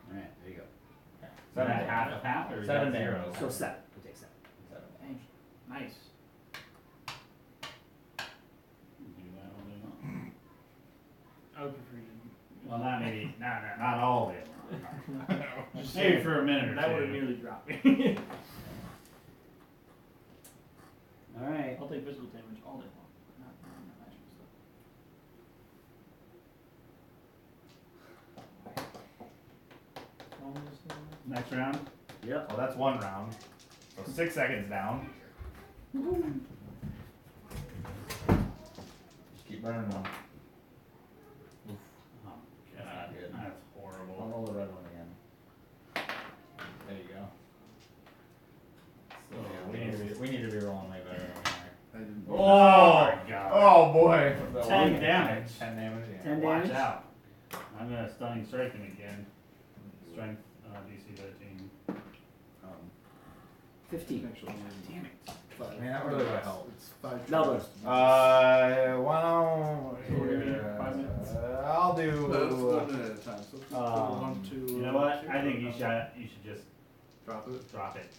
All right, there you go. Okay. Is that half of half or is 7 that zero? damage. So 7. We'll take 7. 7 damage. Nice. You do that all day long. I would prefer you. Well, not maybe, not all day long. Just Maybe saying, for a minute or that would have two. nearly dropped me. All right. I'll take physical damage all day long. Not magical stuff. Next round. Yep. Well, that's 1 round. So 6 seconds down. Just keep burning them. Oh, God, not good. that's I'll horrible. roll the red one again. There you go. So yeah, we need to be rolling way better than we are. I didn't. Oh my God. Oh boy. 10 damage. 10 damage, yeah. 10 Watch damage. out. I'm gonna stunning strike him again. Strength DC 13. 15. Actually, Damn it. five. I mean, that really would help. It's 5 Double. charges. Well, So we're gonna do 5 minutes? I'll But it's do. 1 minute at a time. So let's go 1, 2. You know what? I think you should just Drop it. drop it.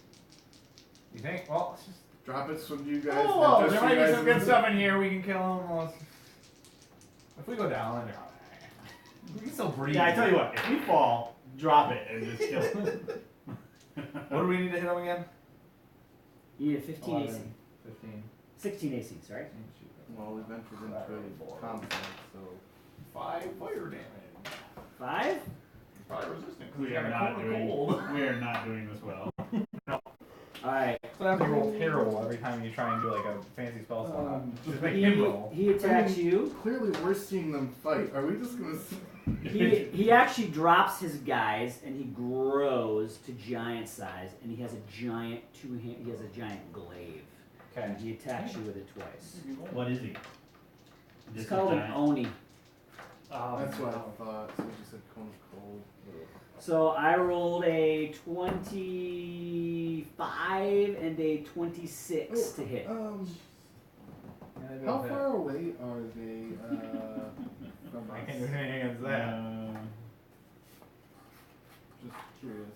You think? Well, let's just. Drop it so you guys. Oh, just there so might you be guys some good know. stuff in here. We can kill him. Well, if we go down, then we can still breathe. Yeah, I tell you what. If we fall, drop it and just kill him. What do we need to hit him again? You need a 15 AC. 15. 16 AC, sorry. Well, we ventured into combat, so. 5 fire damage. 5? He's probably resistant because We he's are got a not cone of doing. cold. We are not doing this well. Alright. So I have to roll terrible every time you try and do like a fancy spell slot. Just make him roll. He attacks you. Clearly, we're seeing them fight. Are we just gonna? He actually drops his guys and he grows to giant size, and he has a giant he has a giant glaive. Okay. And he attacks you with it twice. What is he? It's Just called a an giant- Oni. Oh, That's what I no. thought. So you just said cone of cold. So I rolled a 25 and a 26 to hit. How far away are they from I us? can't do anything against that. Just curious.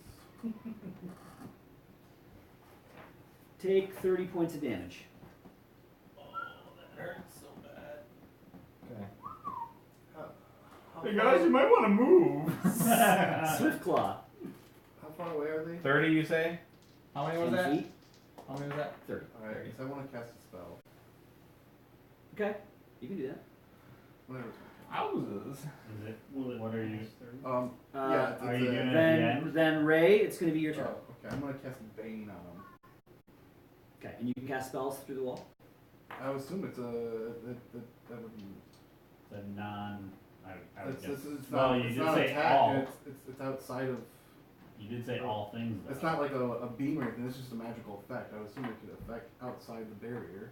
Take 30 points of damage. Okay. How Hey far- guys, you might want to move. Swift Claw. How far away are they? 30, you say? How many was 10 that? feet. How many was that? 30. Alright, so I want to cast a spell. Okay. You can do that. Whatever. Houses. Is it? What are you? Yeah, it's Are you a- doing it at the Then, end? then Ray, it's going to be your turn. Oh, okay. I'm gonna cast Bane on them. Okay. And you can cast spells through the wall. I would assume it's a that would be. The non. I would It's, guess. it's Well, not. you It's did not say attack. all. It's outside of. You did say all things. Though. It's not like a beam or anything. It's just a magical effect. I would assume it could affect outside the barrier.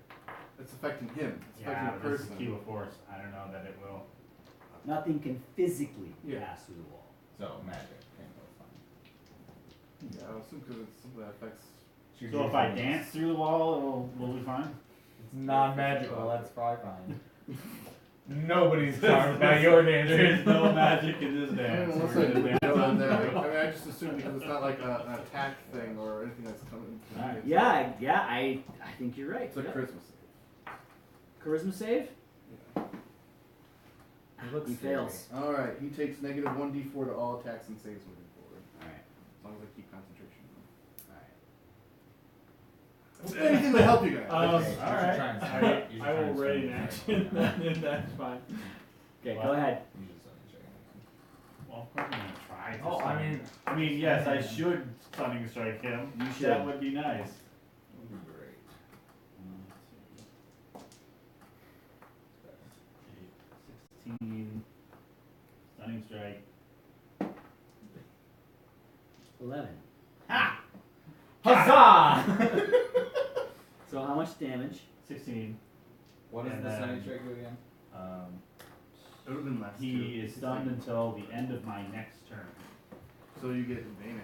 It's affecting him. It's Yeah, affecting the but this is person. Q of force. I don't know that it will. Nothing can physically Yeah. pass through the wall. So magic. Okay, that's fine. Yeah, I would assume because it's something that affects. So if I dance through the wall, we'll be fine. It's non-magical. That's probably fine. Nobody's charmed by your There's dancing. no magic in this I mean, dance. unless We're I gonna dance know on that. through. I mean, I just assume because it's not like an attack thing or anything that's coming. Alright. Yeah, I think you're right. It's a Yep. Christmas save. Charisma save? He looks He scary. fails. All right, he takes negative 1d4 to all attacks and saves moving forward, Alright. as long as I keep concentration. Alright. Anything to help you guys. Okay, you Alright. should try and I you should I try will and ready swing in it. action. That's fine. Okay, What? go ahead. You should suddenly check it. Well, of course I'm gonna try. To Oh, I stun mean, him. yes, I should stunning strike him. You should. That would be nice. would be great. 16. Stunning strike. 11. Ha! Huzzah! So how much damage? 16. What does And the then- sunny trick do again? It would have been less He too. is stunned until the end of my next turn. So you get advantage.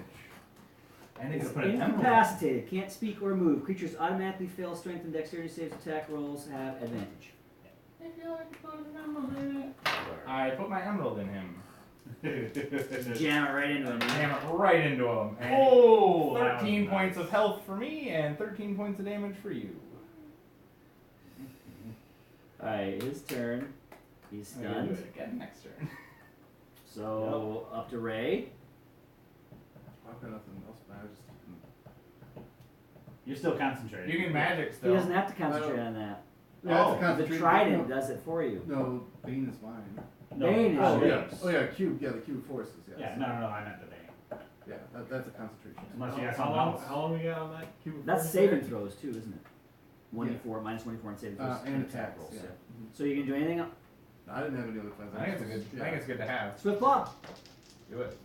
And they It's could put an emerald. incapacitated, can't speak or move. Creatures automatically fail strength and dexterity saves, attack rolls have advantage. I put my emerald in him. Jam it right into him. Jam it right into him. And Oh! 13 points of health for me and 13 points of damage for you. Alright, his turn. He's I'm gonna do stunned. it again next turn. So up to Ray. I've got nothing else, but I just. You're still concentrating. You can magic He still. doesn't have to concentrate on that. Yeah, Oh, it's a The concentration. trident does it for you. No, Bane is mine. No. Bane is Oh yours. yeah. Oh yeah, cube. Yeah, the cube forces. Yes. Yeah, no, I meant the Bane. Yeah, that's a concentration. Unless you got How something long? else. How long we got on that cube? of That's force saving there? throws too, isn't it? 1d4, minus 1d4 and saving throws. And attacks. rolls. Yeah. So you can do anything else? I didn't have any other plans. I think it's a good. I think it's good to have. Swift Claw. Do it.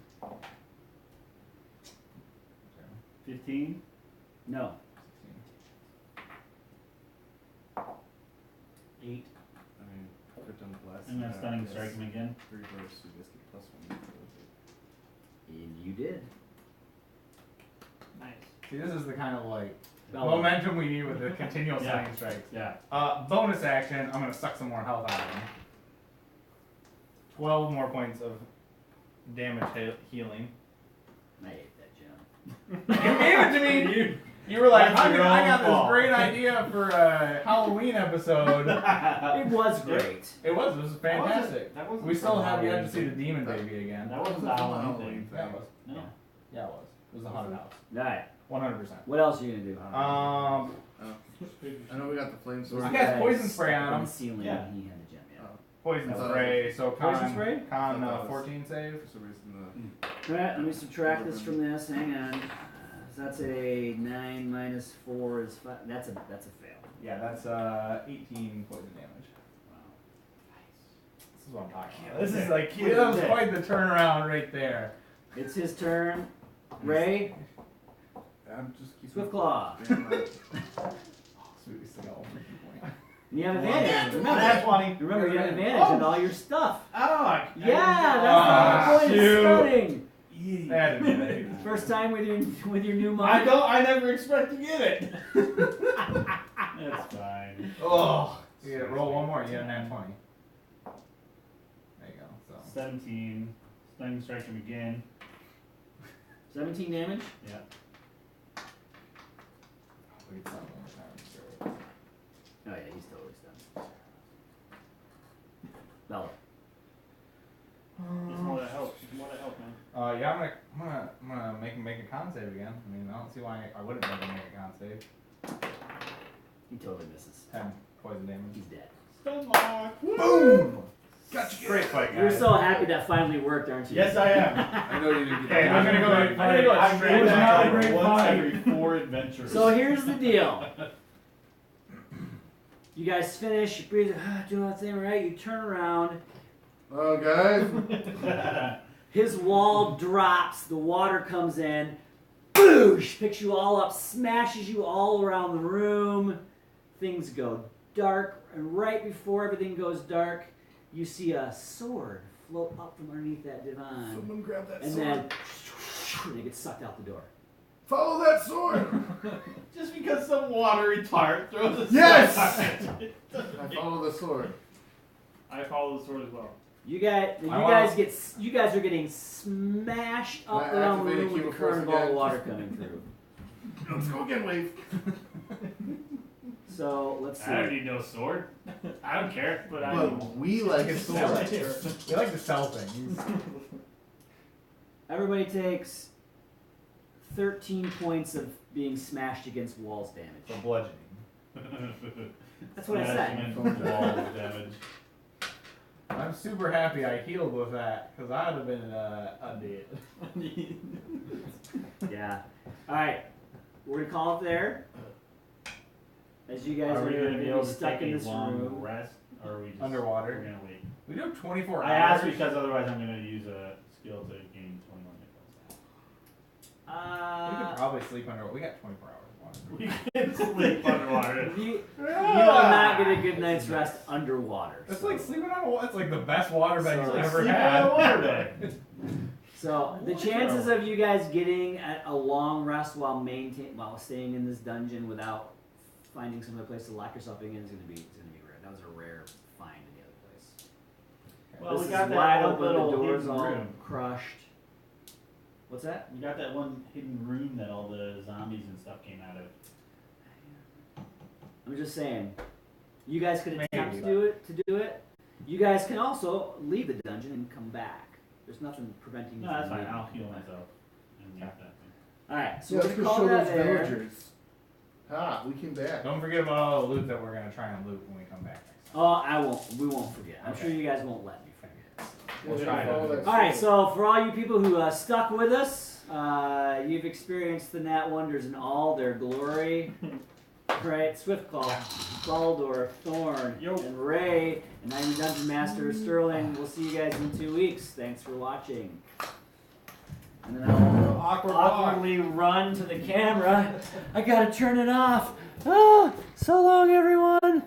15. No. 8. I mean, could have done the last. I'm gonna stunning strike him again. Reverse, so you just get +1. And you did. Nice. See, this is the kind of like Bella. momentum we need with the continual Yeah. stunning strikes. Yeah. Bonus action. I'm gonna suck some more health out of him. 12 more points of damage healing. I hate that gem. You gave it to me. You were like, That's your I got own this fault." great idea for a Halloween episode. It was great. It was fantastic. That wasn't We still the have yet to Halloween see the thing. demon baby again. That wasn't the That's Halloween not thing. Yeah, it was. No. Yeah. Yeah, it was. It was the haunted house. Alright. 100%. What else are you gonna do? I know we got the flame sword. I got poison spray on On him. the ceiling, Yeah. he had the gem, yeah. Poison Oh. spray. So Poison spray? con 14 save. For some reason, Alright, let me subtract this from this. Hang on. So that's a 9 minus 4 is 5. That's a fail. Yeah, that's 18 poison damage. Wow. This is what I'm talking about. This is like that was quite the turnaround right there. It's his turn. Ray, I'm just keeping Swiftclaw. Sweet, we still got 1 point. You have advantage. Remember, That's 20. remember you have advantage on all your stuff. Oh, Yeah, that's the point of stunning. That didn't make it. First time with your new I mod. I never expect to get it. That's fine. Oh. You gotta roll one more. You got a nat 20. There you go. So 17. Stunning strikes him again. 17 damage. Yeah. we can start one more time. Sure. Oh yeah, he's totally stunned. Bella. It's more to help. It's more to help, man. Yeah, I'm gonna make him make a con save again. I mean, I don't see why I wouldn't make him make a con save. He totally misses. 10 poison damage. He's dead. Stun lock. Boom! Gotcha. Great fight, guys. You're so happy that finally worked, aren't you? Yes, I am. I know you didn't get Okay, I'm gonna go. I'm gonna go I'm straight gonna back go- to once every 4 adventures. So here's the deal. You guys finish, you breathe, doing that thing right, you turn around, Oh, guys. his wall drops, the water comes in, boosh, picks you all up, smashes you all around the room, things go dark, and right before everything goes dark, you see a sword float up from underneath that divan, Someone grab that and sword. then it gets sucked out the door. Follow that sword. Just because some watery tart throws a Yes! sword at it. I follow the sword. I follow the sword as well. You guys are getting smashed Can up I around the activate room with the Cuba Force current of all the again? water coming through. Let's go again, Wave. So let's I don't see. need no sword. I don't care, but I But we like a Sell sword. it. We like to sell things. Everybody takes 13 points of being smashed against walls damage. For bludgeoning. That's what I said. Wall damage. I'm super happy I healed with that, because I would have been undead. Yeah. All right. We're gonna call it there. As you guys Are we are gonna be able to stuck take in a this long room. rest, or are we just Underwater. We're gonna wait. We do 24 hours. I asked because otherwise I'm gonna use a skill to gain 21 We could probably sleep underwater. We got 24 hours of water. nickels. We can sleep underwater. You will not get a good night's rest underwater. It's so. like sleeping on a water. It's like the best water bed So you've it's ever Sleeping had. on a water bed. So the chances of you guys getting a long rest while staying in this dungeon without finding some other place to lock yourself in is gonna be rare. That was a rare find in the other place. Well, This we is got that wide one open, little the doors hidden all room. crushed. What's that? We got that one hidden room that all the zombies and stuff came out of. I'm just saying, you guys could attempt Maybe, to do it. You guys can also leave the dungeon and come back. There's nothing preventing you No, from that's fine. leaving. I'll heal myself. And leave that thing. Alright, so Yeah, we're let's gonna go call show that those there. villagers. Ah, we came back. Don't forget about all the loot that we're going to try and loot when we come back next time. Oh, I won't. We won't forget. I'm Okay. sure you guys won't let me forget. We'll Yeah, try follow to. that All right, sword. so for all you people who stuck with us, you've experienced the Nat-one-ders in all their glory. Right, Swiftclaw, Baldor, Thorn, Yo. and Ray, and I'm your Dungeon Master, Sterling. We'll see you guys in 2 weeks. Thanks for watching. And then I'll awkwardly run to the camera. I gotta turn it off. Oh, so long, everyone.